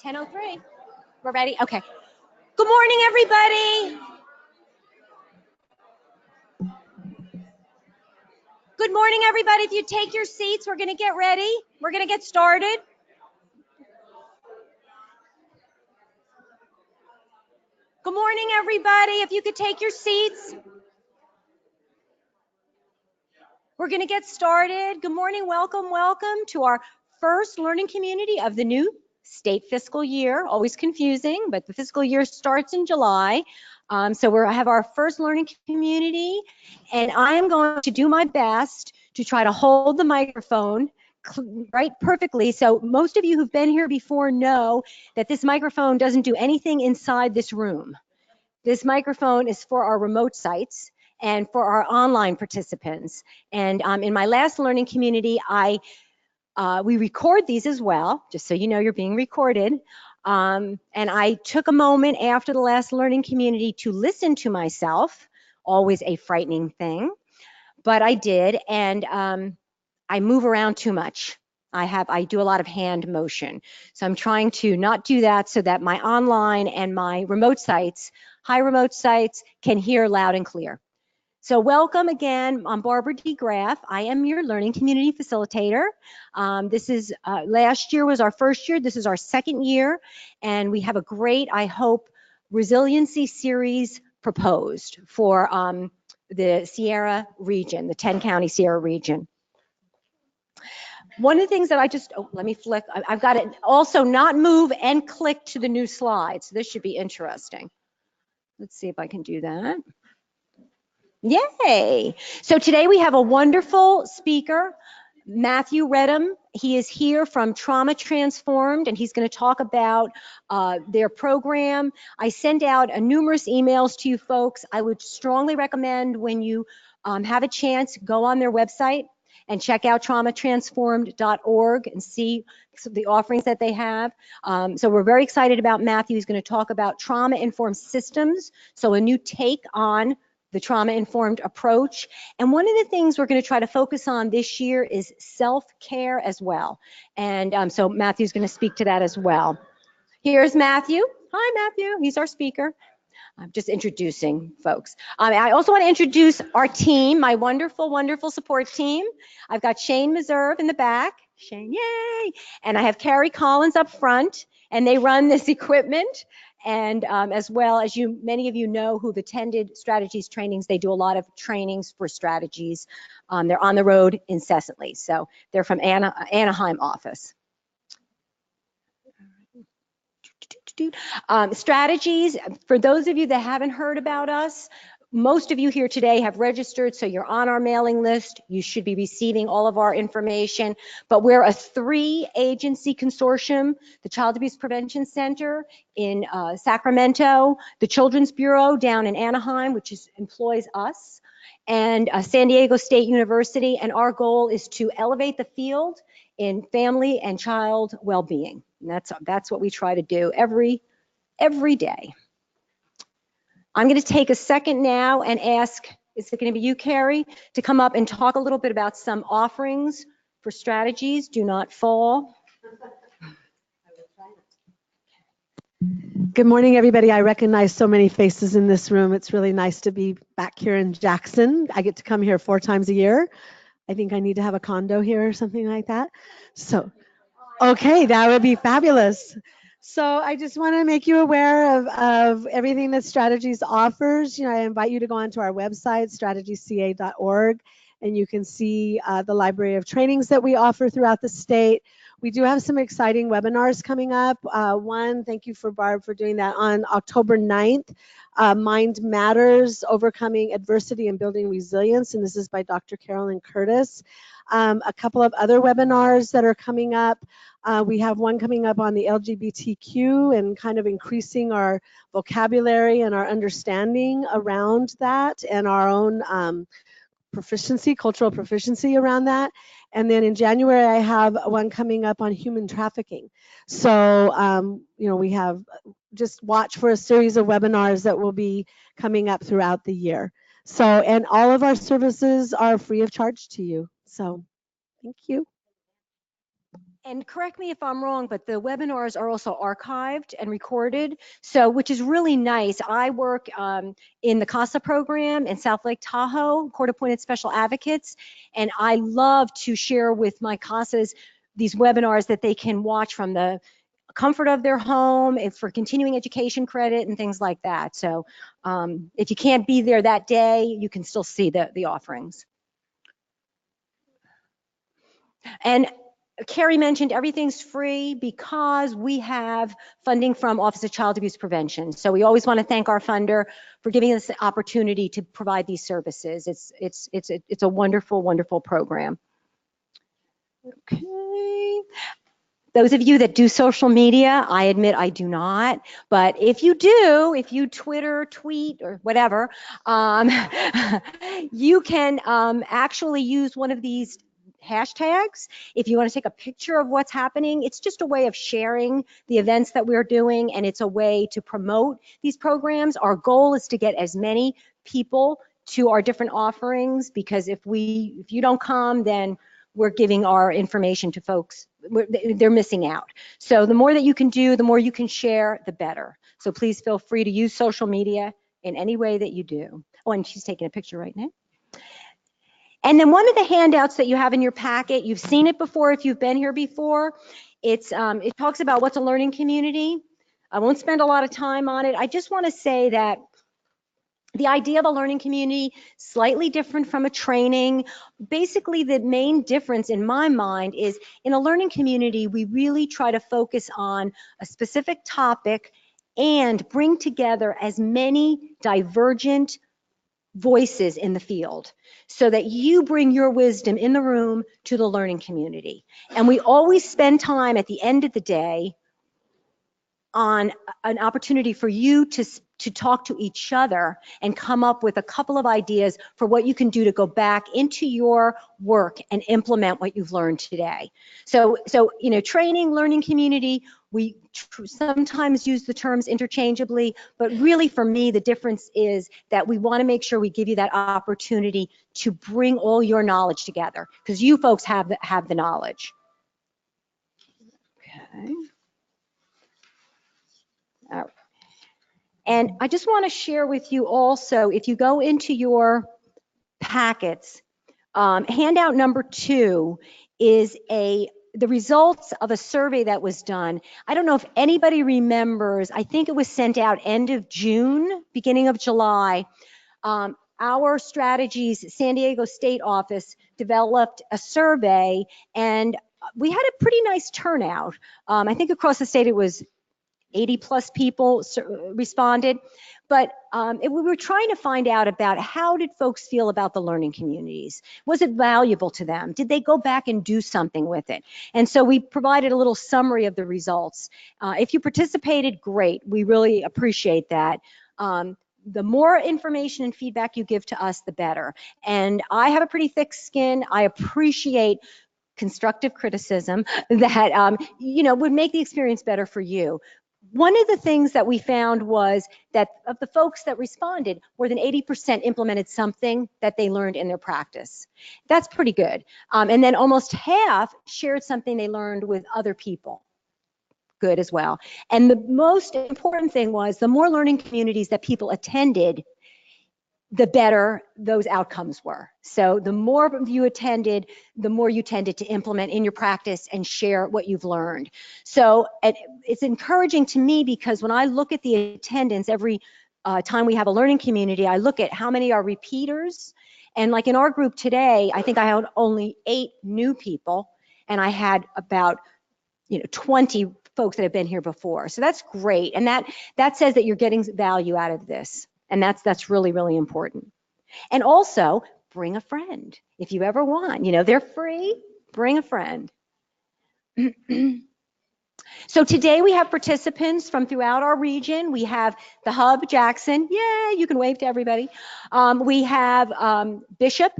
10:03. We're ready? Okay. Good morning, everybody. Good morning, everybody. If you take your seats, we're going to get ready. We're going to get started. Good morning, everybody. If you could take your seats. We're going to get started. Good morning. Welcome, welcome to our first learning community of the new state fiscal year. Always confusing, but the fiscal year starts in July. So we have our first learning community, and I am going to do my best to try to hold the microphone right perfectly. So most of you who've been here before know that this microphone doesn't do anything inside this room. This microphone is for our remote sites and for our online participants. And in my last learning community, we record these as well, just so you know you're being recorded. And I took a moment after the last learning community to listen to myself, always a frightening thing, but I did, and I move around too much. I do a lot of hand motion. So I'm trying to not do that so that my online and my remote sites, high remote sites, can hear loud and clear. So welcome again. I'm Barbara DeGraff. I am your learning community facilitator. This is last year was our first year. This is our second year, and we have a great, I hope, resiliency series proposed for the Sierra region, the 10-county Sierra region. One of the things that let me flick. I've got to also not move and click to the new slide. So this should be interesting. Let's see if I can do that. Yay! So today we have a wonderful speaker, Matthew Redham. He is here from Trauma Transformed, and he's going to talk about their program. I sent out numerous emails to you folks. I would strongly recommend when you have a chance, go on their website and check out traumatransformed.org and see the offerings that they have. So we're very excited about Matthew. He's going to talk about trauma-informed systems, so a new take on the trauma-informed approach. And one of the things we're going to try to focus on this year is self-care as well. And so Matthew's going to speak to that as well. Here's Matthew. Hi, Matthew. He's our speaker. I'm just introducing folks. I also want to introduce our team, my wonderful, wonderful support team. I've got Shane Meserve in the back. Shane, yay! And I have Carrie Collins up front, and they run this equipment. And as well as many of you know who've attended strategies trainings, they do a lot of trainings for strategies. They're on the road incessantly. So they're from Anaheim office. Strategies, for those of you that haven't heard about us, most of you here today have registered, so you're on our mailing list. You should be receiving all of our information, but we're a 3-agency consortium: the Child Abuse Prevention Center in Sacramento, the Children's Bureau down in Anaheim, which employs us, and San Diego State University, and our goal is to elevate the field in family and child well-being. And that's what we try to do every day. I'm going to take a second now and ask, is it going to be you, Carrie, to come up and talk a little bit about some offerings for strategies? Do not fall. Good morning, everybody. I recognize so many faces in this room. It's really nice to be back here in Jackson. I get to come here 4 times a year. I think I need to have a condo here or something like that. So, okay, that would be fabulous. So I just want to make you aware of everything that Strategies offers. I invite you to go onto our website, strategyca.org, and you can see the library of trainings that we offer throughout the state. We do have some exciting webinars coming up. One, thank you for Barb for doing that, on October 9th, Mind Matters, Overcoming Adversity and Building Resilience, and this is by Dr. Carolyn Curtis. A couple of other webinars that are coming up. We have one coming up on the LGBTQ and kind of increasing our vocabulary and our understanding around that, and our own cultural proficiency around that. And then in January, I have one coming up on human trafficking. So, we have, just watch for a series of webinars that will be coming up throughout the year. So, and all of our services are free of charge to you. So, thank you. And correct me if I'm wrong, but the webinars are also archived and recorded, so which is really nice. I work in the CASA program in South Lake Tahoe, Court-Appointed Special Advocates, and I love to share with my CASAs these webinars that they can watch from the comfort of their home, and for continuing education credit and things like that. So if you can't be there that day, you can still see the offerings. And Carrie mentioned everything's free because we have funding from Office of Child Abuse Prevention. So we always want to thank our funder for giving us the opportunity to provide these services. It's a wonderful, wonderful program. Okay. Those of you that do social media, I admit I do not, but if you do, if you Twitter, tweet, or whatever, you can actually use one of these hashtags if you want to take a picture of what's happening. It's just a way of sharing the events that we're doing, and it's a way to promote these programs. Our goal is to get as many people to our different offerings, because if you don't come, then we're giving our information to folks. They're missing out. So the more that you can do, the more you can share, the better. So please feel free to use social media in any way that you do. Oh, and she's taking a picture right now. And then one of the handouts that you have in your packet, you've seen it before if you've been here before. It talks about what's a learning community. I won't spend a lot of time on it. I just want to say that the idea of a learning community, slightly different from a training. Basically, the main difference in my mind is in a learning community, we really try to focus on a specific topic and bring together as many divergent voices in the field so that you bring your wisdom in the room to the learning community. And we always spend time at the end of the day on an opportunity for you to talk to each other and come up with a couple of ideas for what you can do to go back into your work and implement what you've learned today. So you know, training, learning community, we sometimes use the terms interchangeably, but really for me, the difference is that we want to make sure we give you that opportunity to bring all your knowledge together, because you folks have the knowledge. Okay. All right. And I just want to share with you also, if you go into your packets, handout number 2 is the results of a survey that was done. I don't know if anybody remembers, I think it was sent out end of June, beginning of July. Our Strategies San Diego State office developed a survey, and we had a pretty nice turnout. I think across the state it was 80 plus people responded, but we were trying to find out about how did folks feel about the learning communities? Was it valuable to them? Did they go back and do something with it? And so we provided a little summary of the results. If you participated, great. We really appreciate that. The more information and feedback you give to us, the better. And I have a pretty thick skin. I appreciate constructive criticism that you know, would make the experience better for you. One of the things that we found was that of the folks that responded, more than 80% implemented something that they learned in their practice. That's pretty good. And then almost half shared something they learned with other people. Good as well. And the most important thing was the more learning communities that people attended, the better those outcomes were. So the more of you attended, the more you tended to implement in your practice and share what you've learned. So it's encouraging to me, because when I look at the attendance every time we have a learning community, I look at how many are repeaters. And like in our group today, I think I had only 8 new people, and I had about 20 folks that have been here before. So that's great. And that says that you're getting value out of this. And that's really, really important. And also, bring a friend. If you ever want, they're free, bring a friend. So today we have participants from throughout our region. We have the Hub, Jackson. Yay, you can wave to everybody. We have Bishop.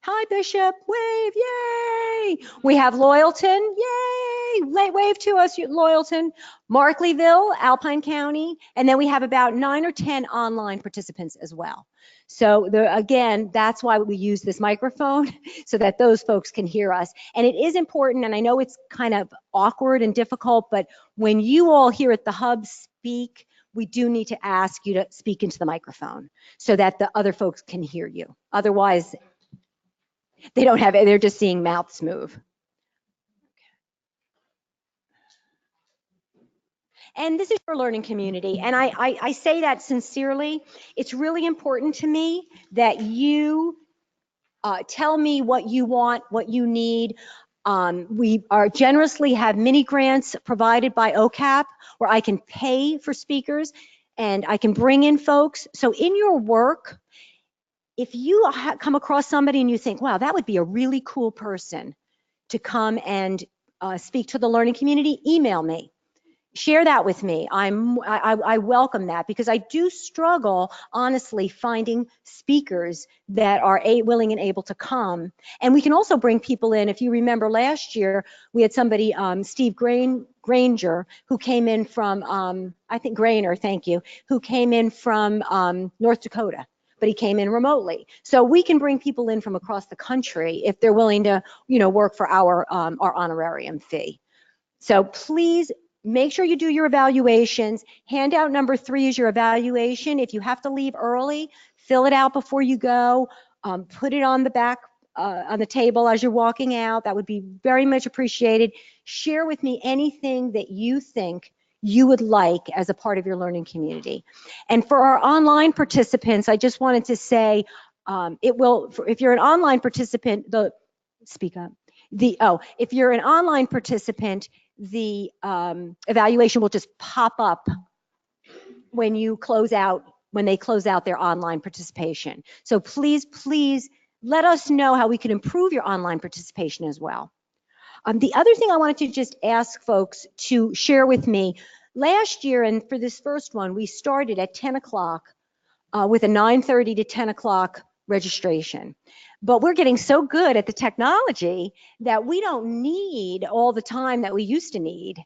Hi, Bishop, wave, yay. We have Loyalton, yay. wave to us, Loyalton. Markleeville, Alpine County, and then we have about 9 or 10 online participants as well. So again, that's why we use this microphone so that those folks can hear us. And it is important, and I know it's kind of awkward and difficult, but when you all here at the hub speak, we do need to ask you to speak into the microphone so that the other folks can hear you. Otherwise, they don't have it, they're just seeing mouths move. And this is your learning community. And I say that sincerely. It's really important to me that you tell me what you want, what you need. We are generously have mini grants provided by OCAP where I can pay for speakers and I can bring in folks. So in your work, if you come across somebody and you think, wow, that would be a really cool person to come and speak to the learning community, email me. Share that with me. I welcome that because I do struggle, honestly, finding speakers that are willing and able to come. And we can also bring people in. If you remember last year, we had somebody, Steve Granger, who came in from, I think Grainer, thank you, who came in from North Dakota, but he came in remotely. So we can bring people in from across the country if they're willing to, work for our honorarium fee. So please, make sure you do your evaluations. Handout number 3 is your evaluation. If you have to leave early, fill it out before you go. Put it on the back, on the table as you're walking out. That would be very much appreciated. Share with me anything that you think you would like as a part of your learning community. And for our online participants, I just wanted to say, if you're an online participant, speak up. If you're an online participant, the evaluation will just pop up when they close out their online participation. So please let us know how we can improve your online participation as well. The other thing I wanted to just ask folks to share with me, last year, and for this first one, we started at 10 o'clock with a 9:30 to 10 o'clock registration. But we're getting so good at the technology that we don't need all the time that we used to need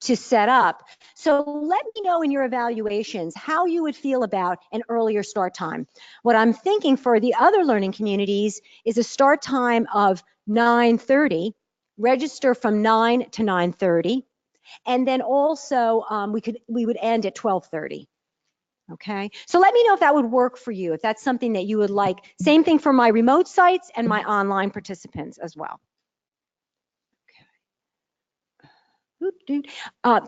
to set up. So let me know in your evaluations how you would feel about an earlier start time. What I'm thinking for the other learning communities is a start time of 9:30, register from 9 to 9:30, and then also we would end at 12:30. Okay, so let me know if that would work for you, if that's something that you would like. Same thing for my remote sites and my online participants as well. Okay.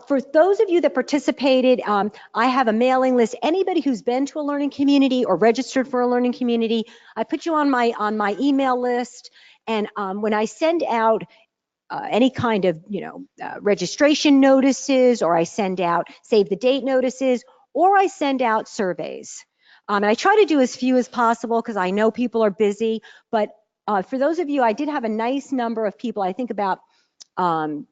For those of you that participated, I have a mailing list. Anybody who's been to a learning community or registered for a learning community, I put you on my email list. And when I send out any kind of registration notices, or I send out save the date notices, or I send out surveys. And I try to do as few as possible because I know people are busy. But for those of you, I did have a nice number of people, I think about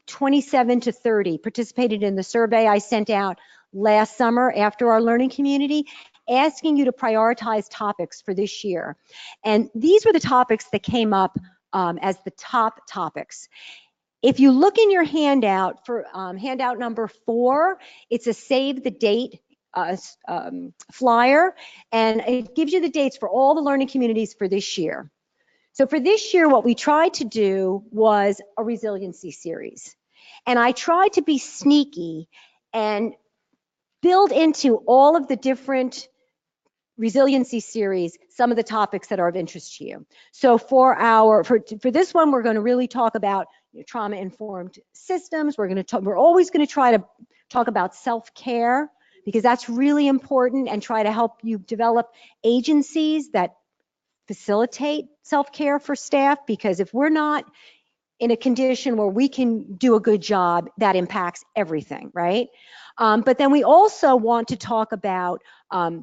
27 to 30 participated in the survey I sent out last summer after our learning community, asking you to prioritize topics for this year. And these were the topics that came up as the top topics. If you look in your handout for handout number 4, it's a save the date flyer, and it gives you the dates for all the learning communities for this year. So for this year, what we tried to do was a resiliency series. And I tried to be sneaky and build into all of the different resiliency series some of the topics that are of interest to you. So for this one, we're going to really talk about trauma-informed systems. We're always going to try to talk about self-care, because that's really important, and try to help you develop agencies that facilitate self-care for staff, because if we're not in a condition where we can do a good job, that impacts everything, right? But then we also want to talk about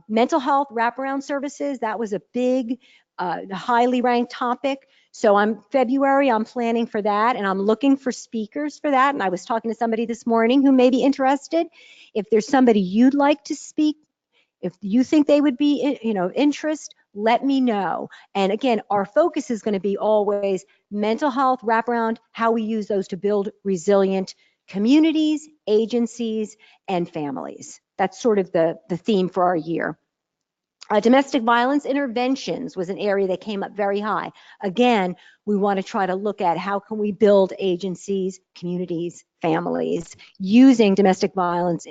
mental health wraparound services. That was a big, highly ranked topic. So February, I'm planning for that, and I'm looking for speakers for that. And I was talking to somebody this morning who may be interested. If there's somebody you'd like to speak, if you think they would be, interest, let me know. And again, our focus is going to be always mental health wraparound, how we use those to build resilient communities, agencies, and families. That's sort of the theme for our year. Domestic violence interventions was an area that came up very high. Again, we want to try to look at how can we build agencies, communities, families using domestic violence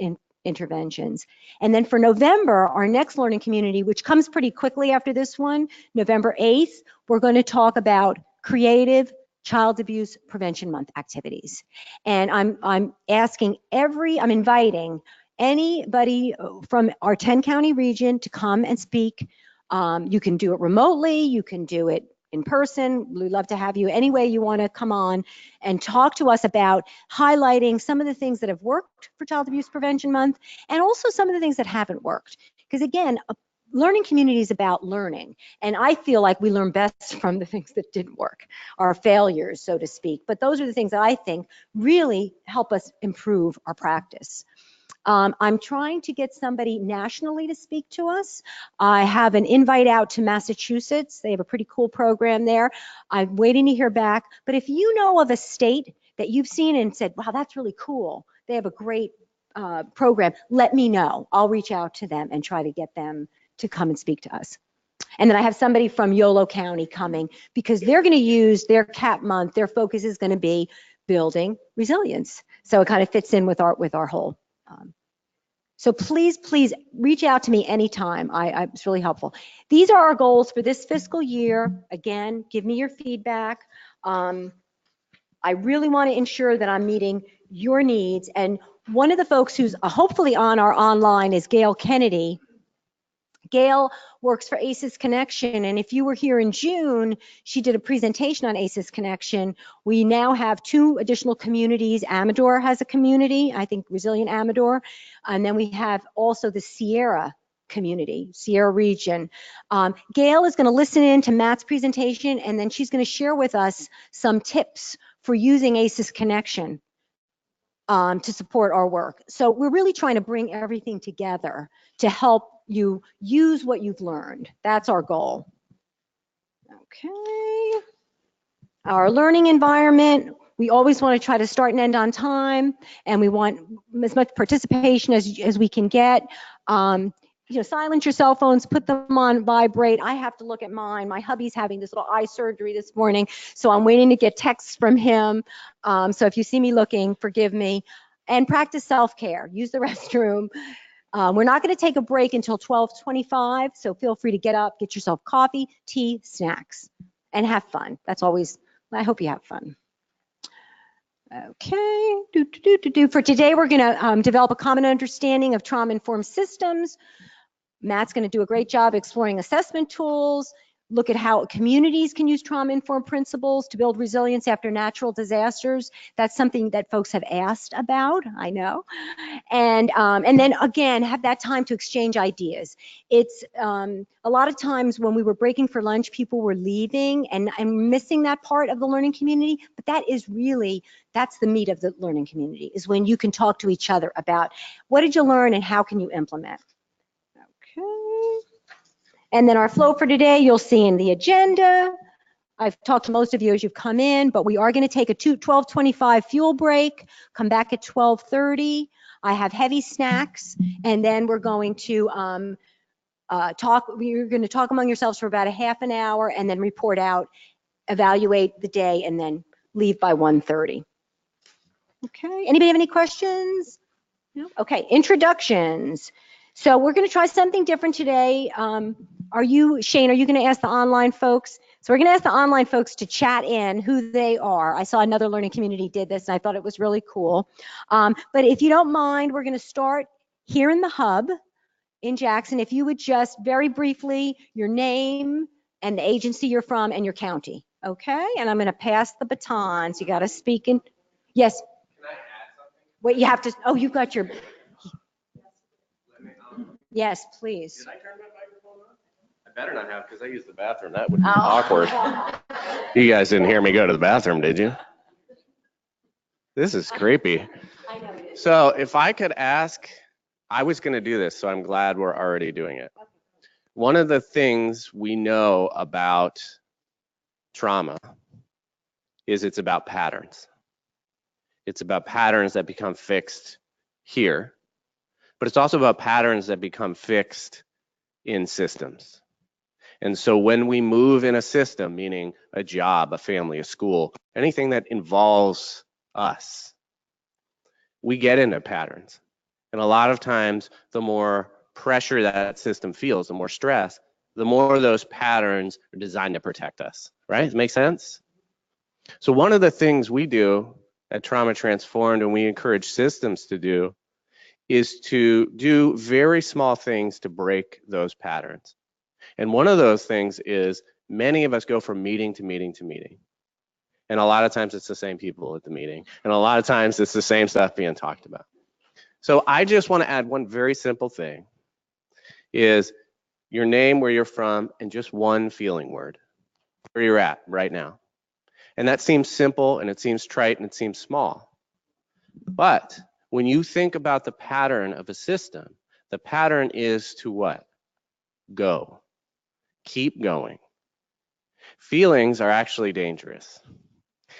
interventions. And then for November, our next learning community, which comes pretty quickly after this one, November 8th, we're going to talk about creative Child Abuse Prevention Month activities. And I'm inviting anybody from our 10-county region to come and speak. You can do it remotely, you can do it in person. We'd love to have you any way you want to come on and talk to us about highlighting some of the things that have worked for Child Abuse Prevention Month and also some of the things that haven't worked. Because again, a learning community is about learning. And I feel like we learn best from the things that didn't work, our failures, so to speak. But those are the things that I think really help us improve our practice. I'm trying to get somebody nationally to speak to us. I have an invite out to Massachusetts. They have a pretty cool program there. I'm waiting to hear back. But if you know of a state that you've seen and said, wow, that's really cool, they have a great program, let me know. I'll reach out to them and try to get them to come and speak to us. And then I have somebody from Yolo County coming because they're going to use their CAP month. Their focus is going to be building resilience. So it kind of fits in with our whole. So please reach out to me anytime. It's really helpful. These are our goals for this fiscal year. Again, give me your feedback. I really want to ensure that I'm meeting your needs. And one of the folks who's hopefully on our online is Gail Kennedy. Gail works for ACES Connection, and if you were here in June, she did a presentation on ACES Connection. We now have 2 additional communities. Amador has a community, I think Resilient Amador, and then we have also the Sierra community, Sierra region. Gail is going to listen in to Matt's presentation, and then she's going to share with us some tips for using ACES Connection to support our work. So we're really trying to bring everything together to help you use what you've learned. That's our goal. Okay. Our learning environment, we always want to try to start and end on time, and we want as much participation as we can get. Silence your cell phones, put them on vibrate. I have to look at mine. My hubby's having this little eye surgery this morning, so I'm waiting to get texts from him. So if you see me looking, forgive me. And practice self-care. Use the restroom. We're not going to take a break until 12:25, so feel free to get up, get yourself coffee, tea, snacks, and have fun. That's always, I hope you have fun. Okay, for today, we're going to develop a common understanding of trauma-informed systems. Matt's going to do a great job exploring assessment tools, look at how communities can use trauma-informed principles to build resilience after natural disasters. That's something that folks have asked about, I know. And then again, have that time to exchange ideas. It's a lot of times when we were breaking for lunch, people were leaving, and I'm missing that part of the learning community, but that is really, that's the meat of the learning community, is when you can talk to each other about what did you learn and how can you implement. Okay. And then our flow for today, you'll see in the agenda. I've talked to most of you as you've come in, but we are going to take a 12:25 fuel break, come back at 12:30. I have heavy snacks, and then we're going to you're going to talk among yourselves for about a half an hour and then report out, evaluate the day, and then leave by 1:30. Okay, anybody have any questions? No? Okay, introductions. So we're going to try something different today. Shane, are you going to ask the online folks? So we're going to ask the online folks to chat in who they are. I saw another learning community did this, and I thought it was really cool. But if you don't mind, we're going to start here in the hub in Jackson. If you would just very briefly, your name and the agency you're from and your county. Okay, and I'm going to pass the baton. So you got to speak in. Yes. Can I add something? Wait, you have to. Oh, you've got your. Yes, please. Did I turn my microphone on? I better not have, because I used the bathroom. That would be Oh. awkward. You guys didn't hear me go to the bathroom, did you? This is creepy. I know it is. So if I could ask, I was going to do this, so I'm glad we're already doing it. One of the things we know about trauma is it's about patterns. It's about patterns that become fixed here, but it's also about patterns that become fixed in systems. And so when we move in a system, meaning a job, a family, a school, anything that involves us, we get into patterns. And a lot of times, the more pressure that system feels, the more stress, the more those patterns are designed to protect us, right? Does it make sense? So one of the things we do at Trauma Transformed, and we encourage systems to do, is to do very small things to break those patterns. And one of those things is many of us go from meeting to meeting to meeting. And a lot of times it's the same people at the meeting. And a lot of times it's the same stuff being talked about. So I just want to add one very simple thing, is your name, where you're from, and just one feeling word, where you're at right now. And that seems simple, and it seems trite, and it seems small. But when you think about the pattern of a system, the pattern is to what? Go. Keep going. Feelings are actually dangerous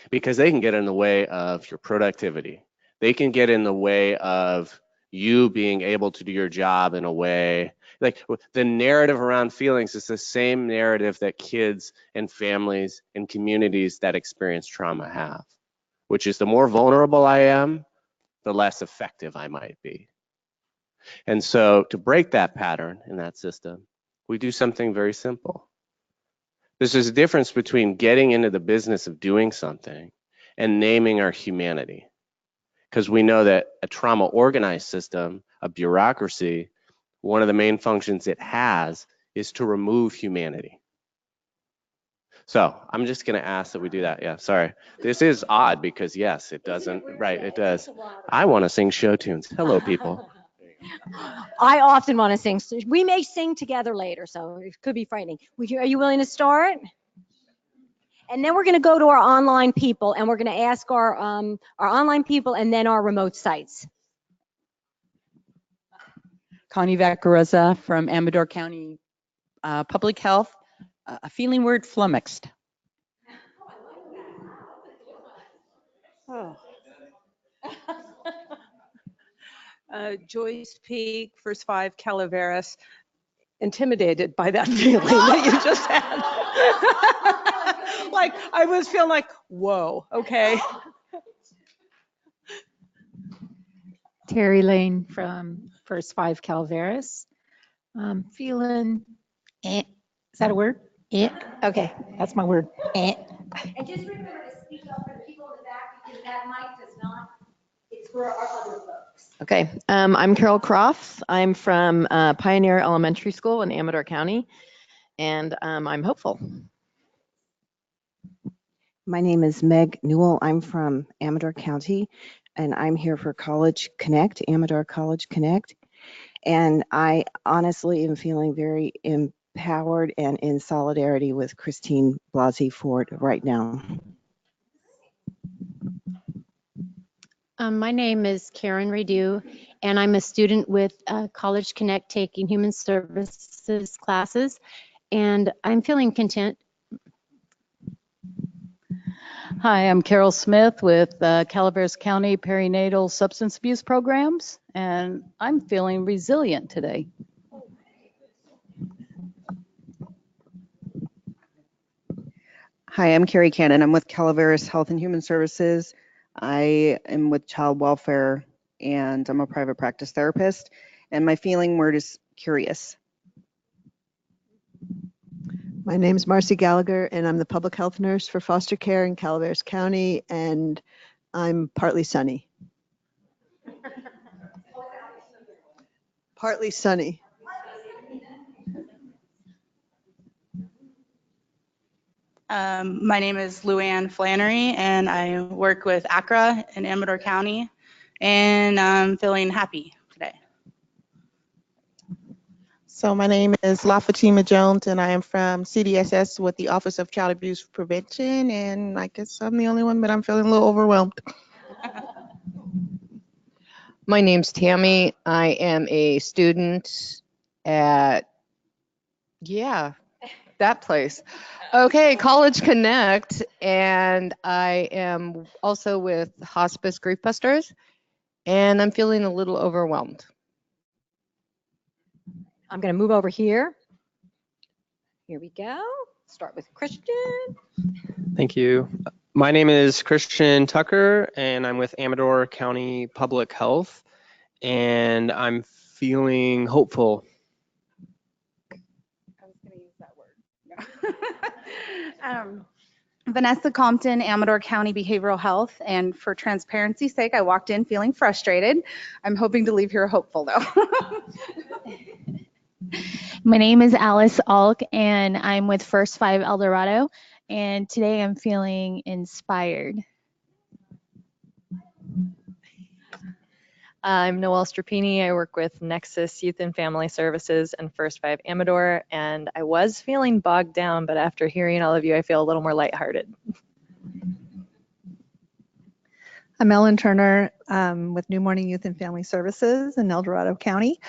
because they can get in the way of your productivity. They can get in the way of you being able to do your job in a way. Like the narrative around feelings is the same narrative that kids and families and communities that experience trauma have, which is the more vulnerable I am, the less effective I might be. And so to break that pattern in that system, we do something very simple. There's a difference between getting into the business of doing something and naming our humanity. Because we know that a trauma organized system, a bureaucracy, one of the main functions it has is to remove humanity. So I'm just going to ask that we do that. Yeah, sorry. This is odd because yes, it doesn't, right, it does. I want to sing show tunes. Hello, people. I often want to sing. We may sing together later, so it could be frightening. Are you willing to start? And then we're going to go to our online people, and we're going to ask our online people and then our remote sites. Connie Vaccarezza from Amador County Public Health. A feeling word, flummoxed. Oh. Joyce Peak, First Five, Calaveras, intimidated by that feeling that you just had. Like, I was feeling like, whoa, okay. Terry Lane from First Five Calaveras. Feeling, is that a word? Okay, that's my word. And just remember to speak up for the people in the back because that mic does not, it's for our other folks. Okay, I'm Carol Crofts. I'm from Pioneer Elementary School in Amador County, and I'm hopeful. My name is Meg Newell. I'm from Amador County, and I'm here for College Connect, Amador College Connect. And I honestly am feeling very empowered and in solidarity with Christine Blasey Ford right now. My name is Karen Redu, and I'm a student with College Connect taking human services classes, and I'm feeling content. Hi, I'm Carol Smith with Calaveras County Perinatal Substance Abuse Programs, and I'm feeling resilient today. Hi, I'm Carrie Cannon. I'm with Calaveras Health and Human Services. I am with child welfare, and I'm a private practice therapist. And my feeling word is curious. My name's Marcy Gallagher, and I'm the public health nurse for foster care in Calaveras County, and I'm partly sunny. Partly sunny. My name is Luann Flannery, and I work with ACRA in Amador County, and I'm feeling happy today. So my name is La Fatima Jones, and I am from CDSS with the Office of Child Abuse Prevention, and I guess I'm the only one, but I'm feeling a little overwhelmed. My name's Tammy. I am a student at, that place. Okay, College Connect, and I am also with Hospice Grief Busters, and I'm feeling a little overwhelmed. I'm going to move over here. Here we go. Start with Christian. Thank you. My name is Christian Tucker, and I'm with Amador County Public Health, and I'm feeling hopeful. I was going to use that word. Vanessa Compton, Amador County Behavioral Health, and for transparency's sake, I walked in feeling frustrated. I'm hoping to leave here hopeful, though. My name is Alice Alk, and I'm with First 5 El Dorado, and today I'm feeling inspired. I'm Noelle Strapini. I work with Nexus Youth and Family Services and First 5 Amador, and I was feeling bogged down, but after hearing all of you, I feel a little more lighthearted. I'm Ellen Turner with New Morning Youth and Family Services in El Dorado County,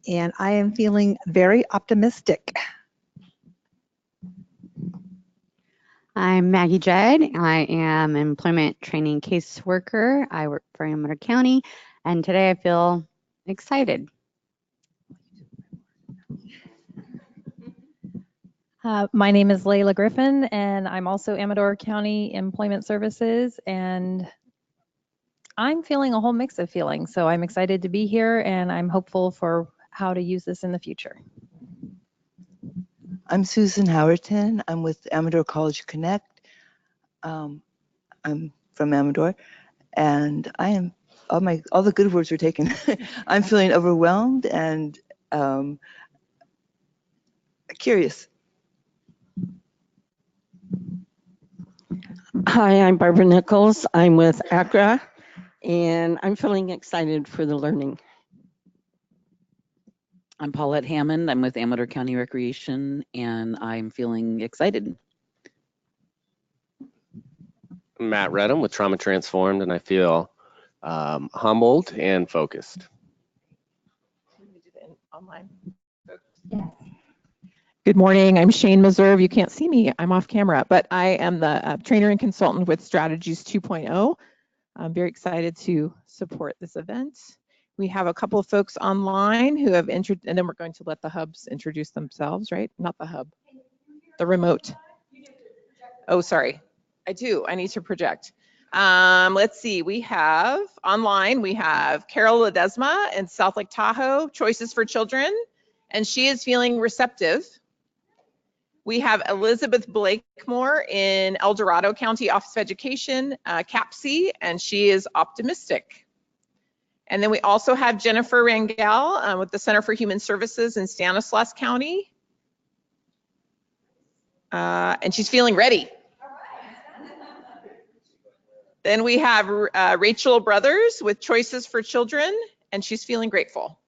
and I am feeling very optimistic. I'm Maggie Judd. I am an employment training caseworker. I work for Amador County, and today I feel excited. My name is Layla Griffin, and I'm also Amador County Employment Services, and I'm feeling a whole mix of feelings. So I'm excited to be here, and I'm hopeful for how to use this in the future. I'm Susan Howerton. I'm with Amador College Connect. I'm from Amador, and I am all the good words are taken. I'm feeling overwhelmed and curious. Hi, I'm Barbara Nichols. I'm with ACRA, and I'm feeling excited for the learning. I'm Paulette Hammond. I'm with Amador County Recreation, and I'm feeling excited. Matt Redham with Trauma Transformed, and I feel humbled and focused. Online. Good morning. I'm Shane Meserve. You can't see me. I'm off camera, but I am the trainer and consultant with Strategies 2.0. I'm very excited to support this event. We have a couple of folks online who have entered, and then we're going to let the hubs introduce themselves, right? Not the hub, the remote. Oh, sorry. I do. I need to project. Let's see. We have online, we have Carol Ledesma in South Lake Tahoe, Choices for Children, and she is feeling receptive. We have Elizabeth Blakemore in El Dorado County Office of Education, CAPC, and she is optimistic. And then we also have Jennifer Rangel with the Center for Human Services in Stanislaus County. And she's feeling ready. Then we have Rachel Brothers with Choices for Children, and she's feeling grateful.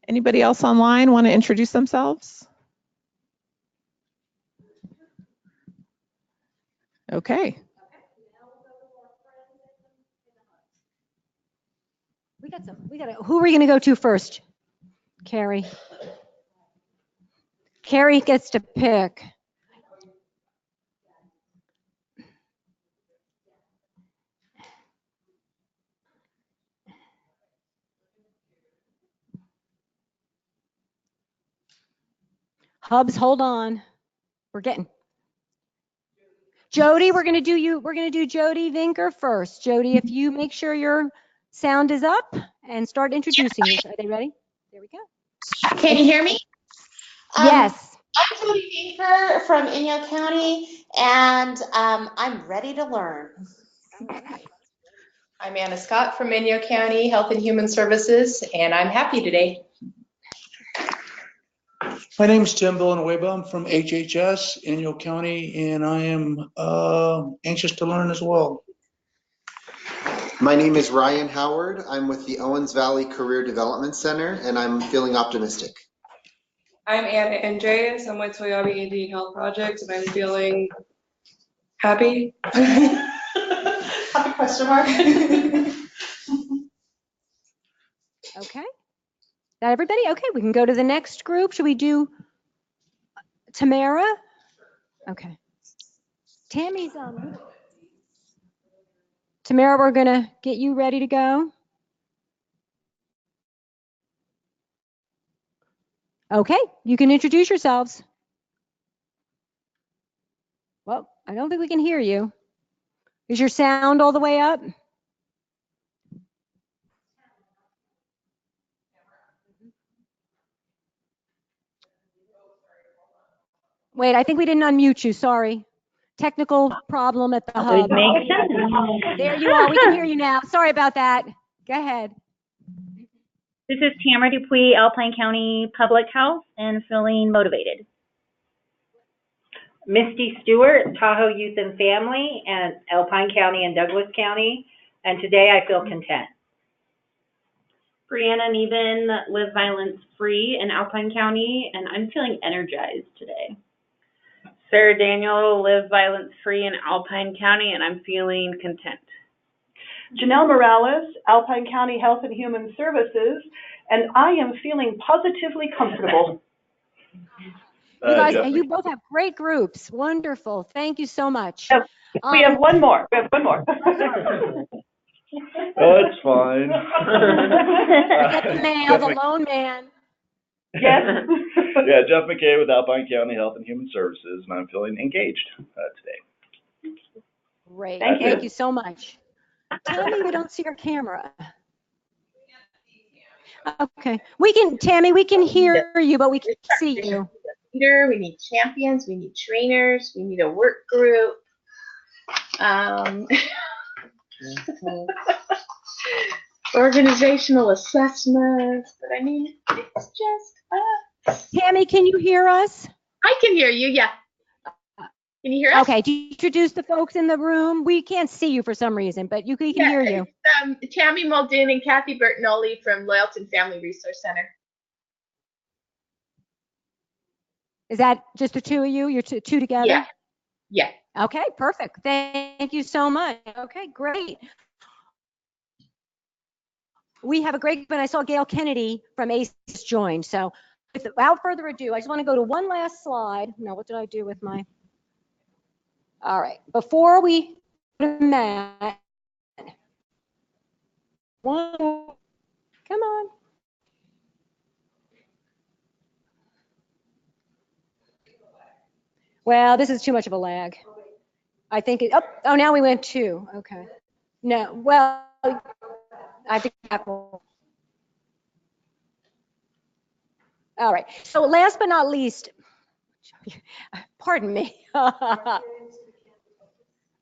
Anybody else online want to introduce themselves? Okay. Who are we going to go to first? Carrie. Carrie gets to pick. Hubs, hold on. We're getting. Jody, we're going to do Jody Vinker first. Jody, if you make sure your sound is up and start introducing yourself. Are they ready? There we go. Can you hear me? Yes. I'm Jody Vinker from Inyo County, and I'm ready to learn. I'm Anna Scott from Inyo County Health and Human Services, and I'm happy today. My name is Tim Villanueva. I'm from HHS, Inyo County, and I am anxious to learn as well. My name is Ryan Howard. I'm with the Owens Valley Career Development Center, and I'm feeling optimistic. I'm Anna Andreas. I'm with Toyabe Indian Health Project, and I'm feeling happy. Happy question mark. Okay. That everybody? Okay, we can go to the next group. Should we do Tamara? Okay. Tammy's on. Tamara, we're going to get you ready to go. Okay, you can introduce yourselves. Well, I don't think we can hear you. Is your sound all the way up? Wait, I think we didn't unmute you. Sorry. Technical problem at the hub. There you are. We can hear you now. Sorry about that. Go ahead. This is Tamara Dupuy, Alpine County Public Health, and feeling motivated. Misty Stewart, Tahoe Youth and Family, and Alpine County and Douglas County, and today I feel content. Brianna Neben, Live Violence Free in Alpine County, and I'm feeling energized today. Sarah Daniel, Live Violence Free in Alpine County, and I'm feeling content. Janelle Morales, Alpine County Health and Human Services, and I am feeling positively comfortable. You guys, and you both have great groups. Wonderful. Thank you so much. We have one more. We have one more. Oh, it's fine. The man, the lone man. Yes. Yeah, Jeff McKay with Alpine County Health and Human Services, and I'm feeling engaged today. Great. Thank you so much. Tell me we don't see your camera. Okay. Tammy, we can hear you, but we can't see you. We need champions, we need trainers, we need a work group. Organizational assessments, but I mean, it's just us. Tammy, can you hear us? I can hear you, yeah. Can you hear us? Okay, do you introduce the folks in the room? We can't see you for some reason, but we can hear you. Tammy Muldoon and Kathy Bertinoli from Loyalton Family Resource Center. Is that just the two of you? You're two together? Yeah. Yeah. Okay, perfect. Thank you so much. Okay, great. We have a great, but I saw Gail Kennedy from ACE joined. So without further ado, I just want to go to one last slide. Now, what did I do with my? All right, before we go to Matt, come on. Well, this is too much of a lag. I think oh, now we went 2. Okay. No, well, I think that will. All right. So last but not least, pardon me.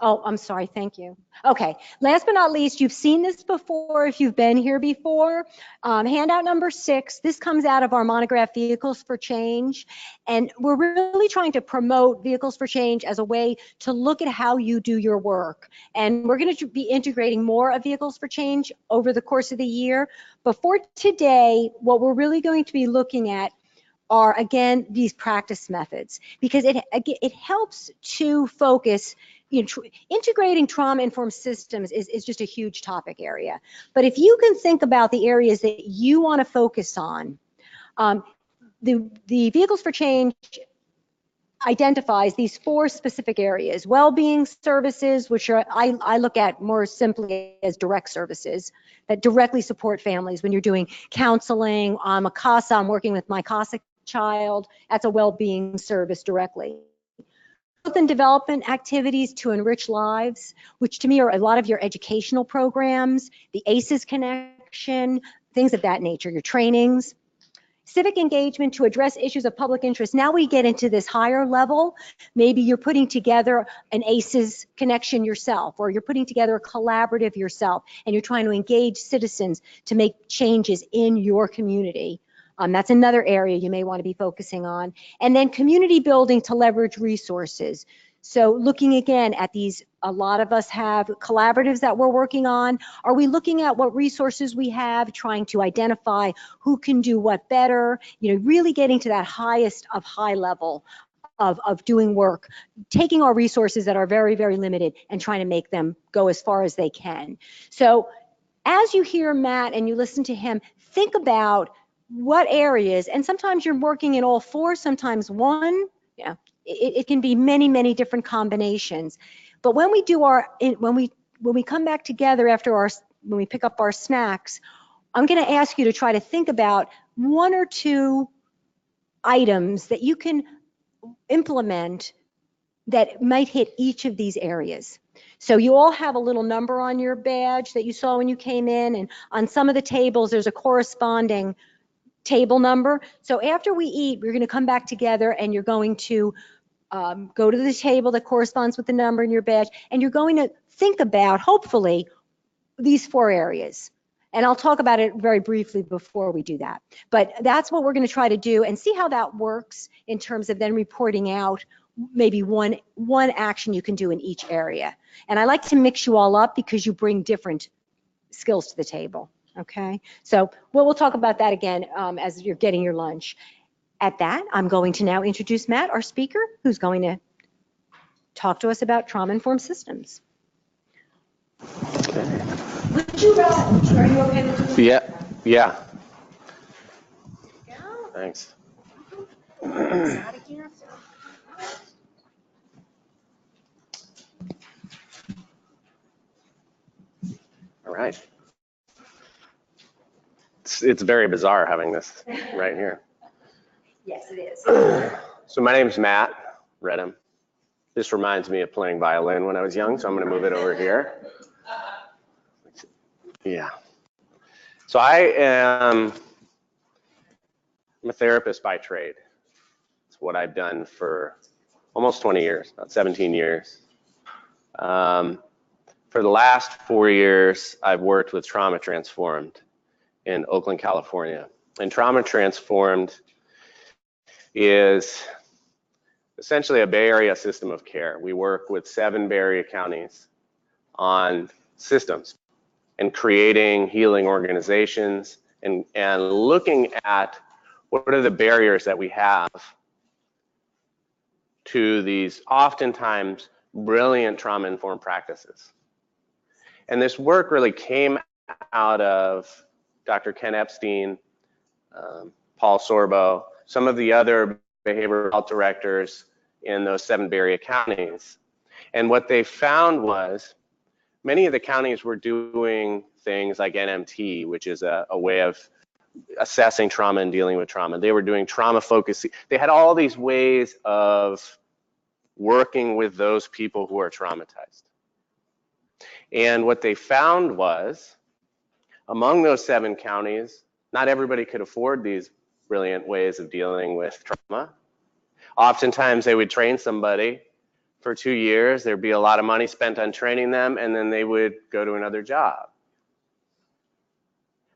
Oh, I'm sorry. Thank you. Okay. Last but not least, you've seen this before if you've been here before. Handout number 6, this comes out of our monograph Vehicles for Change. And we're really trying to promote Vehicles for Change as a way to look at how you do your work. And we're going to be integrating more of Vehicles for Change over the course of the year. But for today, what we're really going to be looking at are, again, these practice methods, because it helps to focus. Integrating trauma-informed systems is just a huge topic area. But if you can think about the areas that you want to focus on, the Vehicles for Change identifies these 4 specific areas: well-being services, which are I look at more simply as direct services that directly support families. When you're doing counseling, I'm a CASA, I'm working with my CASA child, that's a well-being service directly. Growth and development activities to enrich lives, which to me are a lot of your educational programs, the ACEs connection, things of that nature, your trainings. Civic engagement to address issues of public interest. Now we get into this higher level. Maybe you're putting together an ACEs connection yourself, or you're putting together a collaborative yourself, and you're trying to engage citizens to make changes in your community. That's another area you may want to be focusing on. And then community building to leverage resources. So looking again at these, a lot of us have collaboratives that we're working on. Are we looking at what resources we have, trying to identify who can do what better, really getting to that highest of high level of doing work, taking our resources that are very, very limited and trying to make them go as far as they can. So as you hear Matt and you listen to him, think about what areas, and sometimes you're working in all 4, sometimes 1, Yeah, it can be many, many different combinations. But when we do when we come back together after when we pick up our snacks, I'm going to ask you to try to think about 1 or 2 items that you can implement that might hit each of these areas. So you all have a little number on your badge that you saw when you came in, and on some of the tables there's a corresponding table number. So after we eat, we're going to come back together and you're going to go to the table that corresponds with the number in your badge, and you're going to think about, hopefully, these 4 areas. And I'll talk about it very briefly before we do that. But that's what we're going to try to do and see how that works in terms of then reporting out maybe one action you can do in each area. And I like to mix you all up because you bring different skills to the table. Okay, so we'll talk about that again as you're getting your lunch. At that, I'm going to now introduce Matt, our speaker, who's going to talk to us about trauma-informed systems. Would you, are you okay with Yeah, yeah. Thanks. All right. It's very bizarre having this right here. Yes, it is. So my name's Matt Redham. This reminds me of playing violin when I was young, so I'm going to move it over here. Yeah. So I'm a therapist by trade. It's what I've done for almost 20 years, about 17 years. For the last 4 years, I've worked with Trauma Transformed in Oakland, California. And Trauma Transformed is essentially a Bay Area system of care. We work with 7 Bay Area counties on systems and creating healing organizations and looking at what are the barriers that we have to these oftentimes brilliant trauma-informed practices. And this work really came out of Dr. Ken Epstein, Paul Sorbo, some of the other behavioral health directors in those 7 Bay Area counties. And what they found was many of the counties were doing things like NMT, which is a way of assessing trauma and dealing with trauma. They were doing trauma focusing. They had all these ways of working with those people who are traumatized. And what they found was, among those 7 counties, not everybody could afford these brilliant ways of dealing with trauma. Oftentimes they would train somebody for 2 years, there'd be a lot of money spent on training them, and then they would go to another job.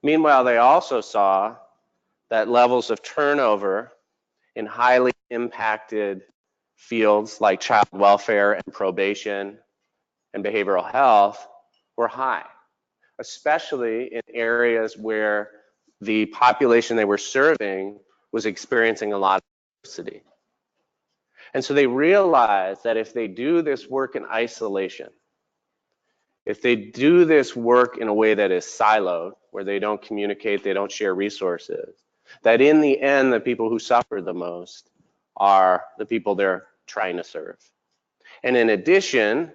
Meanwhile, they also saw that levels of turnover in highly impacted fields like child welfare and probation and behavioral health were high, especially in areas where the population they were serving was experiencing a lot of diversity. And so they realized that if they do this work in isolation, if they do this work in a way that is siloed, where they don't communicate, they don't share resources, that in the end, the people who suffer the most are the people they're trying to serve. And in addition,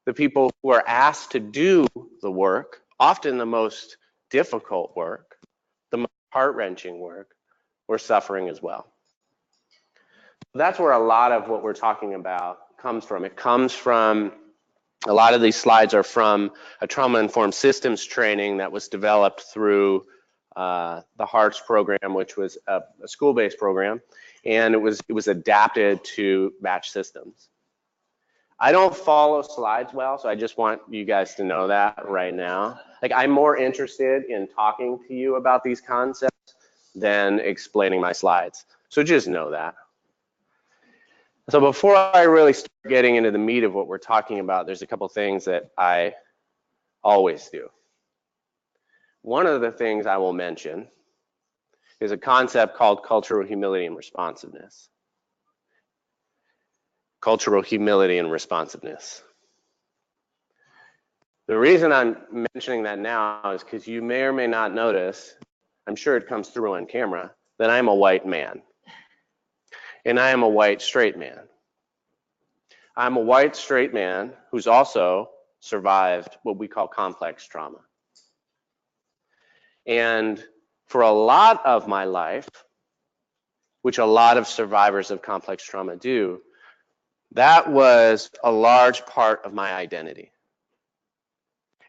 the people who are asked to do the work, often the most difficult work, the most heart-wrenching work, were suffering as well. That's where a lot of what we're talking about comes from. It comes from, a lot of these slides are from a trauma-informed systems training that was developed through the HEARTS program, which was a school-based program, and it was adapted to match systems. I don't follow slides well, so I just want you guys to know that right now. Like, I'm more interested in talking to you about these concepts than explaining my slides. So just know that. So before I really start getting into the meat of what we're talking about, there's a couple things that I always do. One of the things I will mention is a concept called cultural humility and responsiveness. Cultural humility and responsiveness. The reason I'm mentioning that now is because you may or may not notice, I'm sure it comes through on camera, that I'm a white man. And I am a white straight man. I'm a white straight man who's also survived what we call complex trauma. And for a lot of my life, which a lot of survivors of complex trauma do, that was a large part of my identity.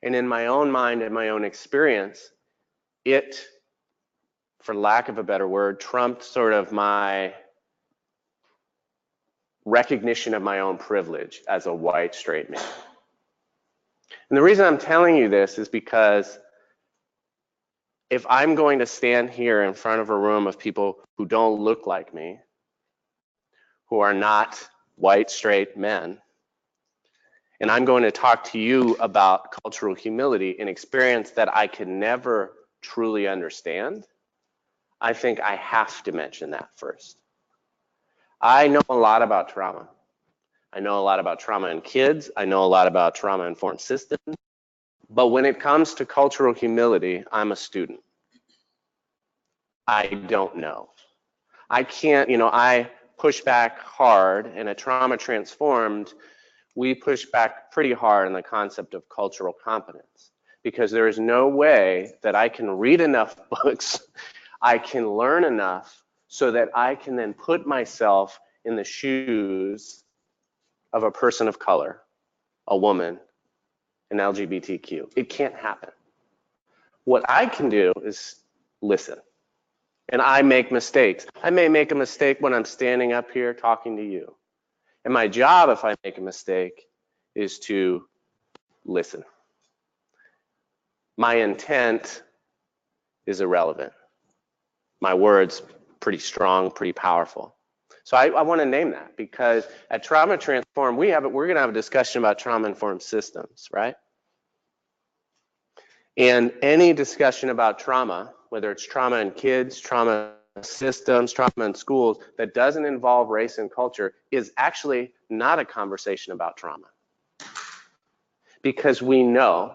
And in my own mind and my own experience, it, for lack of a better word, trumped sort of my recognition of my own privilege as a white straight man. And the reason I'm telling you this is because if I'm going to stand here in front of a room of people who don't look like me, who are not white straight men, and I'm going to talk to you about cultural humility, an experience that I could never truly understand, I think I have to mention that first. I know a lot about trauma. I know a lot about trauma in kids. I know a lot about trauma-informed systems. But when it comes to cultural humility, I'm a student. I don't know. I can't, I push back hard, and at Trauma Transformed, we push back pretty hard on the concept of cultural competence, because there is no way that I can read enough books, I can learn enough so that I can then put myself in the shoes of a person of color, a woman, an LGBTQ. It can't happen. What I can do is listen. And I make mistakes. I may make a mistake when I'm standing up here talking to you. And my job, if I make a mistake, is to listen. My intent is irrelevant. My words, pretty strong, pretty powerful. So I want to name that, because at Trauma Transform, we're going to have a discussion about trauma-informed systems, right? And any discussion about trauma, whether it's trauma in kids, trauma systems, trauma in schools, that doesn't involve race and culture is actually not a conversation about trauma. Because we know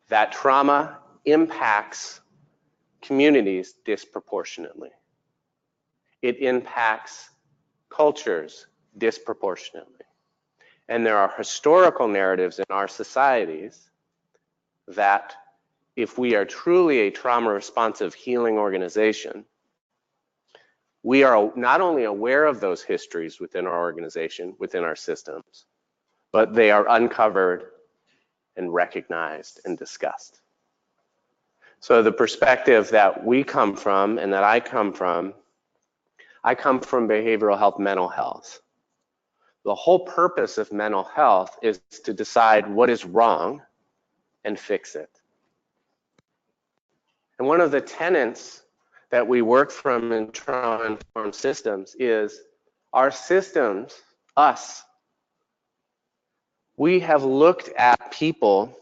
that trauma impacts communities disproportionately. It impacts cultures disproportionately. And there are historical narratives in our societies that if we are truly a trauma-responsive healing organization, we are not only aware of those histories within our organization, within our systems, but they are uncovered and recognized and discussed. So the perspective that we come from and that I come from behavioral health, mental health. The whole purpose of mental health is to decide what is wrong and fix it. And one of the tenets that we work from in trauma-informed systems is our systems, us, we have looked at people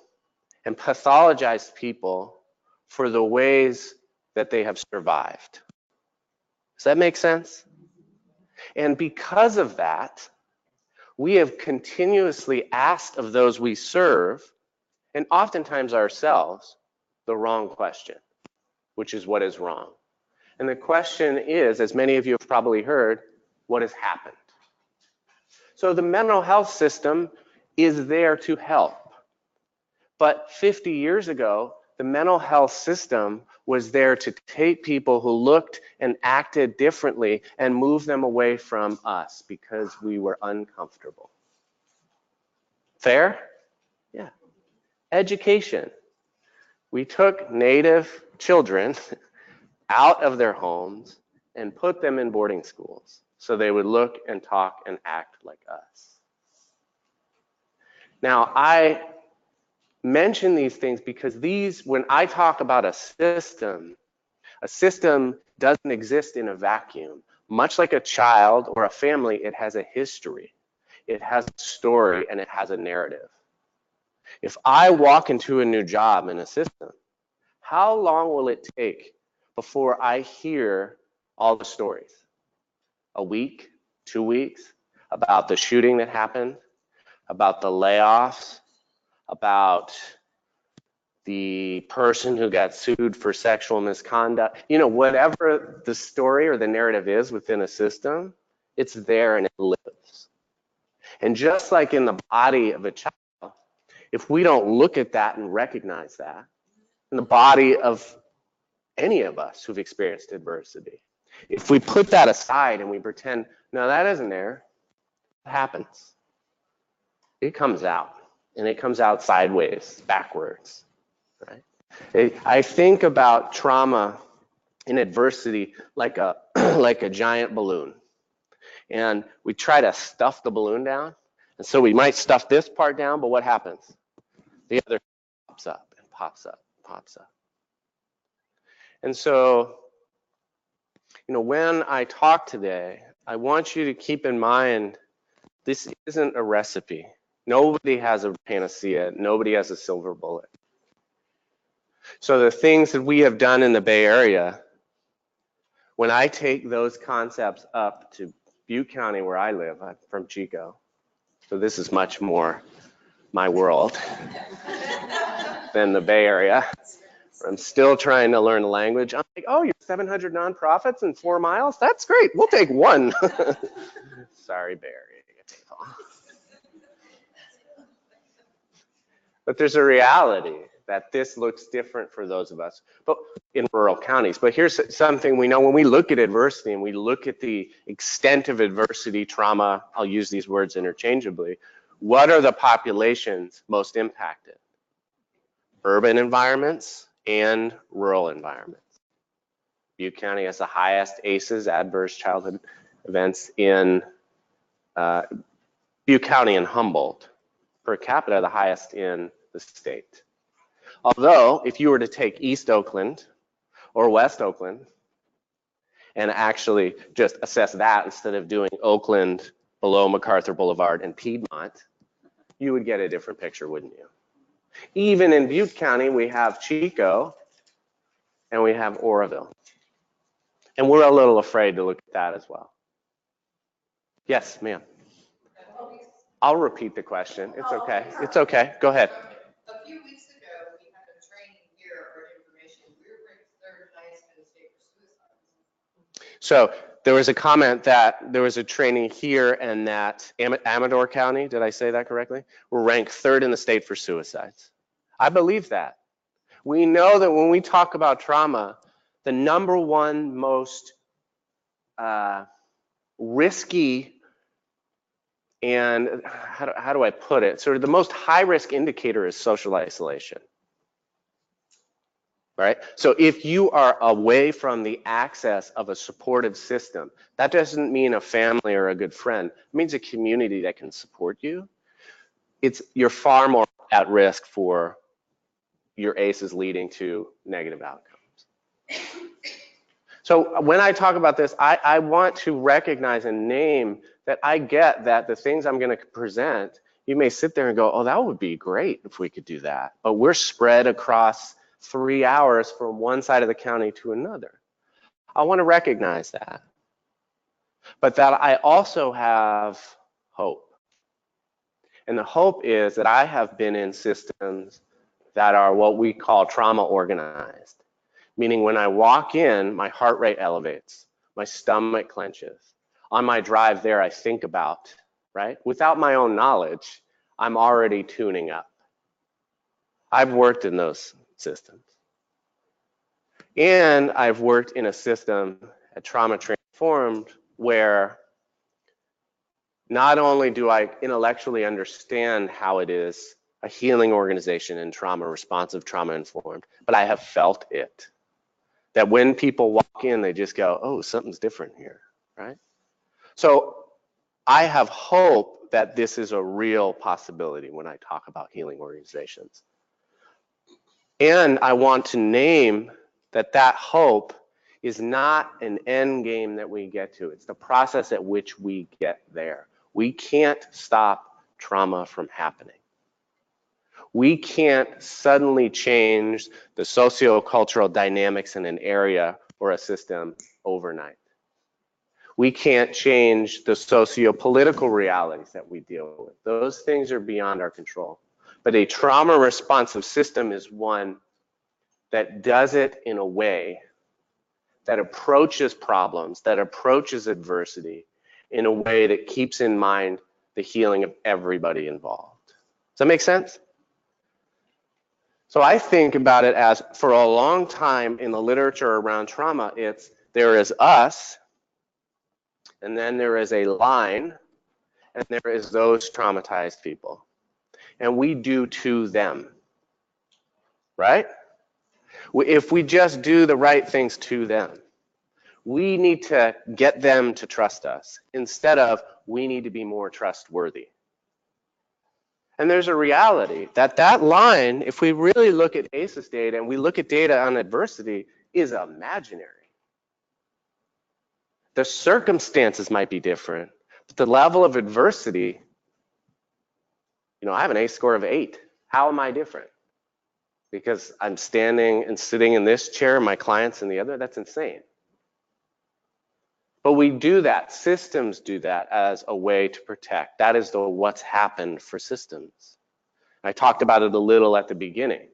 and pathologized people for the ways that they have survived. Does that make sense? And because of that, we have continuously asked of those we serve, and oftentimes ourselves, the wrong question, which is what is wrong. And the question is, as many of you have probably heard, what has happened? So the mental health system is there to help. But 50 years ago, the mental health system was there to take people who looked and acted differently and move them away from us because we were uncomfortable. Fair? Yeah. Education. We took Native children out of their homes and put them in boarding schools so they would look and talk and act like us. Now, I mention these things because when I talk about a system doesn't exist in a vacuum. Much like a child or a family, it has a history, it has a story, and it has a narrative. If I walk into a new job in a system, how long will it take before I hear all the stories? A week, 2 weeks, about the shooting that happened, about the layoffs, about the person who got sued for sexual misconduct, whatever the story or the narrative is within a system, It's there and it lives. And just like in the body of a child, if we don't look at that and recognize that, in the body of any of us who've experienced adversity, if we put that aside and we pretend, no, that isn't there, what happens? It comes out, and it comes out sideways, backwards, right? I think about trauma and adversity like a like a giant balloon. And we try to stuff the balloon down. And so we might stuff this part down, but what happens? The other pops up and pops up, pops up. And so, when I talk today, I want you to keep in mind, this isn't a recipe. Nobody has a panacea. Nobody has a silver bullet. So the things that we have done in the Bay Area, when I take those concepts up to Butte County, where I live, I'm from Chico, so this is much more my world than the Bay Area. I'm still trying to learn the language. I'm like, oh, you're 700 nonprofits in 4 miles? That's great. We'll take one. Sorry, Bay Area. But there's a reality that this looks different for those of us but in rural counties. But here's something we know when we look at adversity and we look at the extent of adversity, trauma, I'll use these words interchangeably, what are the populations most impacted? Urban environments and rural environments. Butte County has the highest ACEs, adverse childhood events, in Butte County and Humboldt. Per capita, the highest in the state. Although, if you were to take East Oakland or West Oakland and actually just assess that instead of doing Oakland below MacArthur Boulevard and Piedmont, you would get a different picture, wouldn't you? Even in Butte County, we have Chico and we have Oroville. And we're a little afraid to look at that as well. Yes, ma'am. I'll repeat the question. It's okay. It's okay. Go ahead. A few weeks ago, we had a training here or information. We were ranked third highest in the state for suicide. So there was a comment that there was a training here and that Amador County, did I say that correctly? We're ranked third in the state for suicides. I believe that. We know that when we talk about trauma, the number one most risky and how do I put it? Sort of the most high risk indicator is social isolation. Right? So if you are away from the access of a supportive system, that doesn't mean a family or a good friend. It means a community that can support you. You're far more at risk for your ACEs leading to negative outcomes. So when I talk about this, I want to recognize and name that I get that the things I'm going to present, you may sit there and go, oh, that would be great if we could do that. But we're spread across 3 hours from one side of the county to another. I want to recognize that. But that I also have hope. And the hope is that I have been in systems that are what we call trauma organized. Meaning when I walk in, my heart rate elevates, my stomach clenches. On my drive there, I think about, right? Without my own knowledge, I'm already tuning up. I've worked in those systems. And I've worked in a system at Trauma Transformed where not only do I intellectually understand how it is a healing organization and trauma responsive, trauma informed, but I have felt it. That when people walk in, they just go, oh, something's different here, right? So I have hope that this is a real possibility when I talk about healing organizations. And I want to name that hope is not an end game that we get to. It's the process at which we get there. We can't stop trauma from happening. We can't suddenly change the socio-cultural dynamics in an area or a system overnight. We can't change the socio-political realities that we deal with. Those things are beyond our control. But a trauma responsive system is one that does it in a way that approaches problems, that approaches adversity in a way that keeps in mind the healing of everybody involved. Does that make sense? So I think about it as, for a long time in the literature around trauma, it's there is us, and then there is a line, and there is those traumatized people. And we do to them, right? If we just do the right things to them, we need to get them to trust us instead of we need to be more trustworthy. And there's a reality that that line, if we really look at ACEs data and we look at data on adversity, is imaginary. The circumstances might be different, but the level of adversity, you know, I have an ACE score of 8. How am I different? Because I'm standing and sitting in this chair, my client's in the other? That's insane. But we do that, systems do that as a way to protect. That is the what's happened for systems. I talked about it a little at the beginning.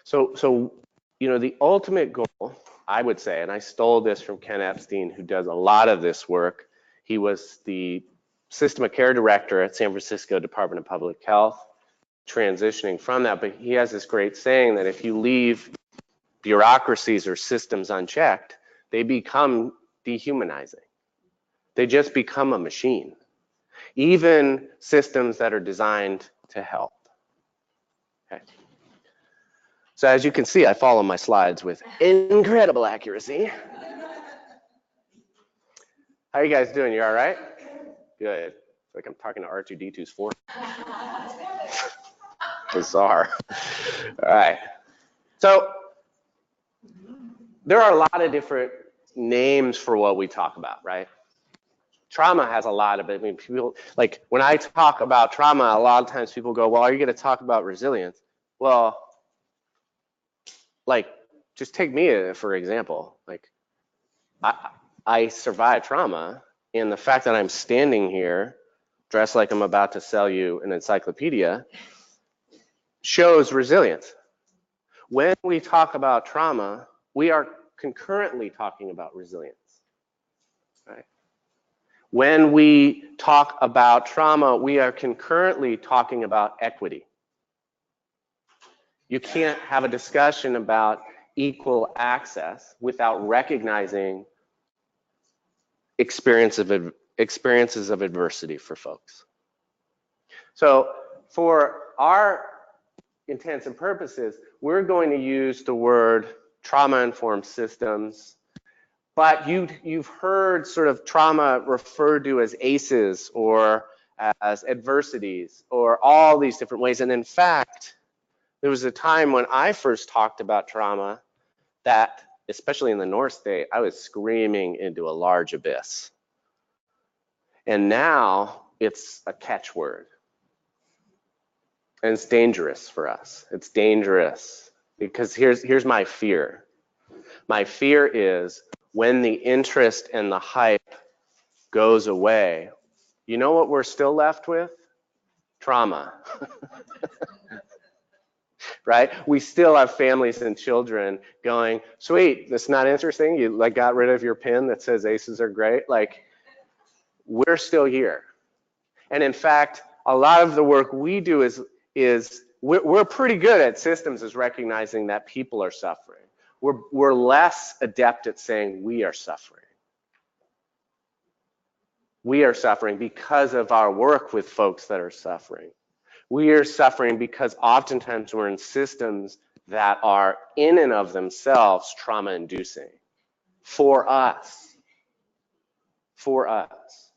So you know, the ultimate goal, I would say, and I stole this from Ken Epstein, who does a lot of this work. He was the System of Care Director at San Francisco Department of Public Health, transitioning from that, but he has this great saying that if you leave bureaucracies or systems unchecked, they become dehumanizing. They just become a machine. Even systems that are designed to help. Okay. So as you can see, I follow my slides with incredible accuracy. How are you guys doing? You all right? Good. It's like I'm talking to R2-D2's force. Bizarre. All right. So there are a lot of different names for what we talk about, right? Trauma has a lot of it. I mean, people, like when I talk about trauma, a lot of times people go, well, are you going to talk about resilience? Well, like, just take me for example. Like, I survived trauma, and the fact that I'm standing here dressed like I'm about to sell you an encyclopedia shows resilience. When we talk about trauma, we are concurrently talking about resilience, right? When we talk about trauma, we are concurrently talking about equity. You can't have a discussion about equal access without recognizing experiences of adversity for folks. So for our intents and purposes, we're going to use the word trauma-informed systems, but you've heard sort of trauma referred to as ACEs or as adversities or all these different ways. And in fact, there was a time when I first talked about trauma that, especially in the North State, I was screaming into a large abyss. And now it's a catchword. And it's dangerous for us. It's dangerous because here's my fear. My fear is when the interest and the hype goes away, you know what we're still left with? Trauma. Right? We still have families and children going, sweet, that's not interesting. You like got rid of your pin that says ACEs are great. Like, we're still here. And in fact, a lot of the work we do is we're pretty good at systems as recognizing that people are suffering. We're less adept at saying we are suffering. We are suffering because of our work with folks that are suffering. We are suffering because oftentimes we're in systems that are in and of themselves trauma-inducing for us. For us.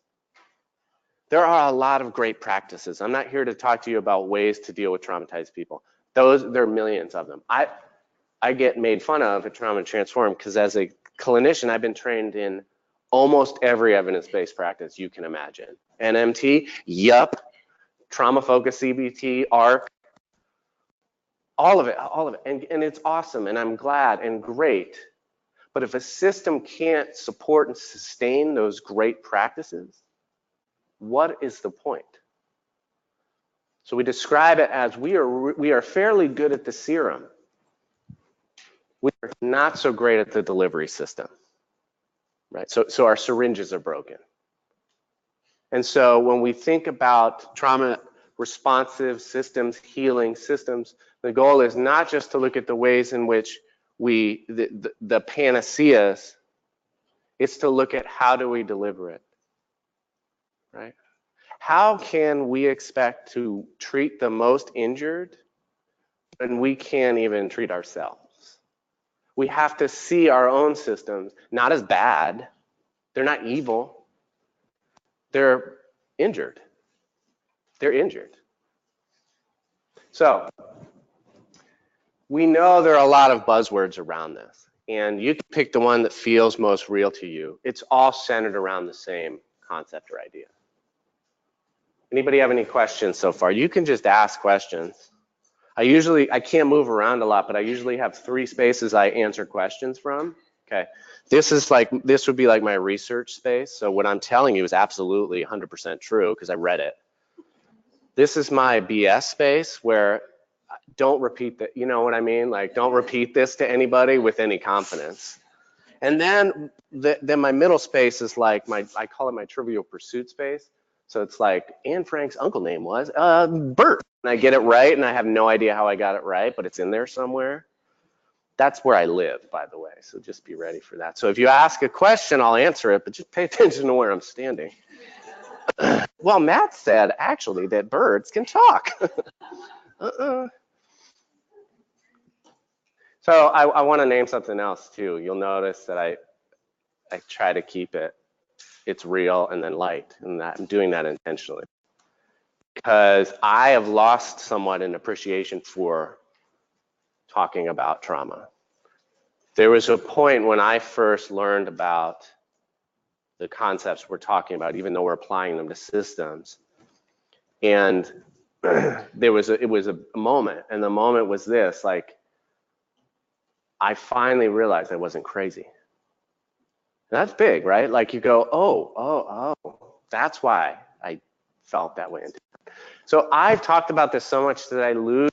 There are a lot of great practices. I'm not here to talk to you about ways to deal with traumatized people. There are millions of them. I get made fun of at Trauma Transform because as a clinician, I've been trained in almost every evidence-based practice you can imagine. NMT, yup. Trauma-focused CBT, ARC, all of it. And it's awesome, and I'm glad and great. But if a system can't support and sustain those great practices, what is the point? So we describe it as we are fairly good at the serum. We are not so great at the delivery system, right? So our syringes are broken. And so when we think about trauma responsive systems, healing systems, the goal is not just to look at the ways in which the panaceas, it's to look at how do we deliver it, right? How can we expect to treat the most injured when we can't even treat ourselves? We have to see our own systems not as bad. They're not evil. They're injured. They're injured. So we know there are a lot of buzzwords around this, and you can pick the one that feels most real to you. It's all centered around the same concept or idea. Anybody have any questions so far? You can just ask questions. I can't move around a lot, but I usually have 3 spaces I answer questions from. Okay, this would be like my research space. So what I'm telling you is absolutely 100% true because I read it. This is my BS space where don't repeat that, you know what I mean? Like, don't repeat this to anybody with any confidence. And then my middle space is like I call it my Trivial Pursuit space. So it's like Anne Frank's uncle name was Bert. And I get it right, and I have no idea how I got it right, but it's in there somewhere. That's where I live, by the way, so just be ready for that. So if you ask a question, I'll answer it, but just pay attention to where I'm standing. Well, Matt said, actually, that birds can talk. So I want to name something else, too. You'll notice that I try to keep it's real and then light, and I'm doing that intentionally. Because I have lost somewhat an appreciation for talking about trauma. There was a point when I first learned about the concepts we're talking about, even though we're applying them to systems. And it was a moment, and the moment was this, like, I finally realized I wasn't crazy. And that's big, right? Like you go, oh, that's why I felt that way. So I've talked about this so much that I lose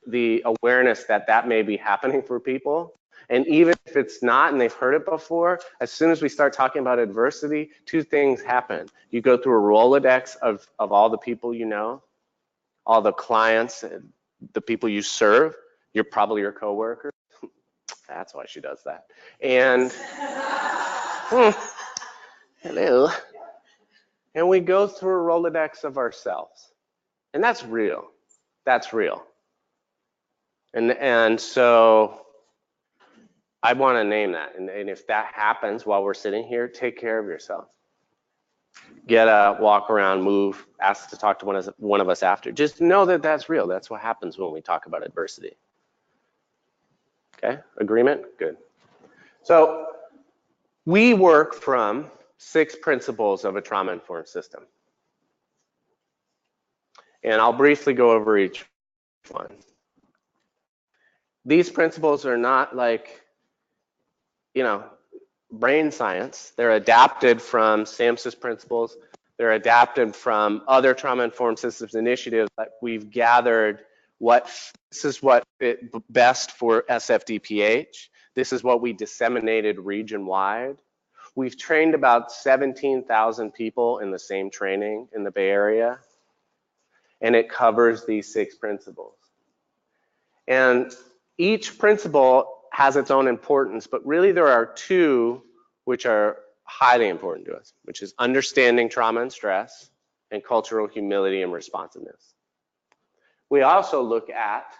the awareness that may be happening for people. And even if it's not and they've heard it before, as soon as we start talking about adversity, 2 things happen. You go through a Rolodex of all the people you know, all the clients, the people you serve. You're probably your coworker. That's why she does that. And hello. And we go through a Rolodex of ourselves. And that's real. That's real. And so I want to name that. And if that happens while we're sitting here, take care of yourself. Get a walk around, move, ask to talk to one of us after. Just know that that's real. That's what happens when we talk about adversity. Okay, agreement? Good. So we work from 6 principles of a trauma-informed system. And I'll briefly go over each one. These principles are not like, brain science. They're adapted from SAMHSA principles. They're adapted from other trauma-informed systems initiatives that we've gathered. This is what fit best for SFDPH. This is what we disseminated region-wide. We've trained about 17,000 people in the same training in the Bay Area, and it covers these 6 principles. And each principle has its own importance, but really there are 2 which are highly important to us, which is understanding trauma and stress and cultural humility and responsiveness. We also look at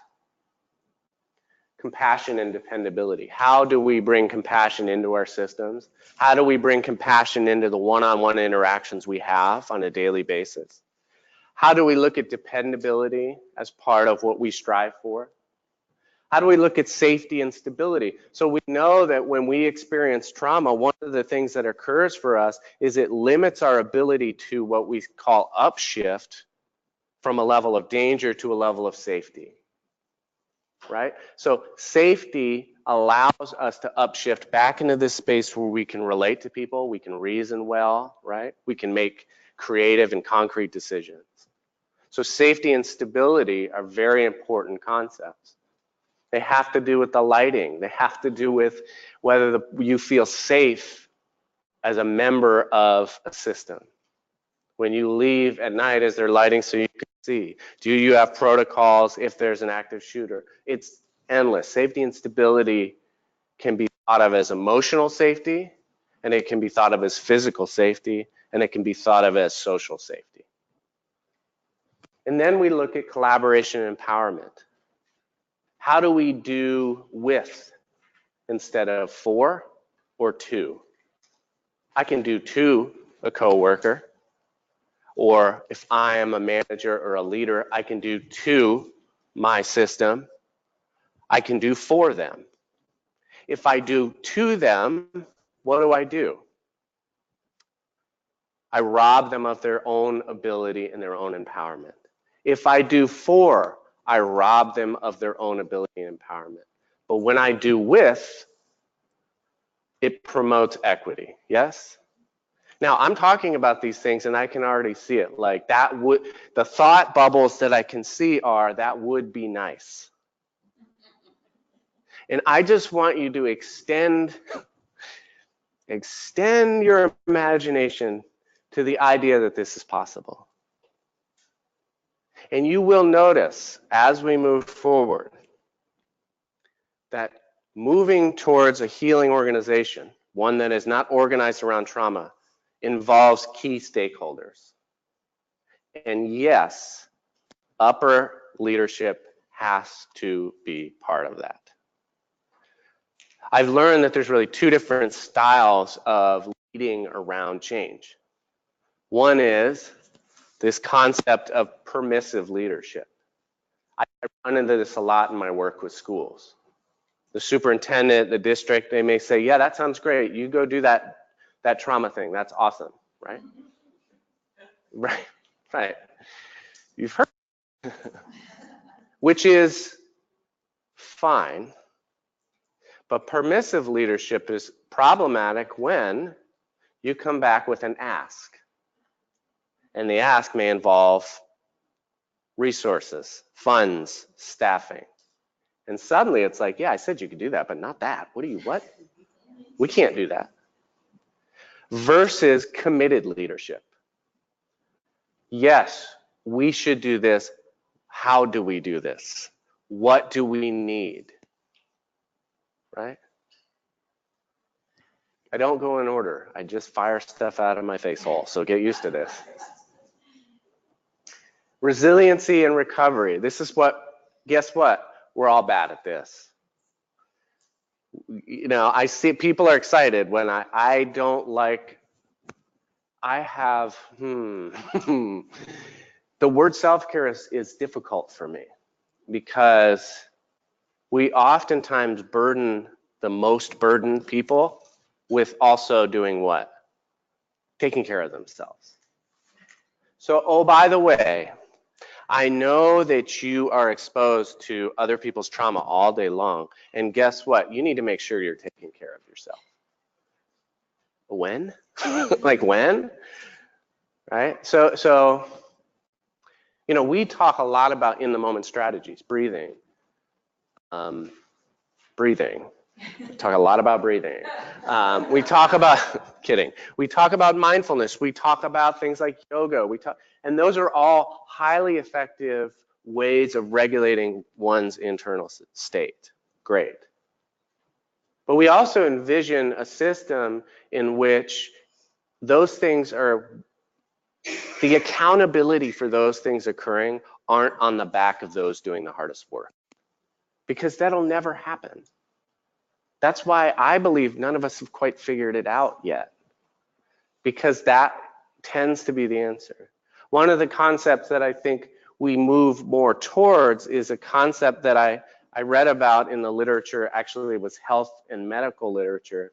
compassion and dependability. How do we bring compassion into our systems? How do we bring compassion into the one-on-one interactions we have on a daily basis? How do we look at dependability as part of what we strive for? How do we look at safety and stability? So we know that when we experience trauma, one of the things that occurs for us is it limits our ability to what we call upshift from a level of danger to a level of safety, right? So safety allows us to upshift back into this space where we can relate to people, we can reason well, right? We can make creative and concrete decisions. So safety and stability are very important concepts. They have to do with the lighting. They have to do with whether you feel safe as a member of a system. When you leave at night, is there lighting so you can see? Do you have protocols if there's an active shooter? It's endless. Safety and stability can be thought of as emotional safety, and it can be thought of as physical safety, and it can be thought of as social safety. And then we look at collaboration and empowerment. How do we do with instead of for or to? I can do to a coworker, or if I am a manager or a leader, I can do to my system. I can do for them. If I do to them, what do? I rob them of their own ability and their own empowerment. If I do for, I rob them of their own ability and empowerment. But when I do with, it promotes equity, yes? Now, I'm talking about these things and I can already see it. Like the thought bubbles that I can see are, that would be nice. And I just want you to extend your imagination to the idea that this is possible. And you will notice as we move forward that moving towards a healing organization, one that is not organized around trauma, involves key stakeholders. And yes, upper leadership has to be part of that. I've learned that there's really two different styles of leading around change. One is this concept of permissive leadership. I run into this a lot in my work with schools. The superintendent, the district, they may say, yeah, that sounds great. You go do that trauma thing. That's awesome, right? Right. You've heard, which is fine. But permissive leadership is problematic when you come back with an ask. And the ask may involve resources, funds, staffing. And suddenly it's like, yeah, I said you could do that, but not that. What? We can't do that. Versus committed leadership. Yes, we should do this. How do we do this? What do we need? Right? I don't go in order. I just fire stuff out of my face hole. So get used to this. Resiliency and recovery. This is guess what? We're all bad at this. You know, I see people are excited when I don't like, I have, the word self-care is difficult for me because we oftentimes burden the most burdened people with also doing what? Taking care of themselves. So, oh, by the way, I know that you are exposed to other people's trauma all day long, and guess what? You need to make sure you're taking care of yourself. When? Like when? Right? So, you know, we talk a lot about in the moment strategies, breathing. We talk a lot about breathing. We talk about, kidding. We talk about mindfulness. We talk about things like yoga. And those are all highly effective ways of regulating one's internal state. Great. But we also envision a system in which those things are, the accountability for those things occurring aren't on the back of those doing the hardest work. Because that'll never happen. That's why I believe none of us have quite figured it out yet. Because that tends to be the answer. One of the concepts that I think we move more towards is a concept that I read about in the literature. Actually, it was health and medical literature.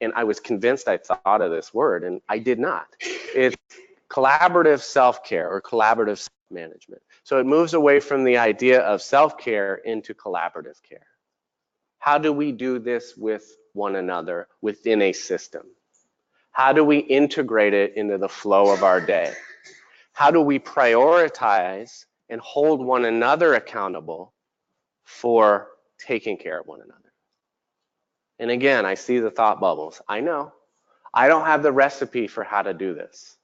And I was convinced I thought of this word, and I did not. It's collaborative self-care or collaborative self-management. So it moves away from the idea of self-care into collaborative care. How do we do this with one another within a system? How do we integrate it into the flow of our day? How do we prioritize and hold one another accountable for taking care of one another? And again, I see the thought bubbles. I know. I don't have the recipe for how to do this.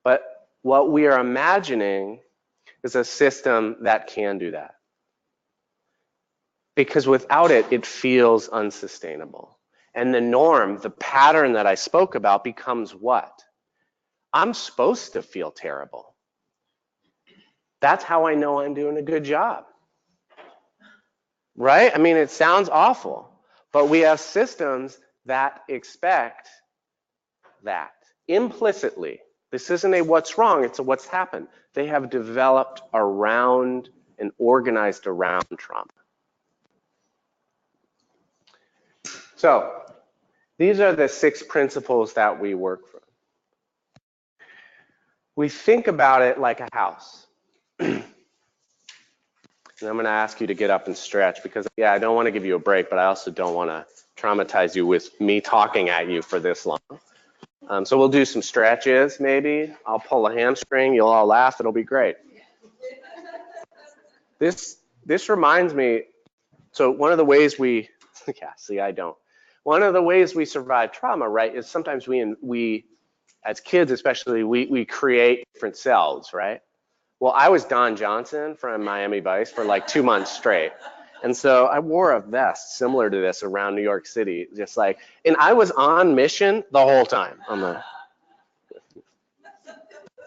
But What we are imagining is a system that can do that. Because without it, it feels unsustainable. And the norm, the pattern that I spoke about becomes what? I'm supposed to feel terrible. That's how I know I'm doing a good job. Right? I mean, it sounds awful, but we have systems that expect that implicitly. This isn't a what's wrong, it's a what's happened. They have developed around and organized around trauma. So these are the 6 principles that we work from. We think about it like a house. And I'm going to ask you to get up and stretch because, yeah, I don't want to give you a break, but I also don't want to traumatize you with me talking at you for this long. So we'll do some stretches maybe. I'll pull a hamstring. You'll all laugh. It'll be great. This reminds me, so one of the ways we, yeah, see, I don't. One of the ways we survive trauma, right, is sometimes we as kids especially, we create different selves, right? Well, I was Don Johnson from Miami Vice for like 2 months straight. And so I wore a vest similar to this around New York City, just like, and I was on mission the whole time.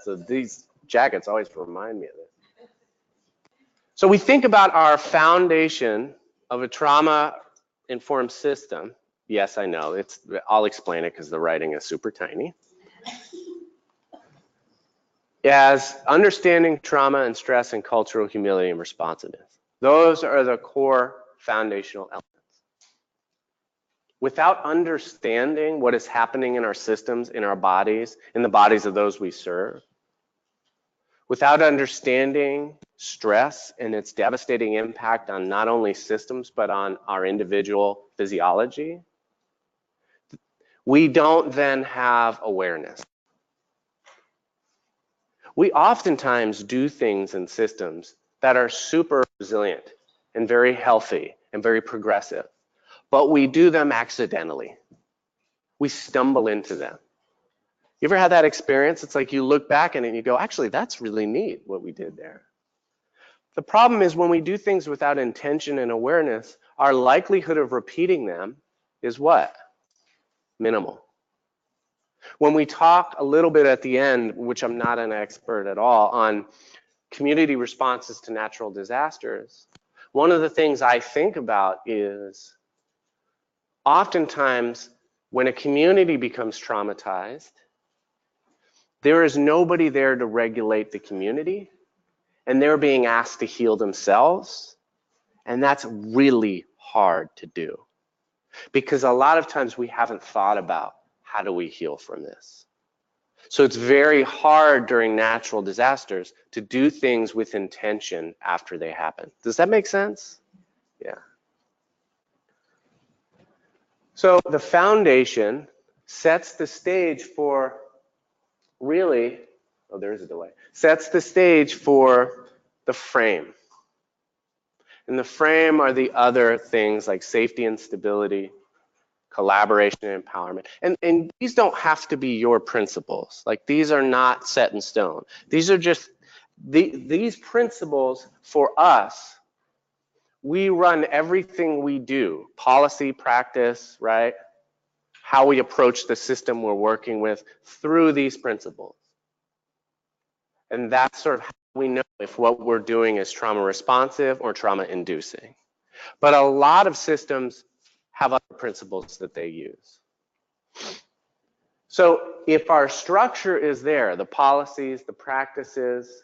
So these jackets always remind me of this. So we think about our foundation of a trauma-informed system. Yes, I know, I'll explain it because the writing is super tiny. As understanding trauma and stress and cultural humility and responsiveness. Those are the core foundational elements. Without understanding what is happening in our systems, in our bodies, in the bodies of those we serve, without understanding stress and its devastating impact on not only systems, but on our individual physiology, we don't then have awareness. We oftentimes do things in systems that are super resilient and very healthy and very progressive, but we do them accidentally. We stumble into them. You ever had that experience? It's like you look back at it and you go, actually, that's really neat what we did there. The problem is when we do things without intention and awareness, our likelihood of repeating them is what? Minimal. When we talk a little bit at the end, which I'm not an expert at all, on community responses to natural disasters, one of the things I think about is oftentimes when a community becomes traumatized, there is nobody there to regulate the community, and they're being asked to heal themselves, and that's really hard to do. Because a lot of times we haven't thought about how do we heal from this. So it's very hard during natural disasters to do things with intention after they happen. Does that make sense? Yeah. So the foundation sets the stage for really, oh, there is a delay, sets the stage for the frame. And the frame are the other things like safety and stability, collaboration and empowerment. And these don't have to be your principles. Like these are not set in stone. These are just, these principles for us, we run everything we do, policy, practice, right? How we approach the system we're working with through these principles. And that's sort of how we know if what we're doing is trauma responsive or trauma inducing. But a lot of systems have other principles that they use. So if our structure is there, the policies, the practices,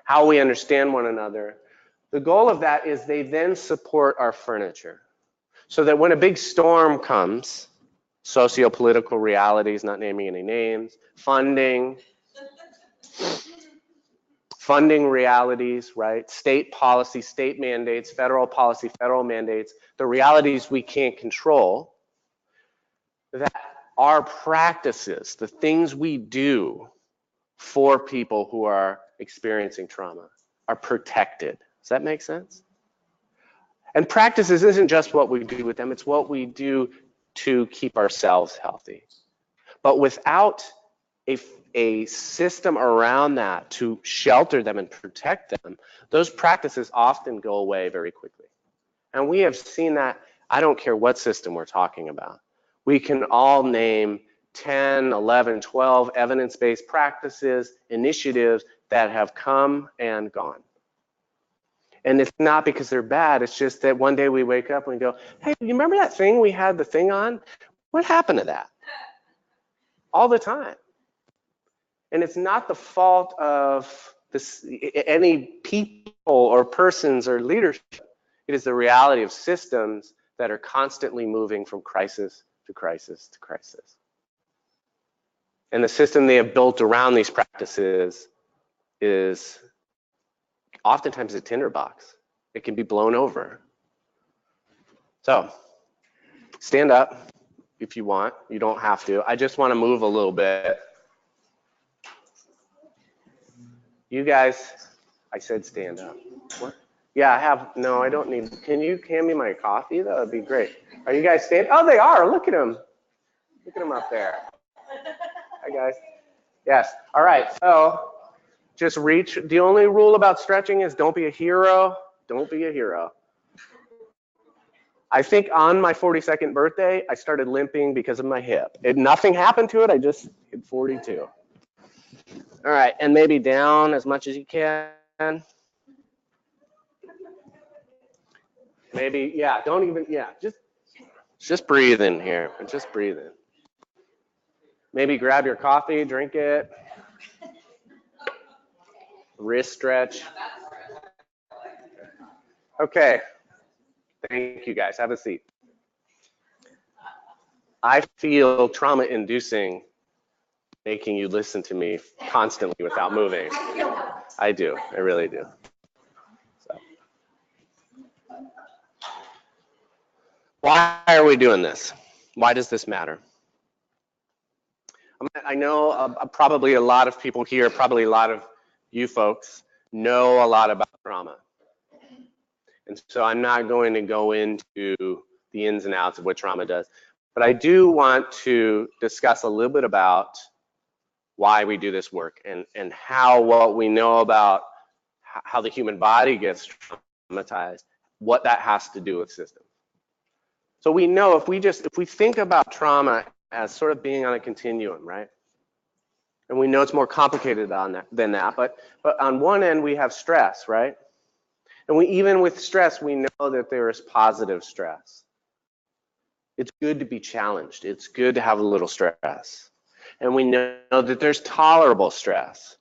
how we understand one another, the goal of that is they then support our furniture. So that when a big storm comes, socio-political realities, not naming any names, funding realities, right? State policy, state mandates, federal policy, federal mandates, the realities we can't control, that our practices, the things we do for people who are experiencing trauma are protected. Does that make sense? And practices isn't just what we do with them, it's what we do to keep ourselves healthy. But without a system around that to shelter them and protect them, those practices often go away very quickly. And we have seen that. I don't care what system we're talking about. We can all name 10, 11, 12 evidence-based practices, initiatives that have come and gone. And it's not because they're bad, it's just that one day we wake up and we go, hey, you remember that thing we had the thing on? What happened to that? All the time. And it's not the fault of any people or persons or leadership. It is the reality of systems that are constantly moving from crisis to crisis to crisis. And the system they have built around these practices is oftentimes a tinderbox. It can be blown over. So stand up if you want. You don't have to. I just want to move a little bit. You guys, I said stand up. What? Yeah, I have, no, I don't need, can you hand me my coffee? That would be great. Are you guys standing? Oh, they are. Look at them. Look at them up there. Hi, guys. Yes. All right. So just reach. The only rule about stretching is don't be a hero. Don't be a hero. I think on my 42nd birthday, I started limping because of my hip. Nothing happened to it. I just hit 42. All right. And maybe down as much as you can. Maybe, yeah, don't even, yeah, just breathe in here. Just breathe in. Maybe grab your coffee, drink it. Wrist stretch. Okay. Thank you guys. Have a seat. I feel trauma-inducing making you listen to me constantly without moving. I do. I really do. So. Why are we doing this? Why does this matter? I know probably a lot of people here, probably a lot of you folks know a lot about trauma. And so I'm not going to go into the ins and outs of what trauma does, but I do want to discuss a little bit about why we do this work and how what we know about how the human body gets traumatized, what that has to do with systems. So we know if we think about trauma as sort of being on a continuum, right? And we know it's more complicated than that, but on one end we have stress, right? And even with stress, we know that there is positive stress. It's good to be challenged. It's good to have a little stress. And we know that there's tolerable stress.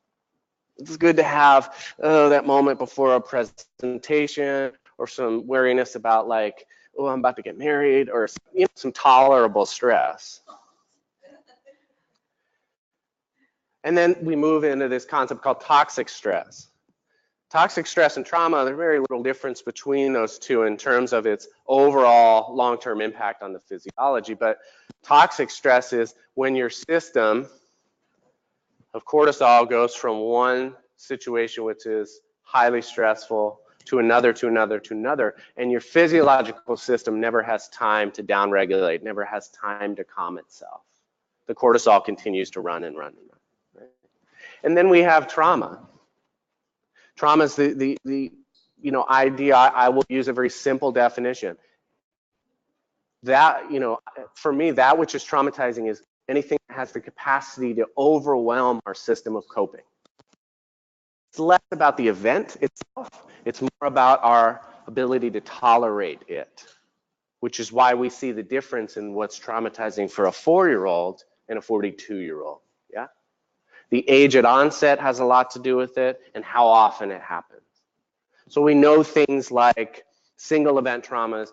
It's good to have that moment before a presentation or some wariness about like, oh, I'm about to get married, or some tolerable stress. And then we move into this concept called toxic stress. Toxic stress and trauma, there's very little difference between those two in terms of its overall long-term impact on the physiology. But toxic stress is when your system of cortisol goes from one situation which is highly stressful to another, to another, to another, and your physiological system never has time to downregulate, never has time to calm itself. The cortisol continues to run and run and run. Right? And then we have trauma. Trauma is the idea. I will use a very simple definition. That, for me, that which is traumatizing is anything that has the capacity to overwhelm our system of coping. It's less about the event itself. It's more about our ability to tolerate it, which is why we see the difference in what's traumatizing for a 4-year-old and a 42-year-old. Yeah. The age at onset has a lot to do with it and how often it happens. So we know things like single event traumas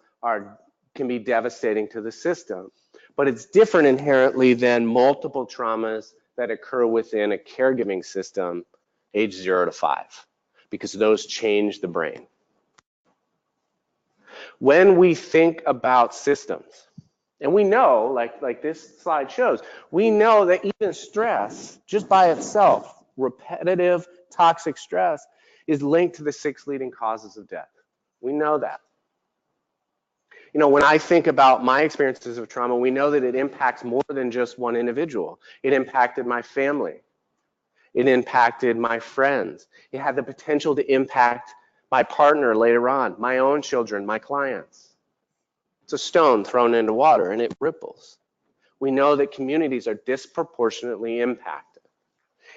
can be devastating to the system, but it's different inherently than multiple traumas that occur within a caregiving system age 0 to 5, because those change the brain. When we think about systems, and we know, like this slide shows, we know that even stress, just by itself, repetitive toxic stress, is linked to the 6 leading causes of death. We know that. When I think about my experiences of trauma, we know that it impacts more than just one individual. It impacted my family. It impacted my friends. It had the potential to impact my partner later on, my own children, my clients. It's a stone thrown into water and it ripples. We know that communities are disproportionately impacted.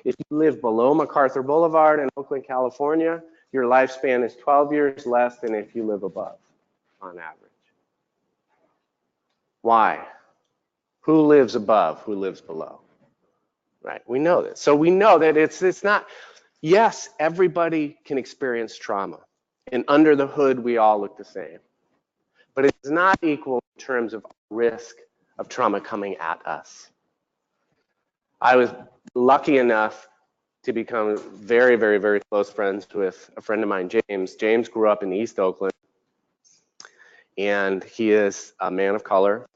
If you live below MacArthur Boulevard in Oakland, California, your lifespan is 12 years less than if you live above on average. Why? Who lives above? Who lives below? Right, we know this. So we know that it's not, yes, everybody can experience trauma. And under the hood, we all look the same. But it's not equal in terms of risk of trauma coming at us. I was lucky enough to become very, very, very close friends with a friend of mine, James. James grew up in East Oakland, and he is a man of color,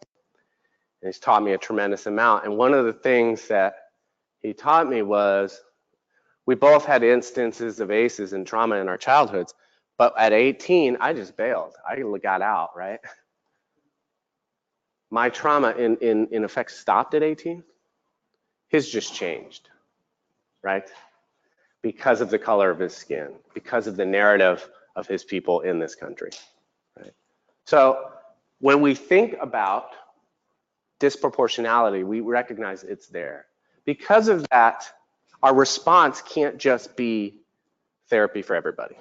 and he's taught me a tremendous amount. And one of the things that he taught me was, we both had instances of ACEs and trauma in our childhoods, but at 18, I just bailed. I got out, right? My trauma in effect stopped at 18. His just changed, right? Because of the color of his skin, because of the narrative of his people in this country, right? So when we think about disproportionality, we recognize it's there. Because of that, our response can't just be therapy for everybody.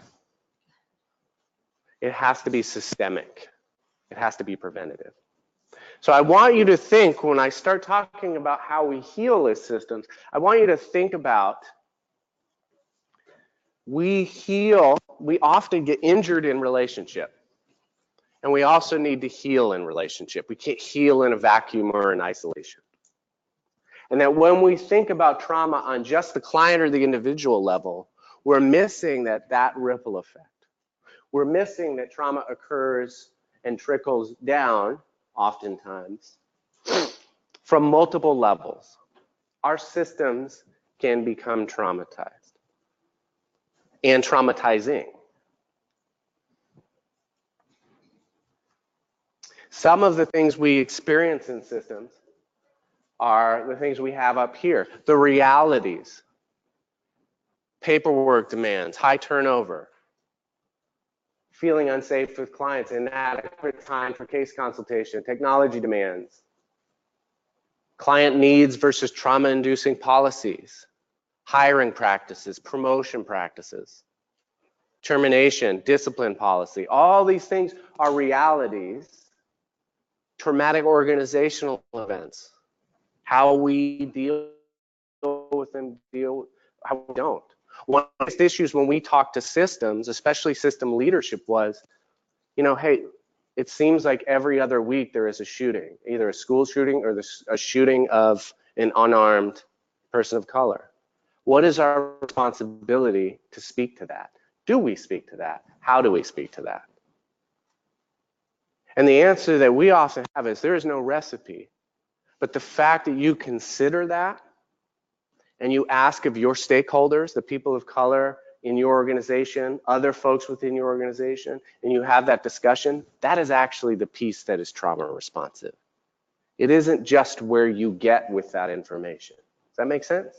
It has to be systemic. It has to be preventative. So I want you to think, when I start talking about how we heal as systems, I want you to think about, we often get injured in relationship. And we also need to heal in relationship. We can't heal in a vacuum or in isolation. And that when we think about trauma on just the client or the individual level, we're missing that ripple effect. We're missing that trauma occurs and trickles down, oftentimes, from multiple levels. Our systems can become traumatized and traumatizing. Some of the things we experience in systems are the things we have up here, the realities, paperwork demands, high turnover, feeling unsafe with clients, inadequate time for case consultation, technology demands, client needs versus trauma-inducing policies, hiring practices, promotion practices, termination, discipline policy. All these things are realities, traumatic organizational events, how we deal with them, how we don't. One of the issues when we talk to systems, especially system leadership, was, hey, it seems like every other week there is a shooting, either a school shooting or a shooting of an unarmed person of color. What is our responsibility to speak to that? Do we speak to that? How do we speak to that? And the answer that we often have is there is no recipe. But the fact that you consider that and you ask of your stakeholders, the people of color in your organization, other folks within your organization, and you have that discussion, that is actually the piece that is trauma responsive. It isn't just where you get with that information. Does that make sense?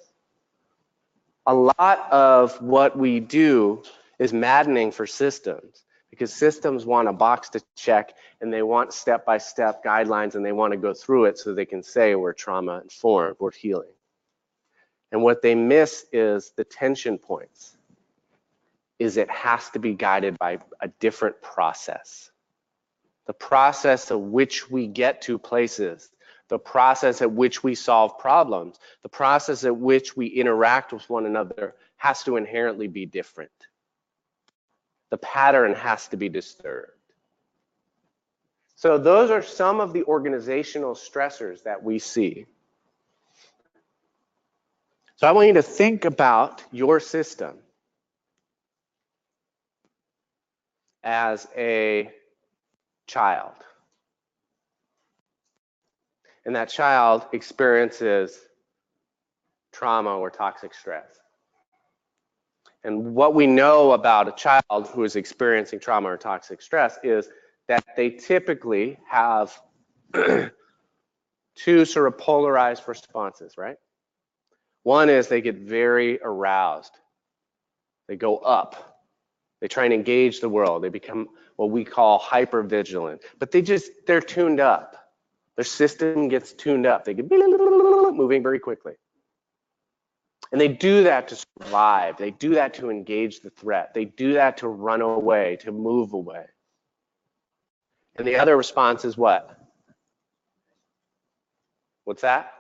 A lot of what we do is maddening for systems, because systems want a box to check and they want step-by-step guidelines and they want to go through it so they can say we're trauma informed, we're healing. And what they miss is the tension points, is it has to be guided by a different process. The process at which we get to places, the process at which we solve problems, the process at which we interact with one another has to inherently be different. The pattern has to be disturbed. So those are some of the organizational stressors that we see. So I want you to think about your system as a child. And that child experiences trauma or toxic stress. And what we know about a child who is experiencing trauma or toxic stress is that they typically have two sort of polarized responses, right? One is they get very aroused. They go up. They try and engage the world. They become what we call hypervigilant, but they're tuned up. Their system gets tuned up. They get moving very quickly. And they do that to survive. They do that to engage the threat. They do that to run away, to move away. And the other response is what? What's that?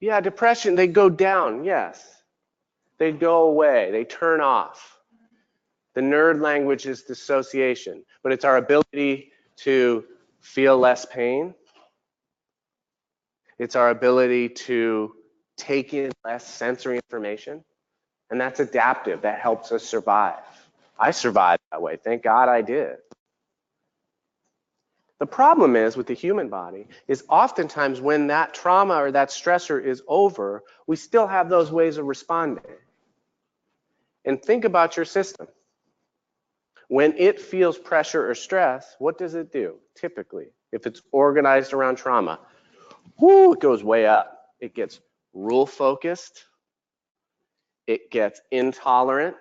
Yeah, depression. They go down, yes. They go away. They turn off. The nerd language is dissociation, but it's our ability to feel less pain. It's our ability to take in less sensory information, and that's adaptive. That helps us survive. I survived that way. Thank God I did. The problem is with the human body is oftentimes when that trauma or that stressor is over, we still have those ways of responding. And think about your system. When it feels pressure or stress, what does it do? Typically, if it's organized around trauma, it goes way up. It gets rule focused. It gets intolerant,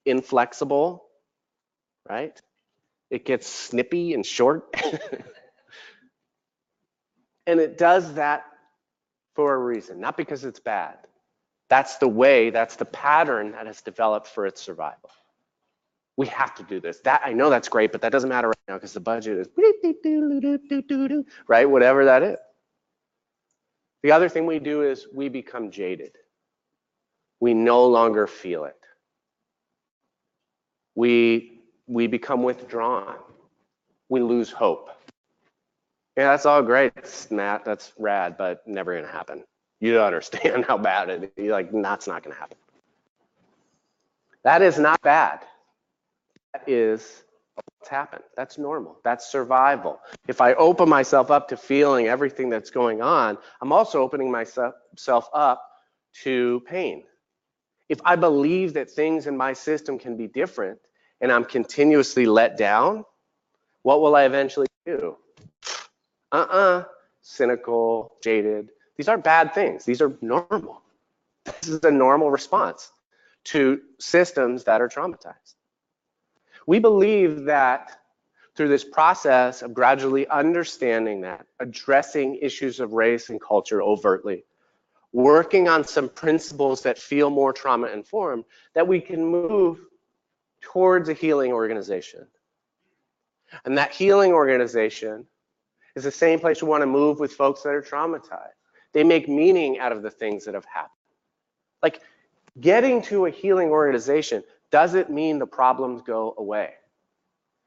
inflexible, right? It gets snippy and short. And it does that for a reason, not because it's bad. That's the way, that's the pattern that has developed for its survival. We have to do this. I know that's great, but that doesn't matter right now because the budget is right, whatever that is. The other thing we do is we become jaded. We no longer feel it. We become withdrawn. We lose hope. Yeah, that's all great, Matt. That's rad, but never gonna happen. You don't understand how bad it is. Like, that's not gonna happen. That is not bad. That is what's happened. That's normal. That's survival. If I open myself up to feeling everything that's going on, I'm also opening myself up to pain. If I believe that things in my system can be different and I'm continuously let down, what will I eventually do? Cynical, jaded. These aren't bad things. These are normal. This is a normal response to systems that are traumatized. We believe that through this process of gradually understanding that, addressing issues of race and culture overtly, working on some principles that feel more trauma-informed, that we can move towards a healing organization. And that healing organization is the same place we want to move with folks that are traumatized. They make meaning out of the things that have happened. Like, getting to a healing organization doesn't mean the problems go away.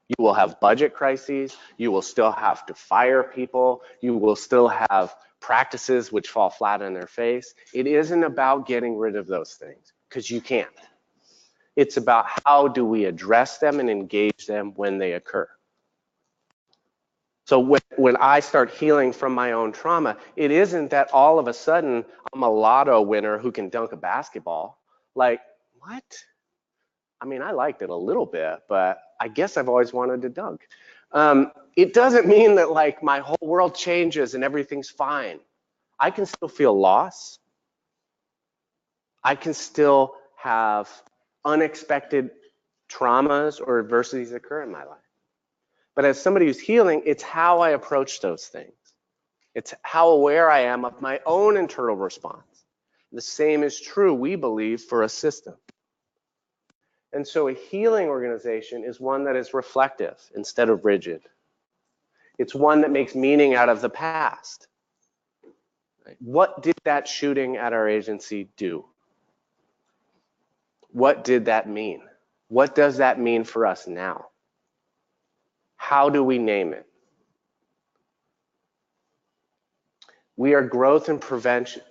You will have budget crises, you will still have to fire people, you will still have practices which fall flat on their face. It isn't about getting rid of those things, because you can't. It's about how do we address them and engage them when they occur. So when I start healing from my own trauma, it isn't that all of a sudden I'm a lotto winner who can dunk a basketball. Like, what? I mean, I liked it a little bit, but I guess I've always wanted to dunk. It doesn't mean that like my whole world changes and everything's fine. I can still feel loss. I can still have unexpected traumas or adversities occur in my life. But as somebody who's healing, it's how I approach those things. It's how aware I am of my own internal response. The same is true, we believe, for a system. And so a healing organization is one that is reflective instead of rigid. It's one that makes meaning out of the past. What did that shooting at our agency do? What did that mean? What does that mean for us now? How do we name it? We are growth and prevention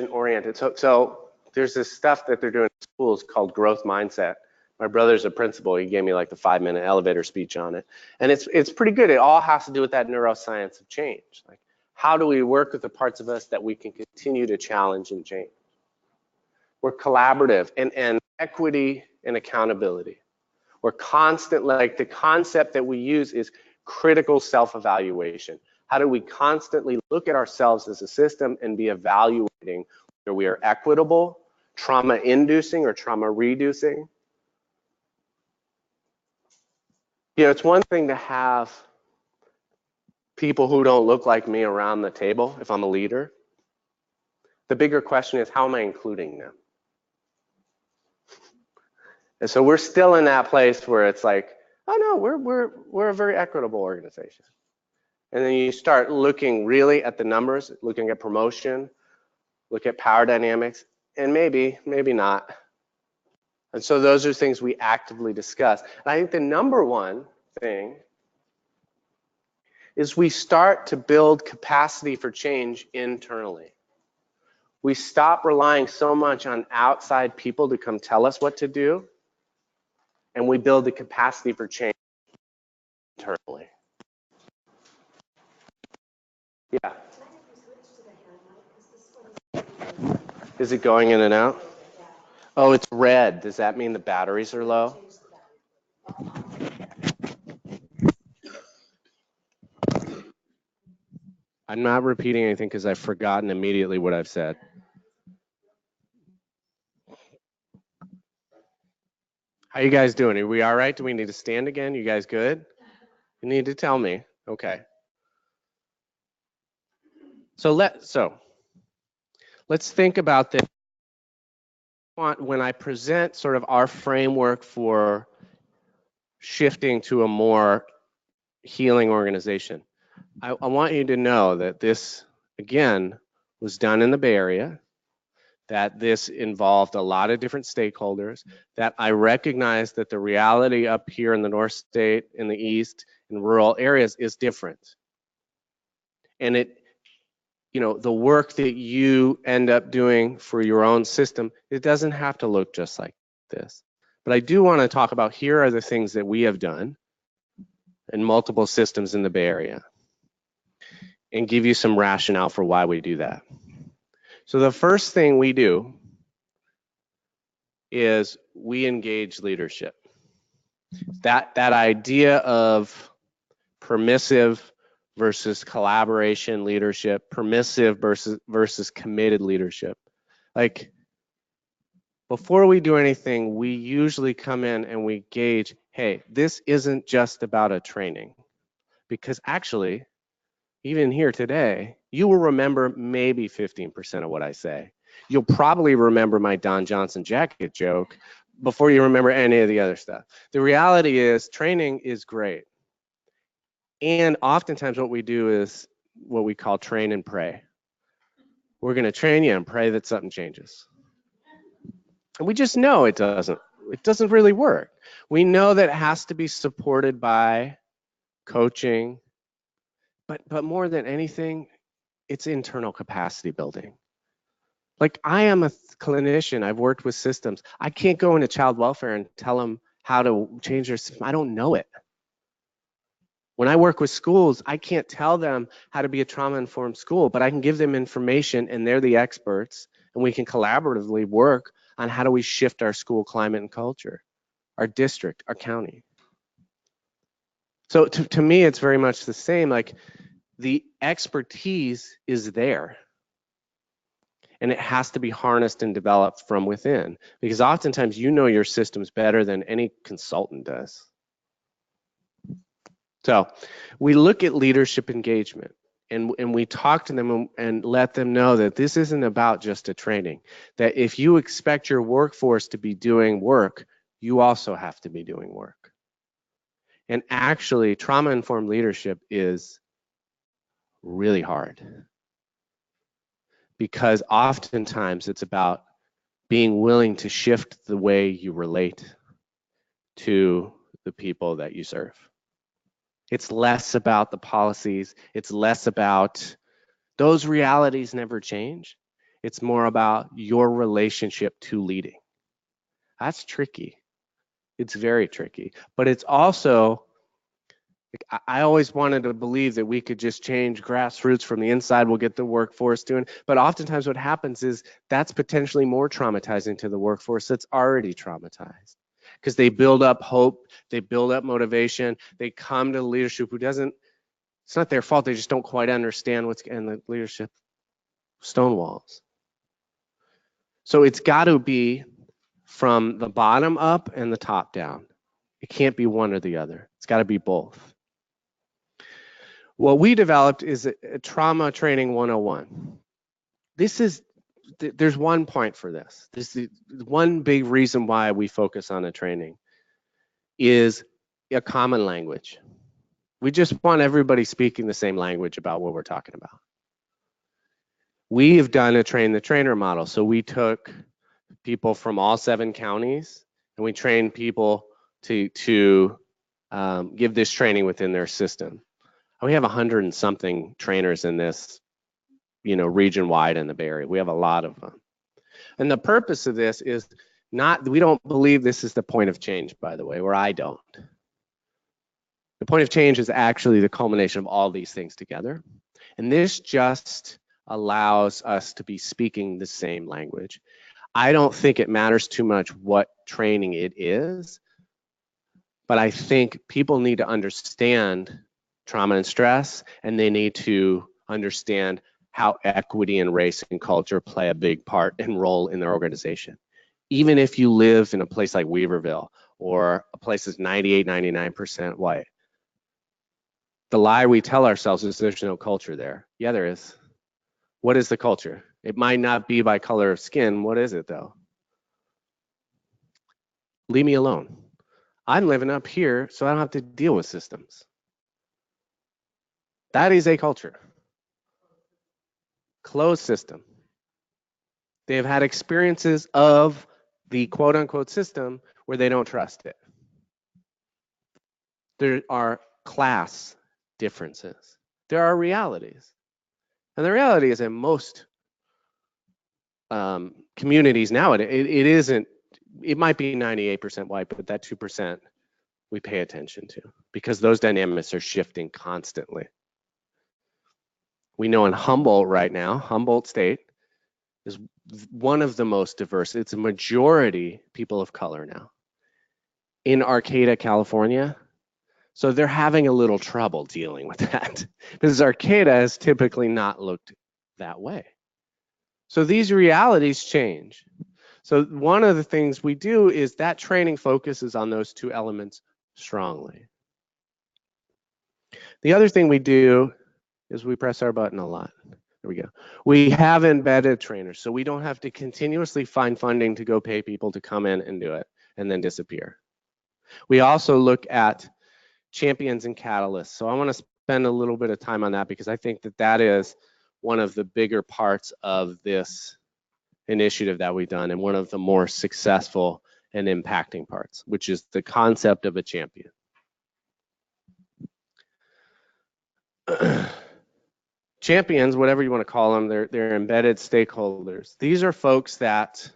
oriented. So there's this stuff that they're doing in schools called growth mindset. My brother's a principal. He gave me like the 5-minute elevator speech on it. And it's pretty good. It all has to do with that neuroscience of change. Like, how do we work with the parts of us that we can continue to challenge and change? We're collaborative and equity and accountability. We're constant, like the concept that we use is critical self-evaluation. How do we constantly look at ourselves as a system and be evaluating whether we are equitable, trauma-inducing, or trauma-reducing? You know, it's one thing to have people who don't look like me around the table if I'm a leader. The bigger question is, how am I including them? And so we're still in that place where it's like, oh no, we're a very equitable organization. And then you start looking really at the numbers, looking at promotion, look at power dynamics, and maybe not. And so those are things we actively discuss. And I think the number one thing is we start to build capacity for change internally. We stop relying so much on outside people to come tell us what to do, and we build the capacity for change internally. Yeah. Is it going in and out? Oh, it's red. Does that mean the batteries are low? I'm not repeating anything because I've forgotten immediately what I've said. How you guys doing? Are we all right? Do we need to stand again? You guys good? You need to tell me. Okay. So let's think about this. When I present sort of our framework for shifting to a more healing organization, I want you to know that this, again, was done in the Bay Area, that this involved a lot of different stakeholders, that I recognize that the reality up here in the North State, in the East, in rural areas is different. And it, you know, the work that you end up doing for your own system, it doesn't have to look just like this. But I do want to talk about, here are the things that we have done in multiple systems in the Bay Area, and give you some rationale for why we do that. So the first thing we do is we engage leadership. That idea of permissive versus collaboration leadership, permissive versus committed leadership. Like, before we do anything, we usually come in and we gauge, hey, this isn't just about a training. Because actually, even here today, you will remember maybe 15% of what I say. You'll probably remember my Don Johnson jacket joke before you remember any of the other stuff. The reality is, training is great. And oftentimes what we do is what we call train and pray. We're going to train you and pray that something changes. And we just know it doesn't really work. We know that it has to be supported by coaching, but more than anything, it's internal capacity building. Like, I am a clinician, I've worked with systems. I can't go into child welfare and tell them how to change their system. I don't know it. When I work with schools, I can't tell them how to be a trauma-informed school, but I can give them information and they're the experts, and we can collaboratively work on how do we shift our school climate and culture, our district, our county. So to me, it's very much the same. Like, the expertise is there, and it has to be harnessed and developed from within, because oftentimes you know your systems better than any consultant does. So we look at leadership engagement, and we talk to them and let them know that this isn't about just a training, that if you expect your workforce to be doing work, you also have to be doing work. And actually, trauma-informed leadership is really hard, because oftentimes it's about being willing to shift the way you relate to the people that you serve. It's less about the policies. It's less about those realities never change. It's more about your relationship to leading. That's tricky. It's very tricky. But it's also, I always wanted to believe that we could just change grassroots from the inside, we'll get the workforce doing. But oftentimes what happens is that's potentially more traumatizing to the workforce that's already traumatized. Because they build up hope, they build up motivation, they come to leadership who doesn't It's not their fault. They just don't quite understand what's in the leadership stonewalls. So it's got to be from the bottom up and the top down. It can't be one or the other. It's got to be both. What we developed is a trauma training 101. There's one point for this. This is one big reason why we focus on the training is a common language. We just want everybody speaking the same language about what we're talking about. We have done a train the trainer model. So we took people from all 7 counties and we trained people to give this training within their system. We have 100 and something trainers in this, region wide in the Bay Area. We have a lot of them. And the purpose of this is we don't believe this is the point of change, by the way, or I don't. The point of change is actually the culmination of all these things together. And this just allows us to be speaking the same language. I don't think it matters too much what training it is, but I think people need to understand trauma and stress, and they need to understand how equity and race and culture play a big part and role in their organization. Even if you live in a place like Weaverville or a place that's 98, 99% white, the lie we tell ourselves is there's no culture there. Yeah, there is. What is the culture? It might not be by color of skin. What is it though? Leave me alone. I'm living up here so I don't have to deal with systems. That is a culture. Closed system. They have had experiences of the quote unquote system where they don't trust it. There are class differences. There are realities. And the reality is that most communities nowadays, it might be 98% white, but that 2% we pay attention to because those dynamics are shifting constantly. We know in Humboldt right now, Humboldt State is one of the most diverse. It's a majority people of color now. In Arcata, California, so they're having a little trouble dealing with that because Arcata has typically not looked that way. So these realities change. So one of the things we do is that training focuses on those 2 elements strongly. The other thing we do is we press our button a lot. There we go. We have embedded trainers, so we don't have to continuously find funding to go pay people to come in and do it and then disappear. We also look at champions and catalysts. So I want to spend a little bit of time on that because I think that is one of the bigger parts of this initiative that we've done and one of the more successful and impacting parts, which is the concept of a champion. Champions, whatever you want to call them, they're embedded stakeholders. These are folks that,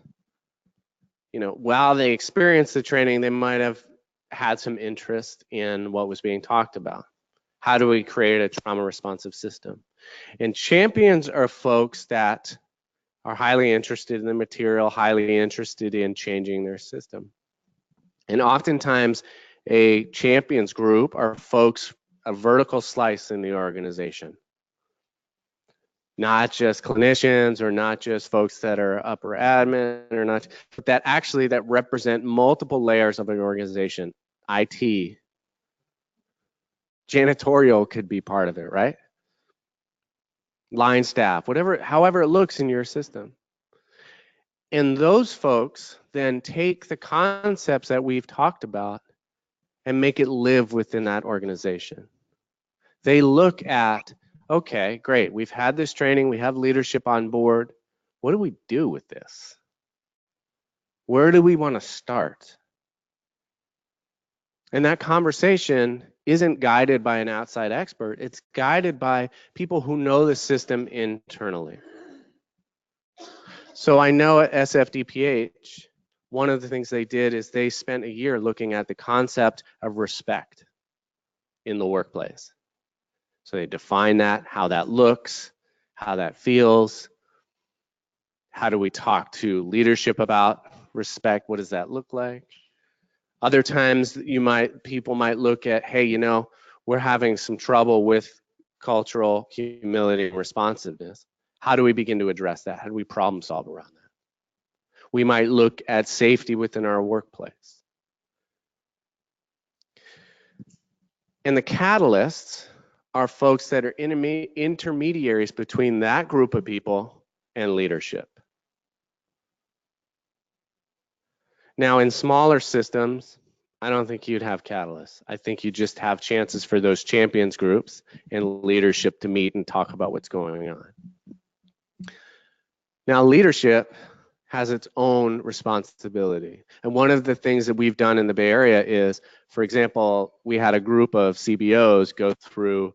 while they experienced the training, they might have had some interest in what was being talked about. How do we create a trauma responsive system? And champions are folks that are highly interested in the material, highly interested in changing their system. And oftentimes a champions group are folks, a vertical slice in the organization. Not just clinicians or not just folks that are upper admin or not, but that represent multiple layers of an organization. IT, janitorial could be part of it, right? Line staff, however it looks in your system. And those folks then take the concepts that we've talked about and make it live within that organization. They look at, okay, great, we've had this training, we have leadership on board. What do we do with this? Where do we want to start? And that conversation isn't guided by an outside expert, it's guided by people who know the system internally. So I know at SFDPH, one of the things they did is they spent a year looking at the concept of respect in the workplace. So they define that, how that looks, how that feels. How do we talk to leadership about respect? What does that look like? Other times people might look at, hey, we're having some trouble with cultural humility and responsiveness. How do we begin to address that? How do we problem solve around that? We might look at safety within our workplace. And the catalysts are folks that are intermediaries between that group of people and leadership. Now, in smaller systems, I don't think you'd have catalysts. I think you just have chances for those champions groups and leadership to meet and talk about what's going on. Now, leadership has its own responsibility. And one of the things that we've done in the Bay Area is, for example, we had a group of CBOs go through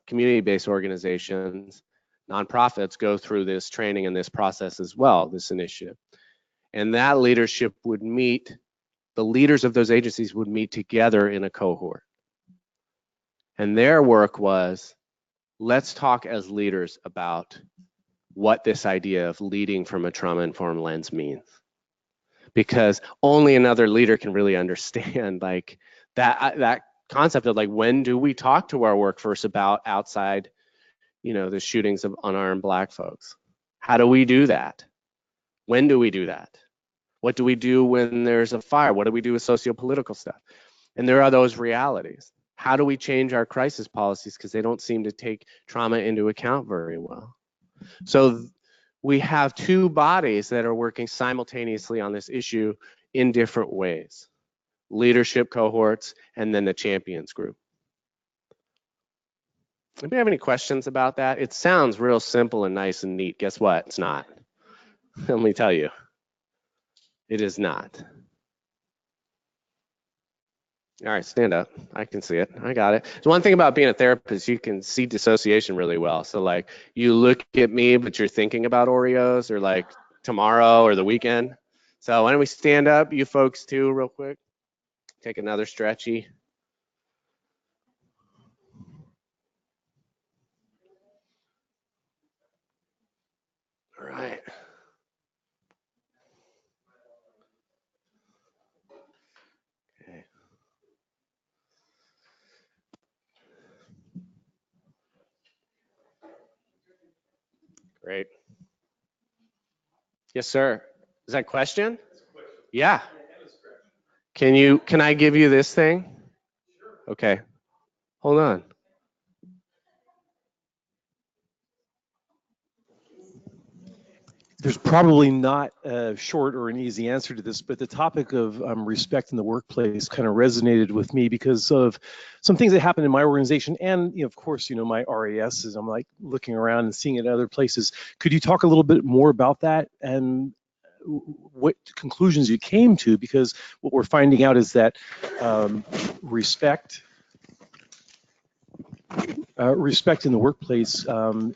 community-based organizations, nonprofits go through this training and this process as well, this initiative. And that leadership would meet, the leaders of those agencies would meet together in a cohort. And their work was, let's talk as leaders about what this idea of leading from a trauma-informed lens means. Because only another leader can really understand like that concept of like, when do we talk to our workforce about outside, you know, the shootings of unarmed Black folks? How do we do that? When do we do that? What do we do when there's a fire? What do we do with socio-political stuff? And there are those realities. How do we change our crisis policies? Because they don't seem to take trauma into account very well. So we have two bodies that are working simultaneously on this issue in different ways. Leadership cohorts and then the champions group. Anybody have any questions about that? It sounds real simple and nice and neat. Guess what? It's not. Let me tell you. It is not. All right, stand up. I can see it. I got it. So one thing about being a therapist, you can see dissociation really well. So like you look at me, but you're thinking about Oreos or like tomorrow or the weekend. So why don't we stand up, you folks too, real quick. Take another stretchy. All right. Okay. Great. Yes, sir. Is that a question? Yeah. Can I give you this thing? Okay. Hold on. There's probably not a short or an easy answer to this, but the topic of respect in the workplace kind of resonated with me because of some things that happened in my organization and, of course, my RAS is I'm like looking around and seeing it at other places. Could you talk a little bit more about that and what conclusions you came to? Because what we're finding out is that respect in the workplace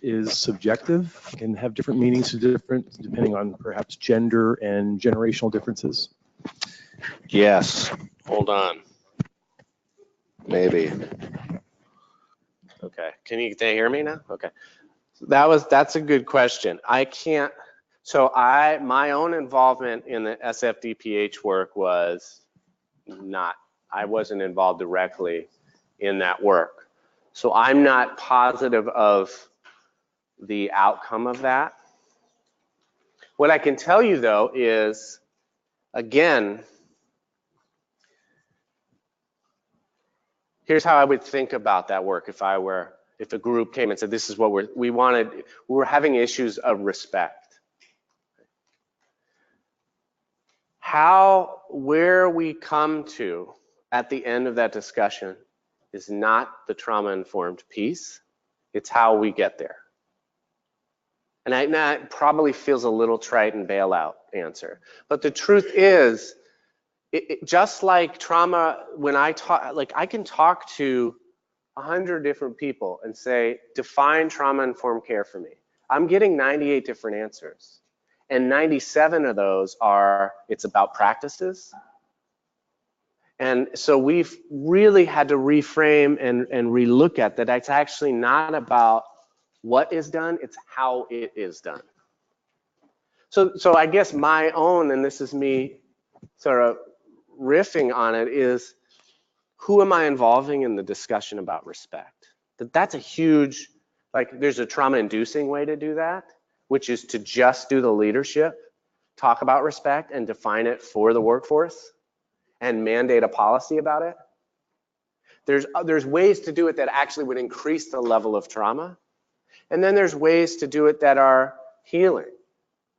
is subjective, can have different meanings to different, depending on perhaps gender and generational differences. Yes. Hold on. Maybe. Okay. Can you hear me now? Okay. That's a good question. I can't. So my own involvement in the SFDPH work was not. I wasn't involved directly in that work. So I'm not positive of the outcome of that. What I can tell you though is, again, here's how I would think about that work if a group came and said, this is what we're having issues of respect. Where we come to at the end of that discussion is not the trauma-informed piece, it's how we get there. And that probably feels a little trite and bailout answer. But the truth is, just like trauma, when I talk, like I can talk to 100 different people and say, define trauma-informed care for me. I'm getting 98 different answers. And 97 of those are, it's about practices. And so we've really had to reframe and relook at that. It's actually not about what is done, it's how it is done. So I guess my own, and this is me sort of riffing on it, is who am I involving in the discussion about respect? That's a huge, like there's a trauma-inducing way to do that, which is to just do the leadership, talk about respect and define it for the workforce and mandate a policy about it. There's ways to do it that actually would increase the level of trauma. And then there's ways to do it that are healing,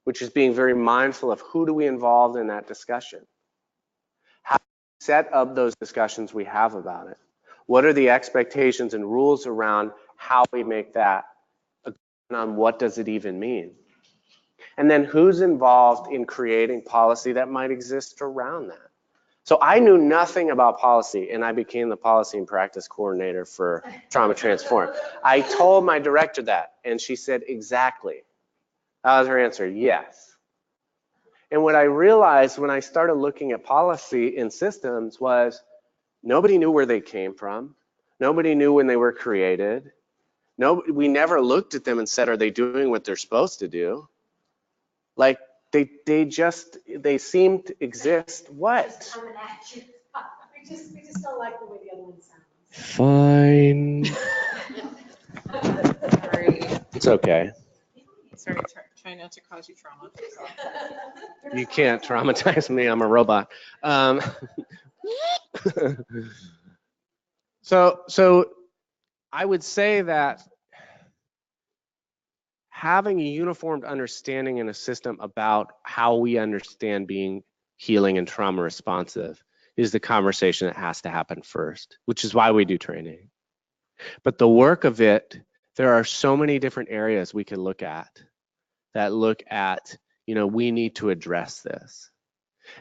which is being very mindful of who do we involve in that discussion. How do we set up those discussions we have about it? What are the expectations and rules around how we make that, on what does it even mean? And then who's involved in creating policy that might exist around that? So I knew nothing about policy, and I became the policy and practice coordinator for Trauma Transform. I told my director that, and she said, exactly. That was her answer, yes. And what I realized when I started looking at policy in systems was nobody knew where they came from. Nobody knew when they were created. We never looked at them and said, are they doing what they're supposed to do? Like, they seem to exist. What? We just don't like the way the other one sounds. Fine. It's okay. Sorry, trying not to cause you trauma. You can't traumatize me. I'm a robot. So I would say that having a uniformed understanding in a system about how we understand being healing and trauma responsive is the conversation that has to happen first, which is why we do training. But the work of it, there are so many different areas we can look at that look at, we need to address this.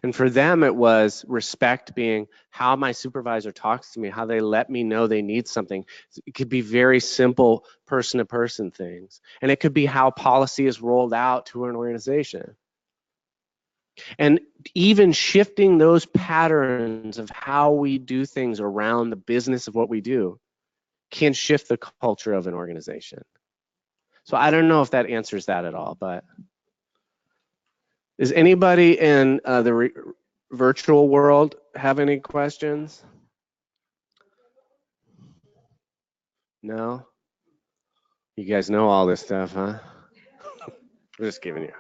And for them, it was respect being how my supervisor talks to me, how they let me know they need something. It could be very simple person-to-person things. And it could be how policy is rolled out to an organization. And even shifting those patterns of how we do things around the business of what we do can shift the culture of an organization. So I don't know if that answers that at all, but does anybody in the virtual world have any questions? No? You guys know all this stuff, huh? I'm just giving you.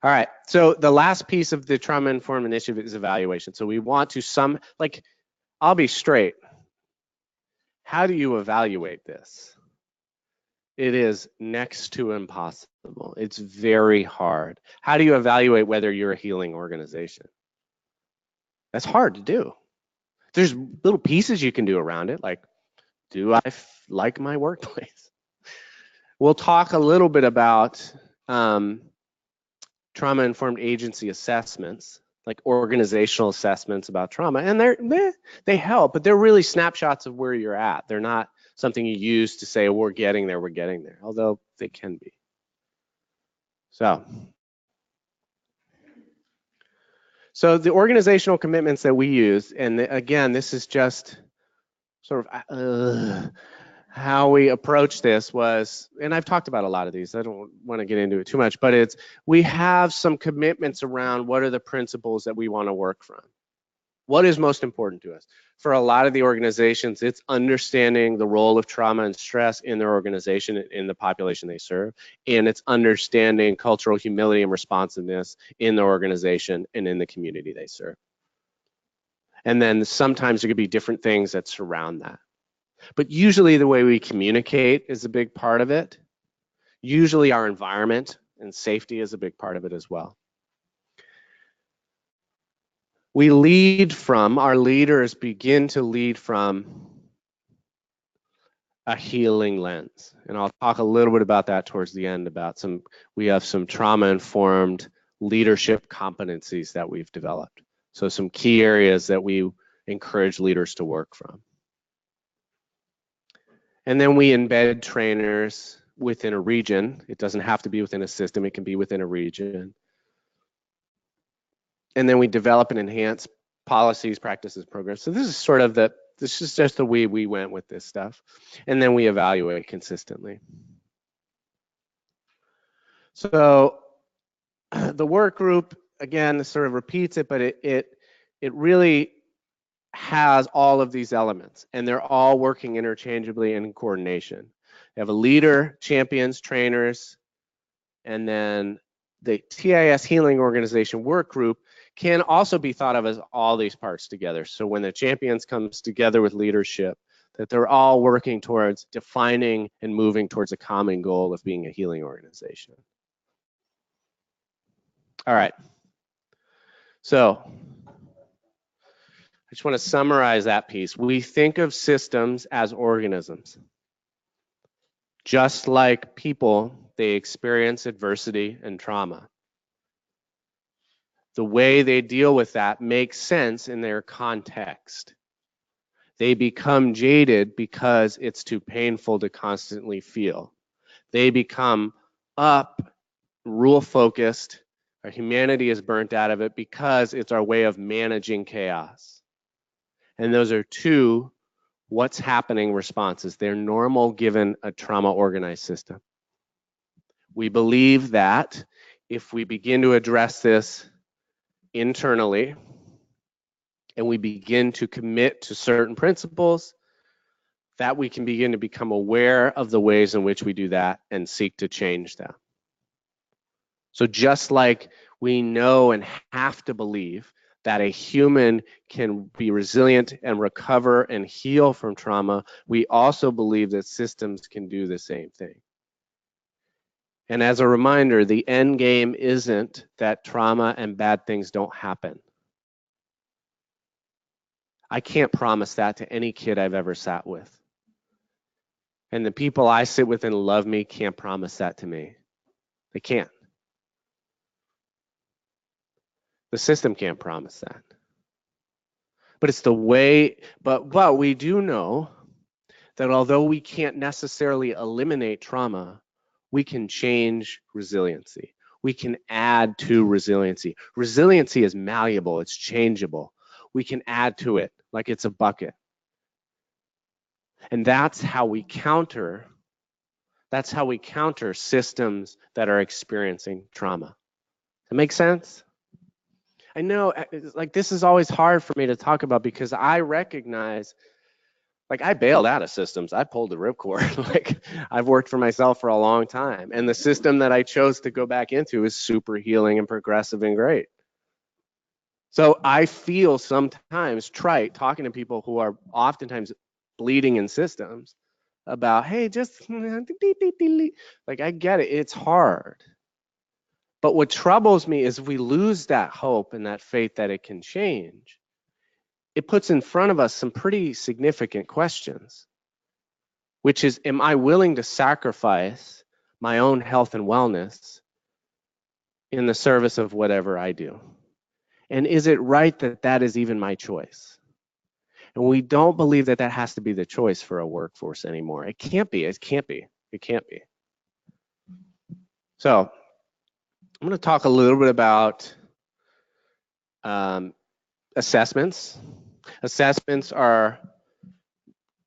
All right, so the last piece of the trauma-informed initiative is evaluation. So we want to I'll be straight. How do you evaluate this? It is next to impossible. It's very hard. How do you evaluate whether you're a healing organization? That's hard to do. There's little pieces you can do around it, like, do I like my workplace? We'll talk a little bit about trauma-informed agency assessments, like organizational assessments about trauma, and they help, but they're really snapshots of where you're at. They're not something you use to say, we're getting there, although they can be. So the organizational commitments that we use, and again, this is just sort of how we approach this was, and I've talked about a lot of these, I don't want to get into it too much, but we have some commitments around what are the principles that we want to work from. What is most important to us? For a lot of the organizations, it's understanding the role of trauma and stress in their organization and in the population they serve, and it's understanding cultural humility and responsiveness in the organization and in the community they serve. And then sometimes there could be different things that surround that. But usually the way we communicate is a big part of it. Usually our environment and safety is a big part of it as well. We our leaders begin to lead from a healing lens. And I'll talk a little bit about that towards the end, we have some trauma-informed leadership competencies that we've developed. So some key areas that we encourage leaders to work from. And then we embed trainers within a region. It doesn't have to be within a system, it can be within a region. And then we develop and enhance policies, practices, programs. So this is just the way we went with this stuff. And then we evaluate consistently. So the work group, again, sort of repeats it, but it really has all of these elements, and they're all working interchangeably in coordination. They have a leader, champions, trainers, and then the TIS Healing Organization work group can also be thought of as all these parts together. So when the champions comes together with leadership, that they're all working towards defining and moving towards a common goal of being a healing organization. All right. So I just want to summarize that piece. We think of systems as organisms. Just like people, they experience adversity and trauma. The way they deal with that makes sense in their context. They become jaded because it's too painful to constantly feel. They become rule-focused. Our humanity is burnt out of it because it's our way of managing chaos. And those are two what's happening responses. They're normal given a trauma-organized system. We believe that if we begin to address this internally, and we begin to commit to certain principles, that we can begin to become aware of the ways in which we do that and seek to change them. So just like we know and have to believe that a human can be resilient and recover and heal from trauma, we also believe that systems can do the same thing. And as a reminder, the end game isn't that trauma and bad things don't happen. I can't promise that to any kid I've ever sat with. And the people I sit with and love me can't promise that to me. They can't. The system can't promise that. But it's the way, but we do know that although we can't necessarily eliminate trauma, we can change resiliency. We can add to resiliency. Resiliency is malleable, it's changeable. We can add to it like it's a bucket. And that's how we counter systems that are experiencing trauma. Does that make sense? I know, like, this is always hard for me to talk about because I recognize, like, I bailed out of systems. I pulled the ripcord. Like, I've worked for myself for a long time. And the system that I chose to go back into is super healing and progressive and great. So I feel sometimes trite talking to people who are oftentimes bleeding in systems about, hey, just, like, I get it. It's hard. But what troubles me is if we lose that hope and that faith that it can change, it puts in front of us some pretty significant questions, which is, am I willing to sacrifice my own health and wellness in the service of whatever I do? And is it right that that is even my choice? And we don't believe that that has to be the choice for a workforce anymore. It can't be, it can't be, it can't be. So I'm going to talk a little bit about assessments. Assessments are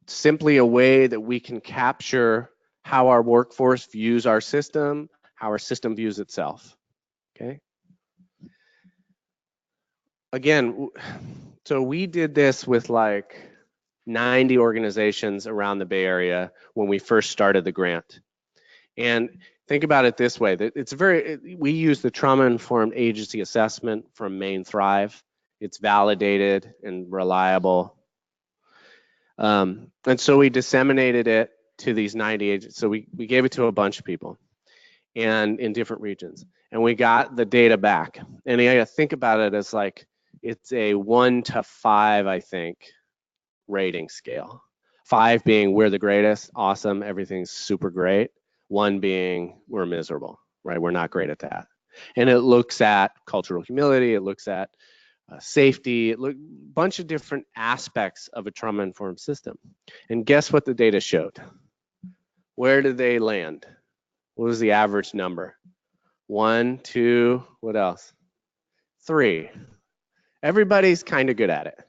simply a way that we can capture how our workforce views our system, how our system views itself, okay? Again, so we did this with like 90 organizations around the Bay Area when we first started the grant. And think about it this way, that it's we use the trauma-informed agency assessment from Maine Thrive. It's validated and reliable. And so we disseminated it to these 90 agents. So we gave it to a bunch of people and in different regions. And we got the data back. And you gotta think about it as like, it's a 1 to 5, I think, rating scale. 5 being we're the greatest, awesome, everything's super great. 1 being we're miserable, right? We're not great at that. And it looks at cultural humility, it looks at safety, a bunch of different aspects of a trauma-informed system. And guess what the data showed? Where did they land? What was the average number? 1, 2, what else? 3. Everybody's kind of good at it.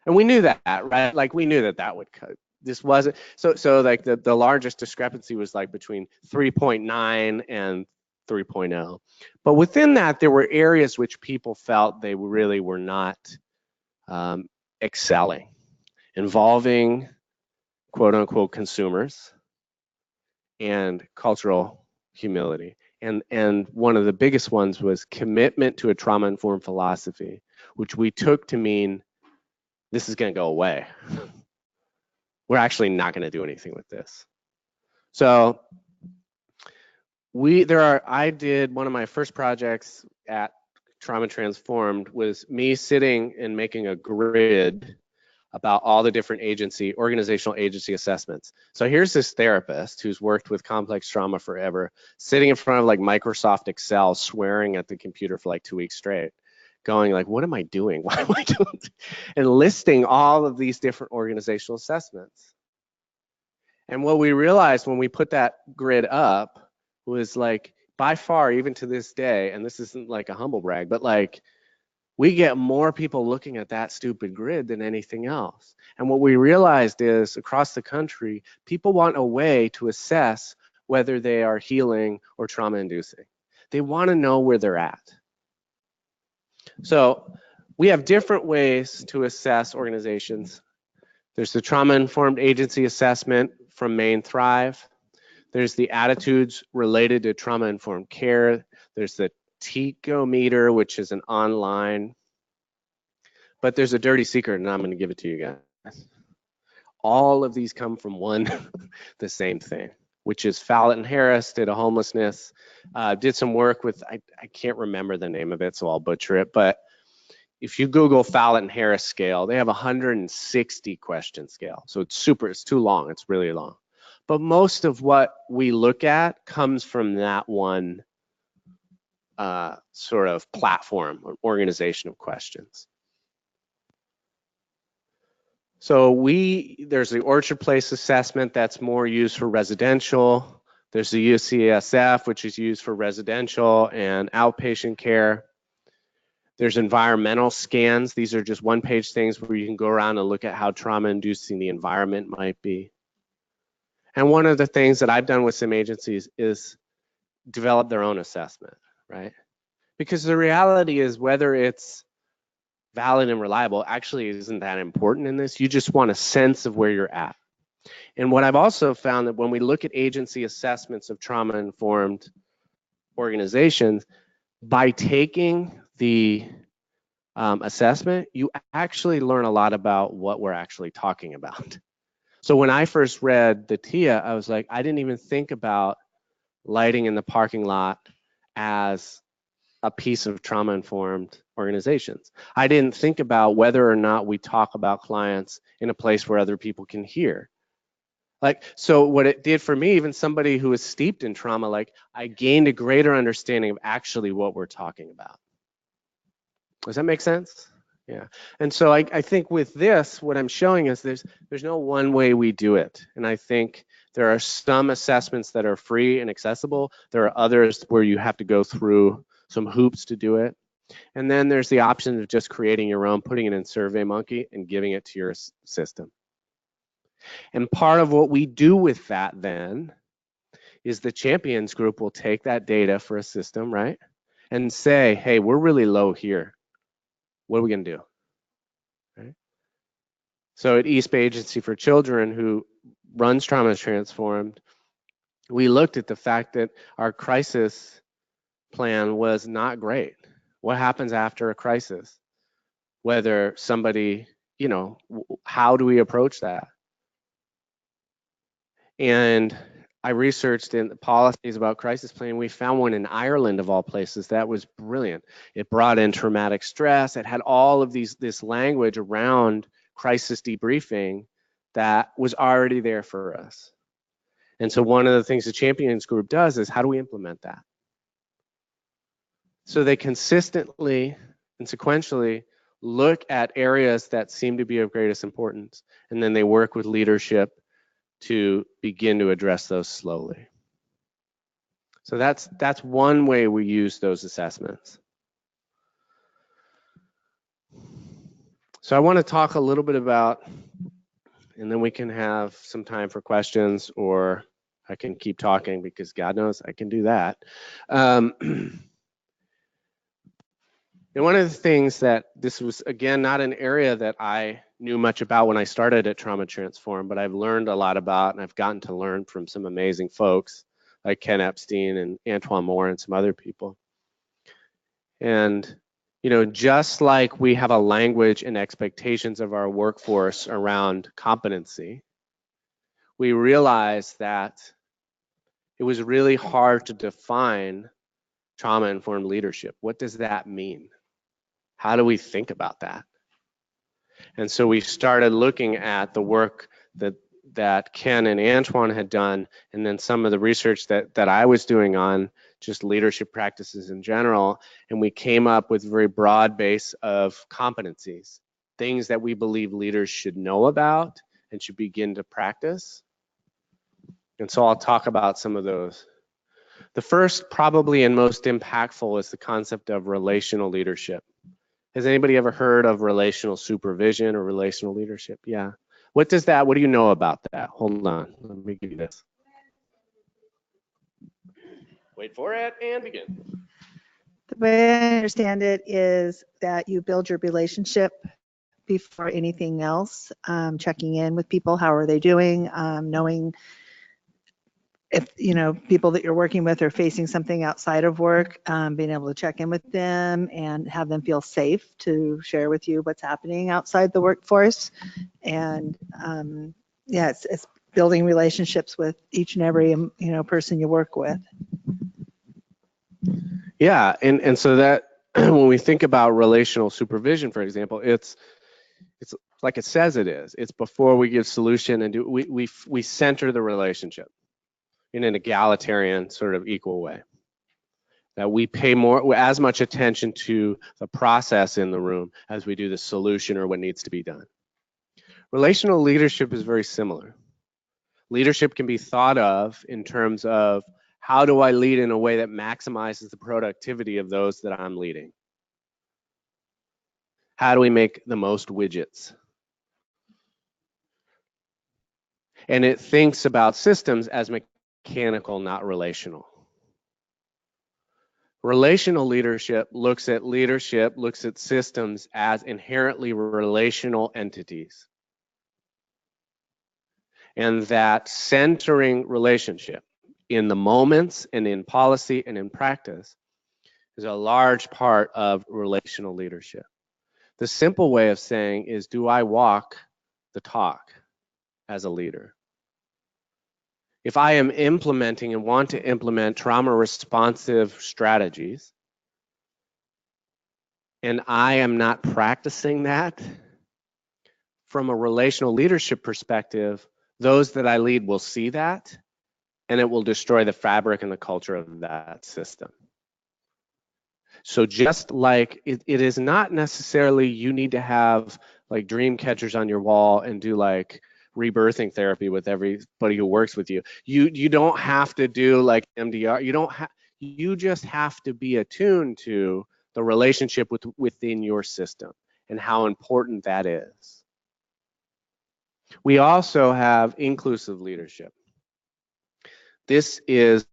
And we knew that, right? Like we knew that that would cut. This wasn't, so like the largest discrepancy was like between 3.9 and 3.0. But within that, there were areas which people felt they really were not excelling, involving quote unquote consumers and cultural humility. And one of the biggest ones was commitment to a trauma-informed philosophy, which we took to mean this is going to go away. We're actually not going to do anything with this. So I did one of my first projects at Trauma Transformed was me sitting and making a grid about all the different organizational agency assessments. So here's this therapist who's worked with complex trauma forever, sitting in front of like Microsoft Excel, swearing at the computer for like 2 weeks straight, going like, what am I doing? Why am I doing this? And listing all of these different organizational assessments. And what we realized when we put that grid up was like, by far, even to this day, and this isn't like a humble brag, but like, we get more people looking at that stupid grid than anything else. And what we realized is across the country, people want a way to assess whether they are healing or trauma inducing. They want to know where they're at. So we have different ways to assess organizations. There's the trauma-informed agency assessment from Maine Thrive. There's the attitudes related to trauma-informed care. There's the Tecometer, which is an online, but there's a dirty secret, and I'm going to give it to you guys. All of these come from the same thing, which is Fallett and Harris did a homelessness, did some work with, I can't remember the name of it, so I'll butcher it, but if you Google Fallett and Harris scale, they have 160 question scale. So it's too long, it's really long. But most of what we look at comes from that one sort of platform or organization of questions. So there's the Orchard Place assessment that's more used for residential. There's the UCSF, which is used for residential and outpatient care. There's environmental scans. These are just one-page things where you can go around and look at how trauma-inducing the environment might be. And one of the things that I've done with some agencies is develop their own assessment, right? Because the reality is whether it's valid and reliable actually isn't that important in this. You just want a sense of where you're at. And what I've also found that when we look at agency assessments of trauma-informed organizations, by taking the assessment, you actually learn a lot about what we're actually talking about. So when I first read the TIA, I was like, I didn't even think about lighting in the parking lot as a piece of trauma-informed organizations. I didn't think about whether or not we talk about clients in a place where other people can hear. Like, so what it did for me, even somebody who is steeped in trauma, like I gained a greater understanding of actually what we're talking about. Does that make sense? Yeah. And so I think with this, what I'm showing is there's no one way we do it. And I think there are some assessments that are free and accessible. There are others where you have to go through some hoops to do it. And then there's the option of just creating your own, putting it in SurveyMonkey and giving it to your system. And part of what we do with that then is the champions group will take that data for a system, right? And say, hey, we're really low here. What are we gonna do? Right? So at East Bay Agency for Children, who runs Trauma Transformed, we looked at the fact that our crisis plan was not great. What happens after a crisis? Whether somebody, you know, how do we approach that? And I researched in the policies about crisis planning. We found one in Ireland of all places that was brilliant. It brought in traumatic stress. It had all of this language around crisis debriefing that was already there for us. And so one of the things the Champions Group does is how do we implement that? So they consistently and sequentially look at areas that seem to be of greatest importance, and then they work with leadership to begin to address those slowly. So that's one way we use those assessments. So I want to talk a little bit about, and then we can have some time for questions, or I can keep talking because God knows I can do that. And one of the things that this was, again, not an area that I knew much about when I started at Trauma Transform, but I've learned a lot about, and I've gotten to learn from some amazing folks like Ken Epstein and Antoine Moore and some other people. And, you know, just like we have a language and expectations of our workforce around competency, we realized that it was really hard to define trauma-informed leadership. What does that mean? How do we think about that? And so we started looking at the work that Ken and Antoine had done, and then some of the research that I was doing on just leadership practices in general, and we came up with a very broad base of competencies, things that we believe leaders should know about and should begin to practice. And so I'll talk about some of those. The first, probably and most impactful, is the concept of relational leadership. Has anybody ever heard of relational supervision or relational leadership? Yeah. What do you know about that? Hold on, let me give you this. Wait for it and begin. The way I understand it is that you build your relationship before anything else, checking in with people, how are they doing, knowing if, you know, people that you're working with are facing something outside of work, being able to check in with them and have them feel safe to share with you what's happening outside the workforce. And yeah, it's building relationships with each and every, you know, person you work with. Yeah, and so that when we think about relational supervision, for example, it's like it says it is. It's before we give solution and we center the relationship in an egalitarian sort of equal way. That we pay as much attention to the process in the room as we do the solution or what needs to be done. Relational leadership is very similar. Leadership can be thought of in terms of how do I lead in a way that maximizes the productivity of those that I'm leading? How do we make the most widgets? And it thinks about systems as mechanical, not relational. Relational leadership looks at systems as inherently relational entities. And that centering relationship in the moments and in policy and in practice is a large part of relational leadership. The simple way of saying is, do I walk the talk as a leader? If I am implementing and want to implement trauma responsive strategies, and I am not practicing that, from a relational leadership perspective, those that I lead will see that, and it will destroy the fabric and the culture of that system. So just like it is not necessarily you need to have like dream catchers on your wall and do like rebirthing therapy with everybody who works with you. You don't have to do like MDR. You just have to be attuned to the relationship within your system and how important that is. We also have inclusive leadership. This is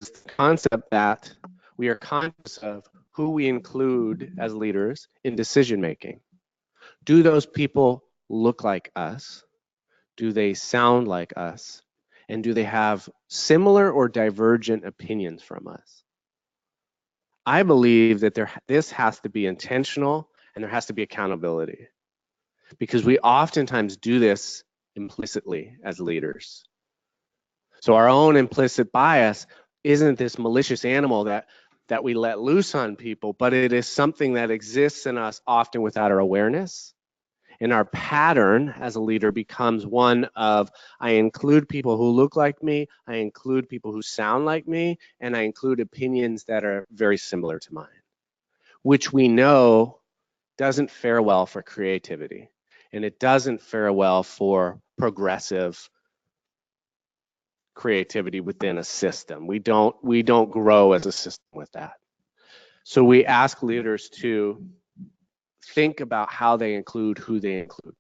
the concept that we are conscious of who we include as leaders in decision making. Do those people look like us? Do they sound like us? And do they have similar or divergent opinions from us? I believe that this has to be intentional and there has to be accountability, because we oftentimes do this implicitly as leaders. So our own implicit bias isn't this malicious animal that we let loose on people, but it is something that exists in us often without our awareness. And our pattern as a leader becomes one of, I include people who look like me, I include people who sound like me, and I include opinions that are very similar to mine, which we know doesn't fare well for creativity, and it doesn't fare well for progressive creativity within a system. We don't grow as a system with that. So we ask leaders to think about how they include who they include.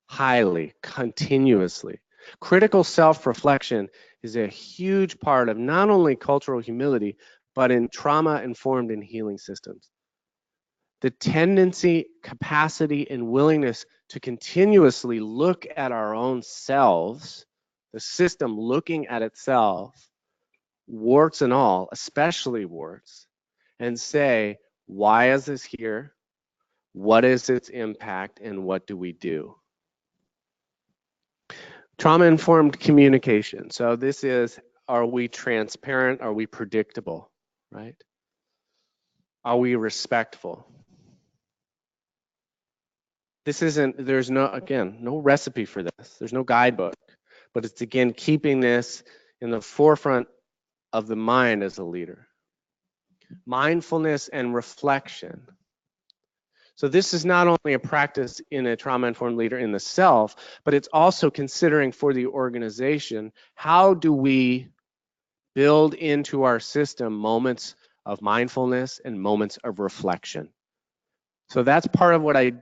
Highly, continuously. Critical self-reflection is a huge part of not only cultural humility, but in trauma-informed and healing systems. the tendency, capacity, and willingness to continuously look at our own selves, the system looking at itself, warts and all, especially warts, and say, why is this here? What is its impact, and what do we do? Trauma-informed communication. So this is, are we transparent? Are we predictable, right? Are we respectful? This isn't, there's no, again, no recipe for this. There's no guidebook, but it's, again, keeping this in the forefront of the mind as a leader. Mindfulness and reflection. So this is not only a practice in a trauma-informed leader in the self, but it's also considering for the organization, how do we build into our system moments of mindfulness and moments of reflection? So that's part of what I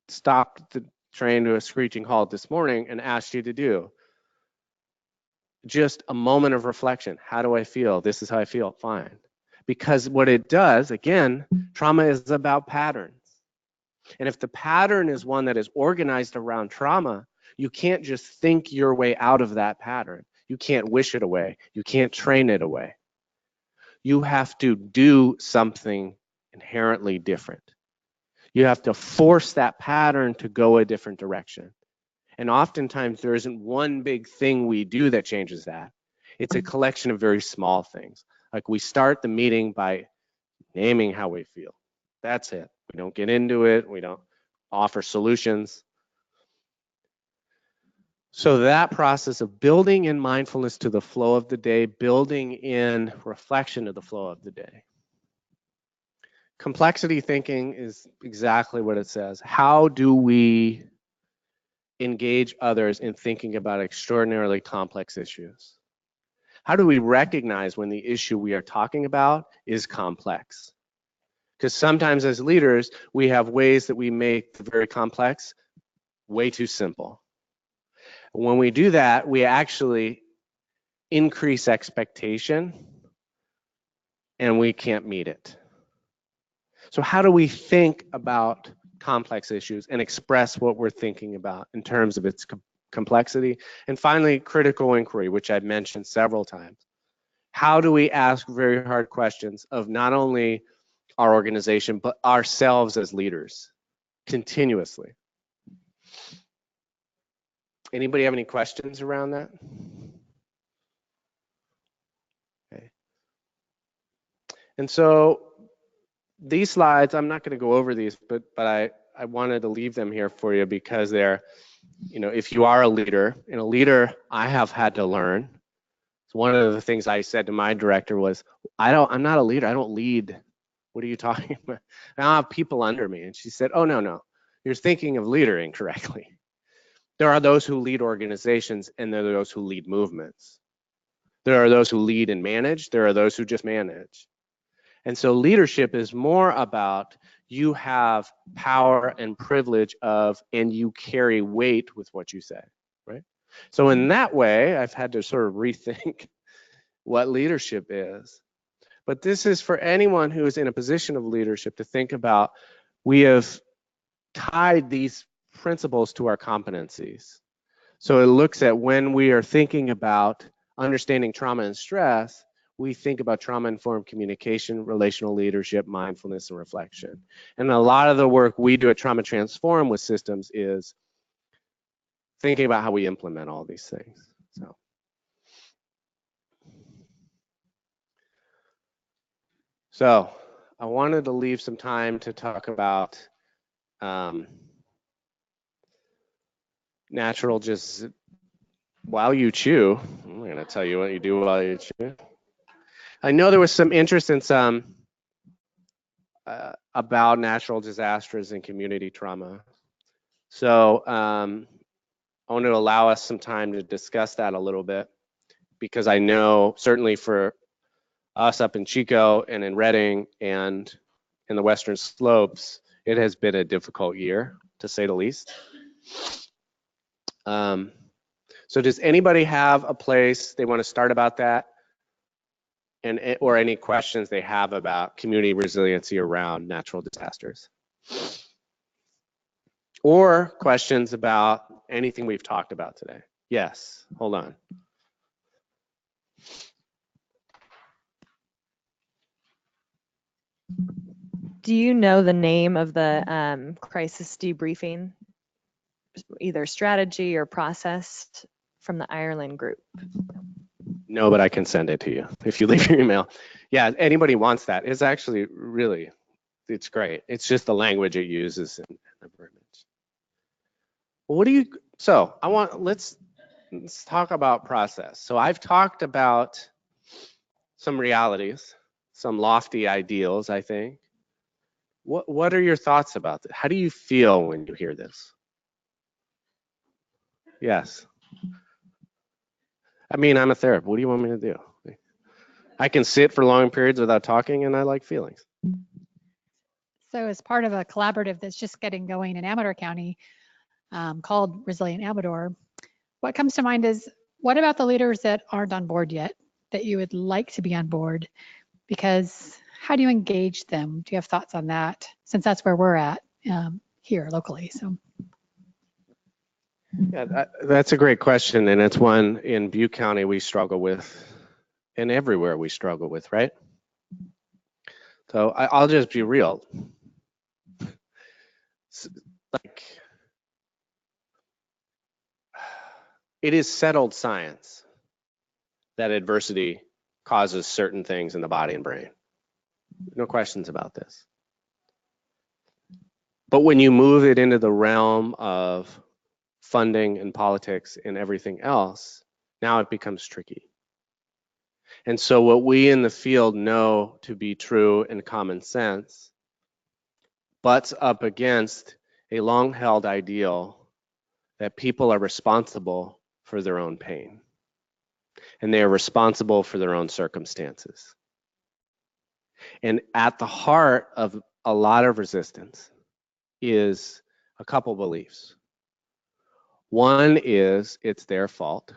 stopped the train to a screeching halt this morning and asked you to do. Just a moment of reflection. How do I feel? This is how I feel. Fine. Because what it does, again, trauma is about patterns. And if the pattern is one that is organized around trauma, you can't just think your way out of that pattern. You can't wish it away. You can't train it away. You have to do something inherently different. You have to force that pattern to go a different direction. And oftentimes there isn't one big thing we do that changes that. It's a collection of very small things. Like we start the meeting by naming how we feel. That's it. We don't get into it. We don't offer solutions. So that process of building in mindfulness to the flow of the day, building in reflection to the flow of the day. Complexity thinking is exactly what it says. How do we engage others in thinking about extraordinarily complex issues? How do we recognize when the issue we are talking about is complex? Because sometimes as leaders, we have ways that we make the very complex way too simple. When we do that, we actually increase expectation and we can't meet it. So how do we think about complex issues and express what we're thinking about in terms of its complexity? And finally, critical inquiry, which I've mentioned several times. How do we ask very hard questions of not only our organization, but ourselves as leaders continuously? Anybody have any questions around that? Okay. And so these slides, I'm not going to go over these, but I wanted to leave them here for you because they're, you know, if you are a leader, and a leader I have had to learn. So one of the things I said to my director was, I'm not a leader. I don't lead. What are you talking about? I don't have people under me. And she said, oh, no, you're thinking of leader incorrectly. There are those who lead organizations and there are those who lead movements. There are those who lead and manage. There are those who just manage. And so leadership is more about you have power and privilege of, and you carry weight with what you say, right? So in that way, I've had to sort of rethink what leadership is. But this is for anyone who is in a position of leadership to think about, we have tied these principles to our competencies. So it looks at when we are thinking about understanding trauma and stress, we think about trauma-informed communication, relational leadership, mindfulness, and reflection. And a lot of the work we do at Trauma Transform with systems is thinking about how we implement all these things. So I wanted to leave some time to talk about natural, just while you chew. I'm going to tell you what you do while you chew. I know there was some interest in some about natural disasters and community trauma. So I want to allow us some time to discuss that a little bit, because I know certainly for us up in Chico and in Redding and in the Western Slopes, it has been a difficult year, to say the least. So does anybody have a place they want to start about that? or any questions they have about community resiliency around natural disasters. Or questions about anything we've talked about today. Yes, hold on. Do you know the name of the crisis debriefing, either strategy or process from the Ireland group? No, but I can send it to you if you leave your email. Yeah, anybody wants that. It's actually really, it's great. It's just the language it uses in the verbiage. What do you, so I want, let's talk about process. So I've talked about some realities, some lofty ideals, I think. What are your thoughts about this? How do you feel when you hear this? Yes. I mean, I'm a therapist. What do you want me to do? I can sit for long periods without talking, and I like feelings. So as part of a collaborative that's just getting going in Amador County called Resilient Amador, what comes to mind is, what about the leaders that aren't on board yet, that you would like to be on board? Because how do you engage them? Do you have thoughts on that? Since that's where we're at here locally. So. Yeah, that's a great question, and it's one in Butte County we struggle with, and everywhere we struggle with, right? So I'll just be real. Like, it is settled science that adversity causes certain things in the body and brain. No questions about this. But when you move it into the realm of funding and politics and everything else, now it becomes tricky. And so what we in the field know to be true and common sense butts up against a long-held ideal that people are responsible for their own pain, and they are responsible for their own circumstances. And at the heart of a lot of resistance is a couple beliefs. One is it's their fault.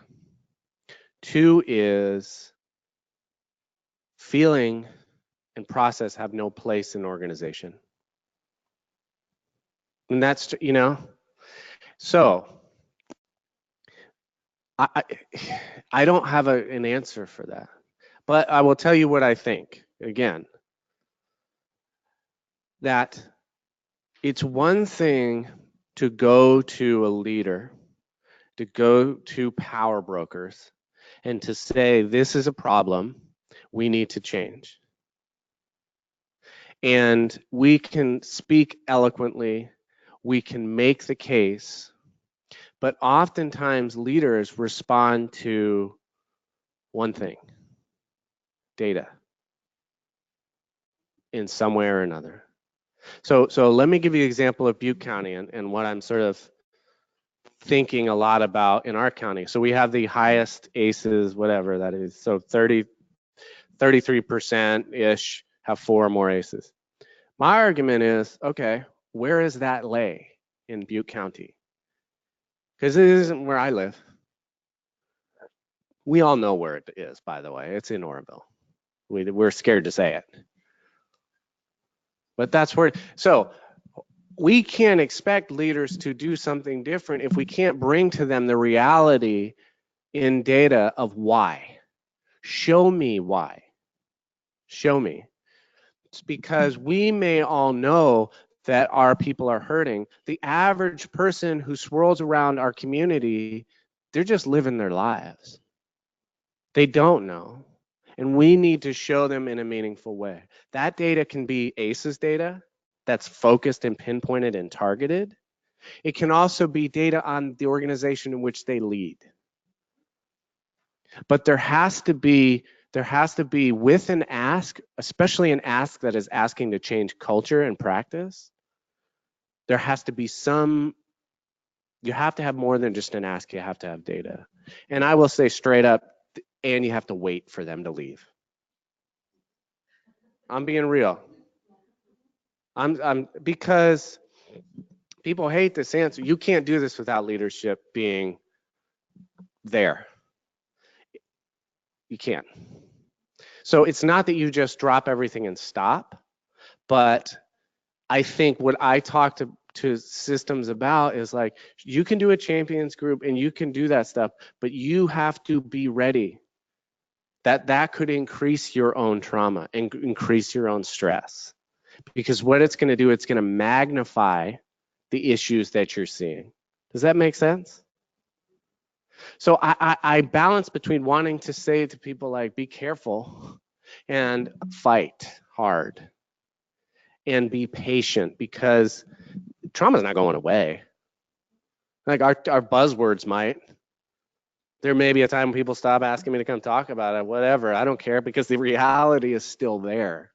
Two is feeling and process have no place in organization. And that's, you know, so I don't have an answer for that, but I will tell you what I think. Again, that it's one thing to go to a leader, to go to power brokers, and to say, this is a problem, we need to change. And we can speak eloquently, we can make the case, but oftentimes leaders respond to one thing: data, in some way or another. So let me give you an example of Butte County and what I'm sort of thinking a lot about in our county. So we have the highest ACEs, whatever that is. So 33%-ish have 4 or more ACEs. My argument is, okay, where is that lay in Butte County? Because it isn't where I live. We all know where it is, by the way. It's in Oroville. We're scared to say it. But that's where, so we can't expect leaders to do something different if we can't bring to them the reality in data of why. Show me why. Show me. It's because we may all know that our people are hurting. The average person who swirls around our community, they're just living their lives. They don't know. And we need to show them in a meaningful way. That data can be ACEs data that's focused and pinpointed and targeted. It can also be data on the organization in which they lead. But there has to be with an ask, especially an ask that is asking to change culture and practice, there has to be some, you have to have more than just an ask, you have to have data. And I will say straight up, and you have to wait for them to leave. I'm being real. I'm because people hate this answer. You can't do this without leadership being there. You can't. So it's not that you just drop everything and stop, but I think what I talk to systems about is like, you can do a champions group and you can do that stuff, but you have to be ready. That could increase your own trauma and increase your own stress, because what it's going to do, it's going to magnify the issues that you're seeing. Does that make sense? So I balance between wanting to say to people like, be careful and fight hard and be patient, because trauma is not going away. Like our buzzwords might. There may be a time when people stop asking me to come talk about it, whatever. I don't care, because the reality is still there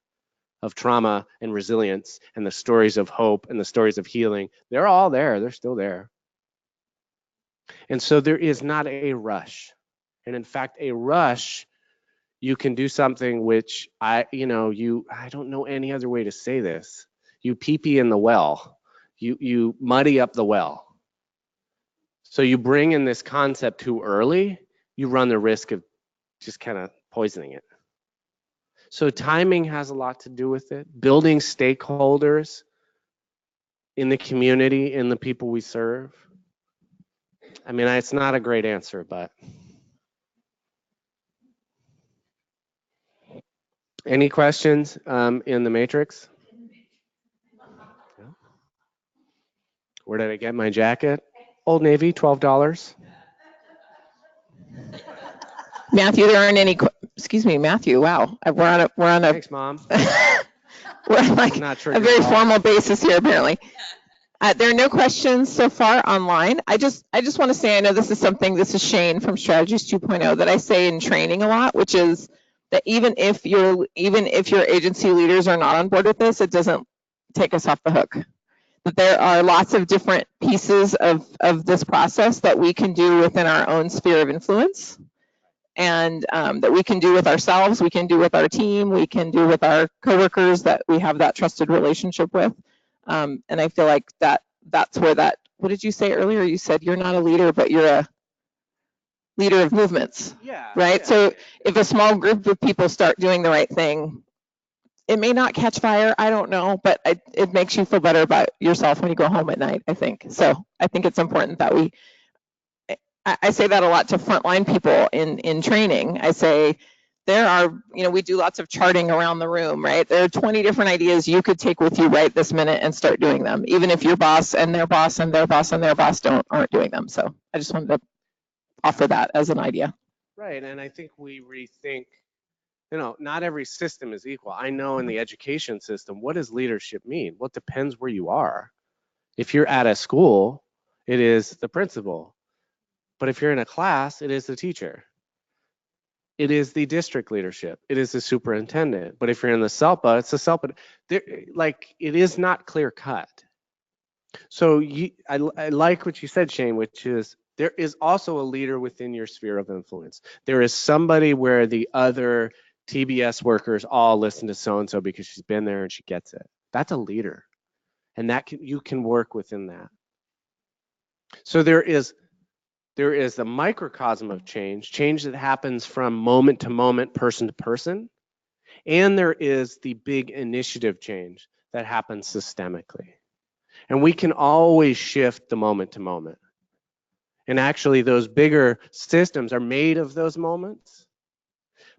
of trauma and resilience and the stories of hope and the stories of healing. They're all there. They're still there. And so there is not a rush. And in fact, a rush, you can do something which I don't know any other way to say this. You pee-pee in the well. You muddy up the well. So you bring in this concept too early, you run the risk of just kind of poisoning it. So timing has a lot to do with it. Building stakeholders in the community, in the people we serve. I mean, it's not a great answer, but. Any questions in the matrix? Where did I get my jacket? Old Navy, $12. Matthew, there aren't any, excuse me, Matthew, wow. We're on a Thanks, Mom. we're on like Not sure a very formal basis here, apparently. There are no questions so far online. I just want to say, I know this is Shane from Strategies 2.0 that I say in training a lot, which is that even if your agency leaders are not on board with this, it doesn't take us off the hook. That there are lots of different pieces of this process that we can do within our own sphere of influence, and that we can do with ourselves, we can do with our team, we can do with our coworkers that we have that trusted relationship with. And I feel like that's where that, what did you say earlier? You said you're not a leader, but you're a leader of movements, right? Yeah. So if a small group of people start doing the right thing, it may not catch fire, I don't know, but it makes you feel better about yourself when you go home at night, I think. So I think it's important that I say that a lot to frontline people in training. I say, there are, we do lots of charting around the room, right? There are 20 different ideas you could take with you right this minute and start doing them, even if your boss and their boss and their boss and their boss aren't doing them. So I just wanted to offer that as an idea. Right, and I think we rethink, not every system is equal. I know in the education system, what does leadership mean? Well, it depends where you are. If you're at a school, it is the principal. But if you're in a class, it is the teacher. It is the district leadership. It is the superintendent. But if you're in the SELPA, it's the SELPA. It is not clear cut. So I like what you said, Shane, which is there is also a leader within your sphere of influence. There is somebody where the other TBS workers all listen to so-and-so because she's been there and she gets it. That's a leader. And you can work within that. So there is the microcosm of change that happens from moment to moment, person to person. And there is the big initiative change that happens systemically. And we can always shift the moment to moment. And actually, those bigger systems are made of those moments.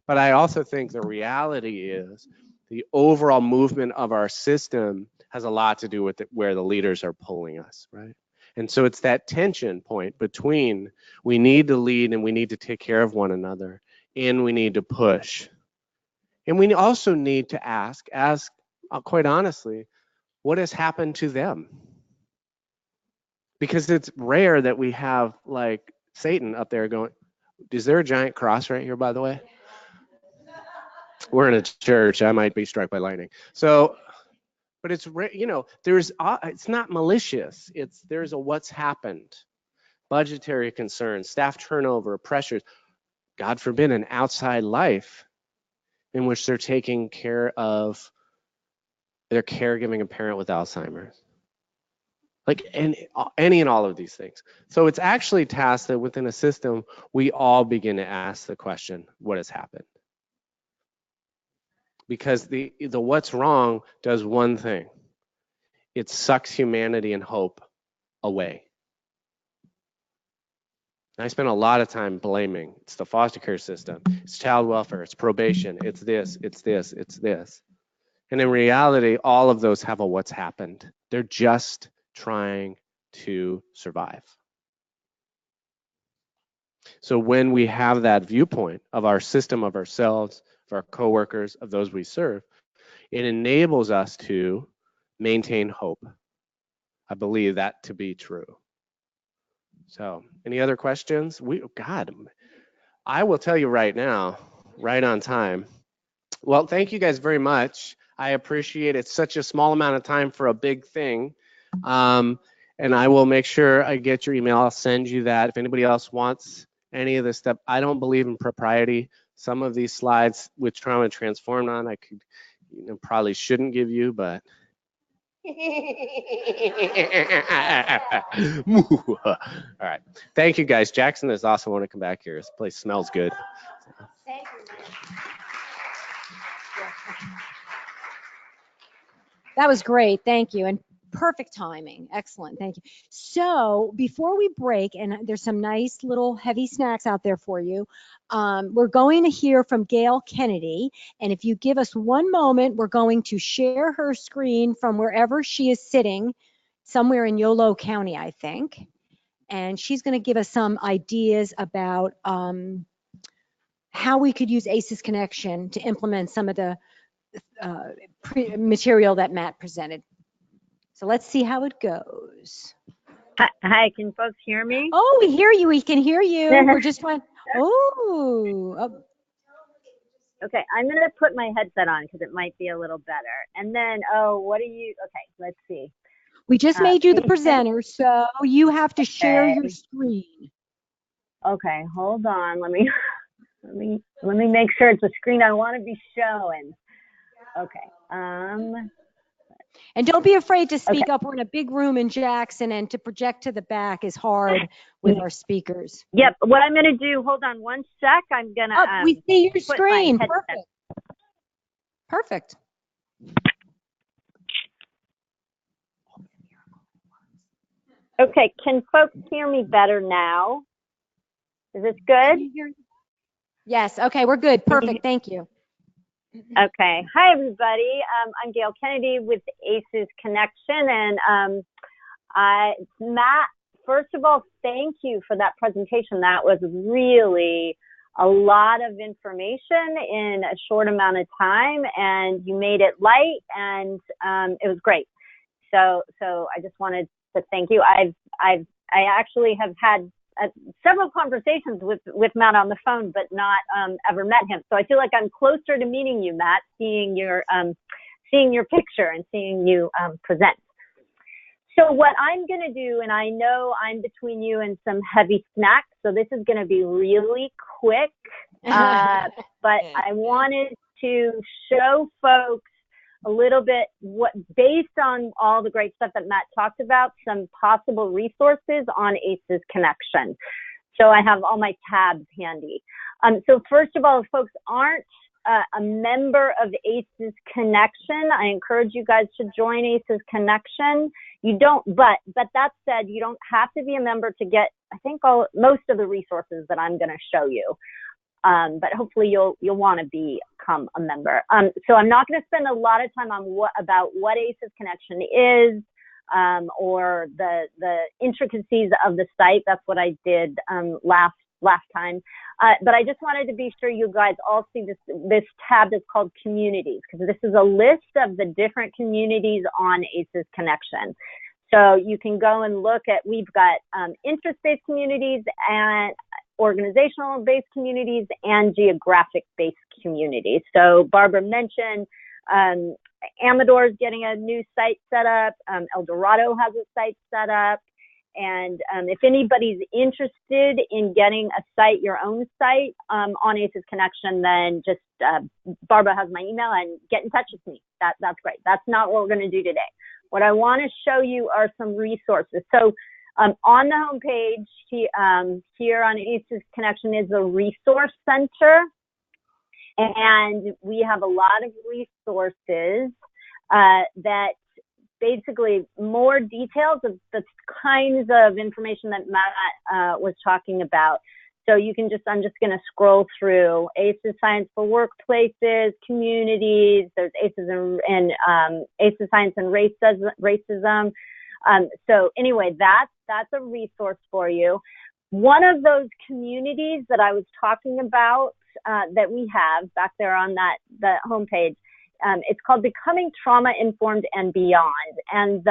But I also think the reality is the overall movement of our system has a lot to do with where the leaders are pulling us, right? And so it's that tension point between we need to lead and we need to take care of one another and we need to push. And we also need to ask quite honestly, what has happened to them? Because it's rare that we have like Satan up there going, is there a giant cross right here, by the way? We're in a church, I might be struck by lightning. So, but it's, it's not malicious. There's a what's happened. Budgetary concerns, staff turnover, pressures, God forbid, an outside life in which they're taking care of, they're caregiving a parent with Alzheimer's. Like any and all of these things. So it's actually tasked that within a system, we all begin to ask the question, what has happened? because the what's wrong does one thing. It sucks humanity and hope away. I spend a lot of time blaming. It's the foster care system, it's child welfare, it's probation, it's this, it's this, it's this. And in reality, all of those have a what's happened. They're just trying to survive. So when we have that viewpoint of our system, of ourselves, of our coworkers, of those we serve, it enables us to maintain hope. I believe that to be true. So, any other questions? God, I will tell you right now, right on time. Well, thank you guys very much. I appreciate it. It's such a small amount of time for a big thing. And I will make sure I get your email. I'll send you that. If anybody else wants any of this stuff, I don't believe in propriety. Some of these slides with Trauma Transformed on, I could, probably shouldn't give you, but. All right. Thank you, guys. Jackson is also want to come back here. This place smells good. Thank you. That was great. Thank you. And perfect timing. Excellent. Thank you. So before we break, and there's some nice little heavy snacks out there for you, we're going to hear from Gail Kennedy. And if you give us one moment, we're going to share her screen from wherever she is sitting, somewhere in Yolo County, I think. And she's going to give us some ideas about how we could use ACES Connection to implement some of the material that Matt presented. So let's see how it goes. Hi, can folks hear me? Oh, we hear you. We can hear you. We're just trying. Oh. Okay, I'm going to put my headset on because it might be a little better. And then, what are you? Okay, let's see. We just made you the presenter, so you have to share your screen. Okay, hold on. Let me make sure it's a screen I want to be showing. Okay. And don't be afraid to speak up. We're in a big room in Jackson, and to project to the back is hard with our speakers. Yep. What I'm going to do, hold on one sec. I'm going to. We see your screen. Perfect. Perfect. Okay. Can folks hear me better now? Is this good? Yes. Okay. We're good. Perfect. Thank you. Okay. Hi, everybody. I'm Gail Kennedy with ACES Connection. And Matt, first of all, thank you for that presentation. That was really a lot of information in a short amount of time, and you made it light, and it was great. So I just wanted to thank you. I actually have had several conversations with Matt on the phone, but not ever met him. So I feel like I'm closer to meeting you, Matt, seeing your picture and seeing you present. So what I'm going to do, and I know I'm between you and some heavy snacks, so this is going to be really quick, but I wanted to show folks a little bit based on all the great stuff that Matt talked about, some possible resources on ACES Connection. So I have all my tabs handy. So first of all, if folks aren't a member of ACES Connection, I encourage you guys to join ACES Connection. You don't, but that said, you don't have to be a member to get, I think, most of the resources that I'm going to show you. But hopefully you'll want to become a member. So I'm not going to spend a lot of time on what ACES Connection is, or the intricacies of the site. That's what I did last time. But I just wanted to be sure you guys all see this tab that's called Communities, because this is a list of the different communities on ACES Connection. So you can go and look at, we've got interest-based communities and organizational-based communities and geographic-based communities. So Barbara mentioned Amador is getting a new site set up. El Dorado has a site set up. And if anybody's interested in getting a site, your own site on ACES Connection, then just Barbara has my email and get in touch with me. That's great. That's not what we're going to do today. What I want to show you are some resources. So on the homepage here on ACES Connection is the Resource Center. And we have a lot of resources that basically more details of the kinds of information that Matt was talking about. So you can I'm just going to scroll through ACES Science for Workplaces, Communities, there's ACES and ACES Science and Racism. So anyway, that's a resource for you. One of those communities that I was talking about that we have back there on the homepage, it's called Becoming Trauma Informed and Beyond. And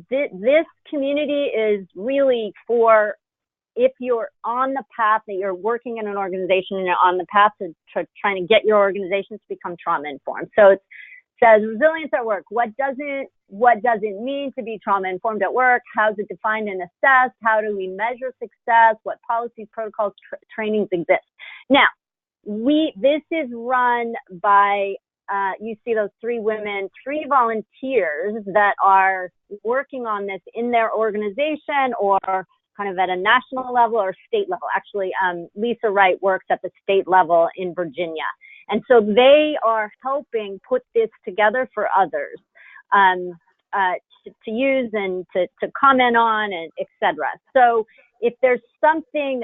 this community is really for if you're on the path that you're working in an organization and you're on the path to trying to get your organization to become trauma informed. So it says resilience at work. What does it mean to be trauma informed at work? How's it defined and assessed? How do we measure success? What policies, protocols, trainings exist? Now, this is run by, you see those 3 women, 3 volunteers that are working on this in their organization or kind of at a national level or state level. Actually, Lisa Wright works at the state level in Virginia. And so they are helping put this together for others to use and to comment on, and et cetera. So if there's something,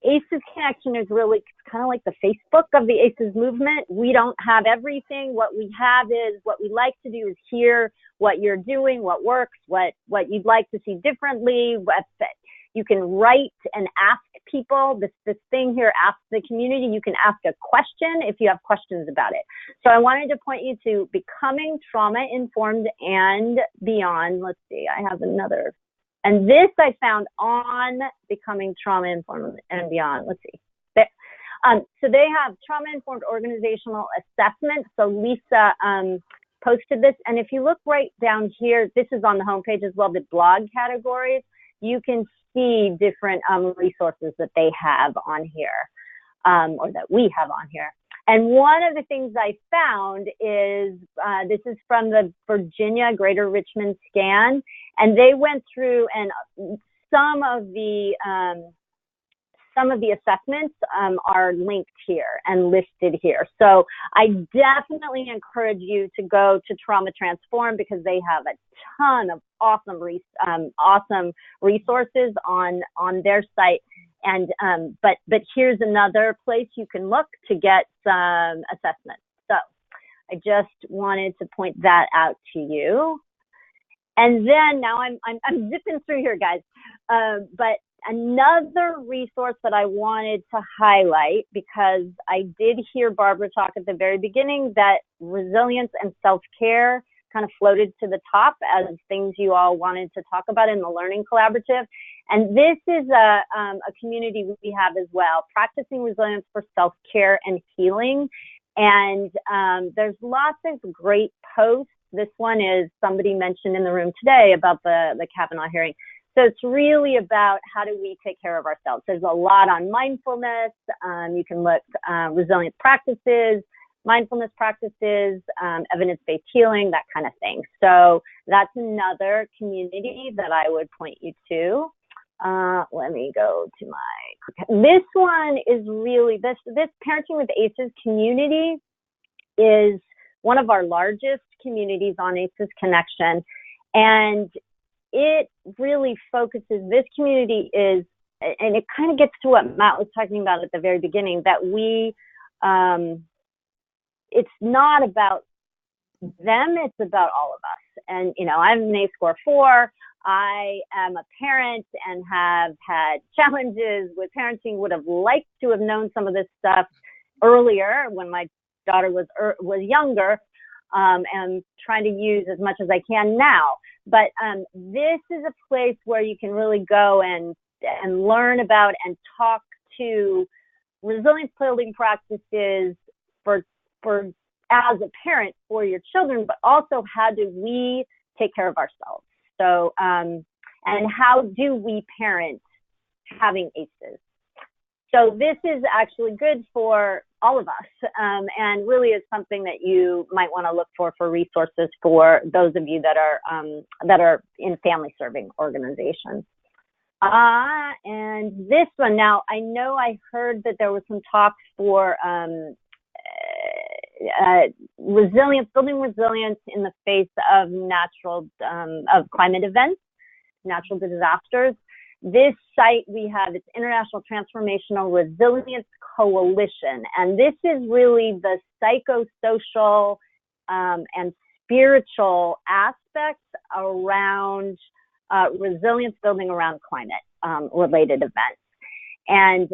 ACES Connection is really kind of like the Facebook of the ACES movement. We don't have everything. What we have is, what we like to do is hear what you're doing, what works, what you'd like to see differently. You can write and ask people. This thing here, Ask the Community. You can ask a question if you have questions about it. So I wanted to point you to Becoming Trauma Informed and Beyond. Let's see, I have another. And this I found on Becoming Trauma Informed and Beyond. Let's see. So they have Trauma Informed Organizational Assessment. So Lisa posted this. And if you look right down here, this is on the homepage as well, the blog categories. You can see different resources that they have on here, or that we have on here. And one of the things I found is, this is from the Virginia Greater Richmond Scan, and they went through, and some of the assessments are linked here and listed here. So I definitely encourage you to go to Trauma Transform, because they have a ton of awesome resources on their site. And but here's another place you can look to get some assessments. So I just wanted to point that out to you. And then now I'm zipping through here, guys. But another resource that I wanted to highlight, because I did hear Barbara talk at the very beginning that resilience and self-care kind of floated to the top as things you all wanted to talk about in the Learning Collaborative. And this is a community we have as well, Practicing Resilience for Self-Care and Healing. And there's lots of great posts. This one is somebody mentioned in the room today about the Kavanaugh hearing. So it's really about how do we take care of ourselves. There's a lot on mindfulness. You can look resilience practices, mindfulness practices, evidence-based healing, that kind of thing. So that's another community that I would point you to. Let me go to this one is really, this Parenting with ACES community is one of our largest communities on ACES Connection. And it really focuses, this community is, and it kind of gets to what Matt was talking about at the very beginning, that we, it's not about them, it's about all of us. And, you know, I'm an ACE score 4. I am a parent and have had challenges with parenting, would have liked to have known some of this stuff earlier when my daughter was younger, and trying to use as much as I can now. But this is a place where you can really go and learn about and talk to resilience building practices for as a parent for your children, but also how do we take care of ourselves? So, and how do we parent having ACEs? So this is actually good for all of us, and really is something that you might want to look for resources for those of you that are in family serving organizations. And this one, now I know I heard that there was some talk for resilience, building resilience in the face of of climate events, natural disasters. This site we have, it's International Transformational Resilience Coalition, and this is really the psychosocial and spiritual aspects around resilience building around climate related events. And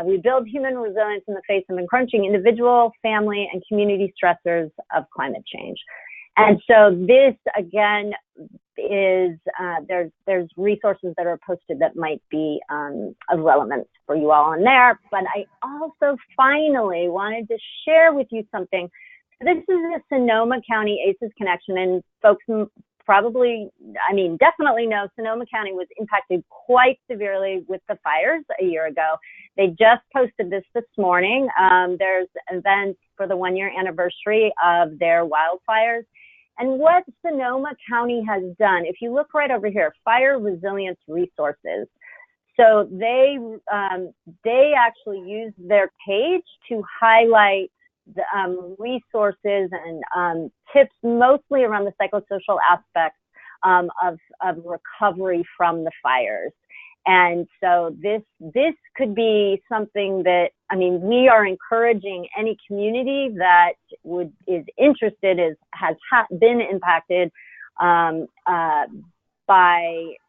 we build human resilience in the face of encroaching individual, family, and community stressors of climate change. And so this, again, is, there's resources that are posted that might be of relevance for you all in there. But I also finally wanted to share with you something. This is the Sonoma County ACES Connection, and folks probably, I mean, definitely know Sonoma County was impacted quite severely with the fires a year ago. They just posted this morning. There's events for the 1-year anniversary of their wildfires. And what Sonoma County has done, if you look right over here, Fire Resilience Resources. So they actually use their page to highlight the resources and tips mostly around the psychosocial aspects of recovery from the fires. And so this could be something that, I mean, we are encouraging any community that is interested, has been impacted by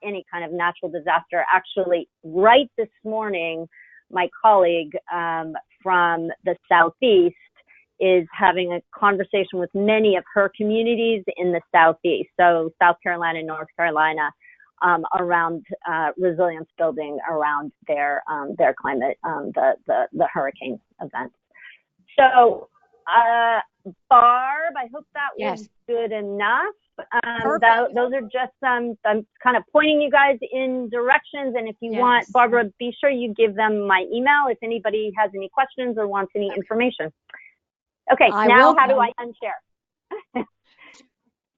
any kind of natural disaster. Actually, right this morning, my colleague from the Southeast is having a conversation with many of her communities in the Southeast, so South Carolina, North Carolina, around resilience building around their climate, the hurricane events. So, Barb, I hope that was good enough. Those are just I'm kind of pointing you guys in directions, and if you want, Barbara, be sure you give them my email if anybody has any questions or wants any information. Okay, now how do I unshare?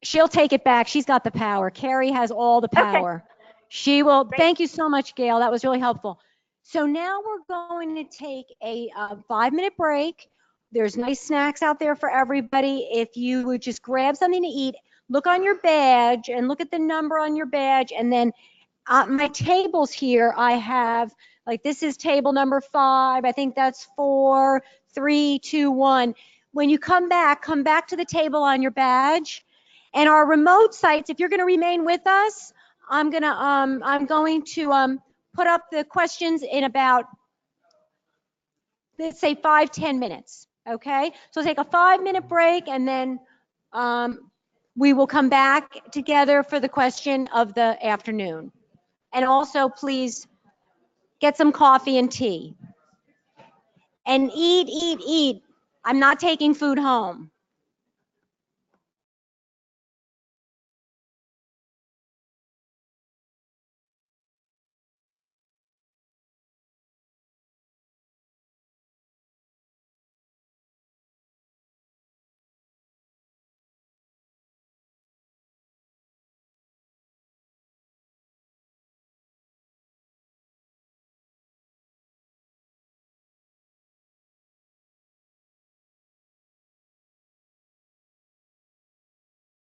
She'll take it back. She's got the power. Carrie has all the power. Okay. She will. Great. Thank you so much, Gail. That was really helpful. So now we're going to take a 5-minute break. There's nice snacks out there for everybody. If you would just grab something to eat, look on your badge and look at the number on your badge. And then my tables here, I have, like, this is table number 5. I think that's 4, 3, 2, 1. When you come back to the table on your badge. And our remote sites, if you're going to remain with us, I'm going to put up the questions in about, let's say 5-10 minutes. Okay, so take a 5-minute break, and then we will come back together for the question of the afternoon. And also, please get some coffee and tea. And eat. I'm not taking food home.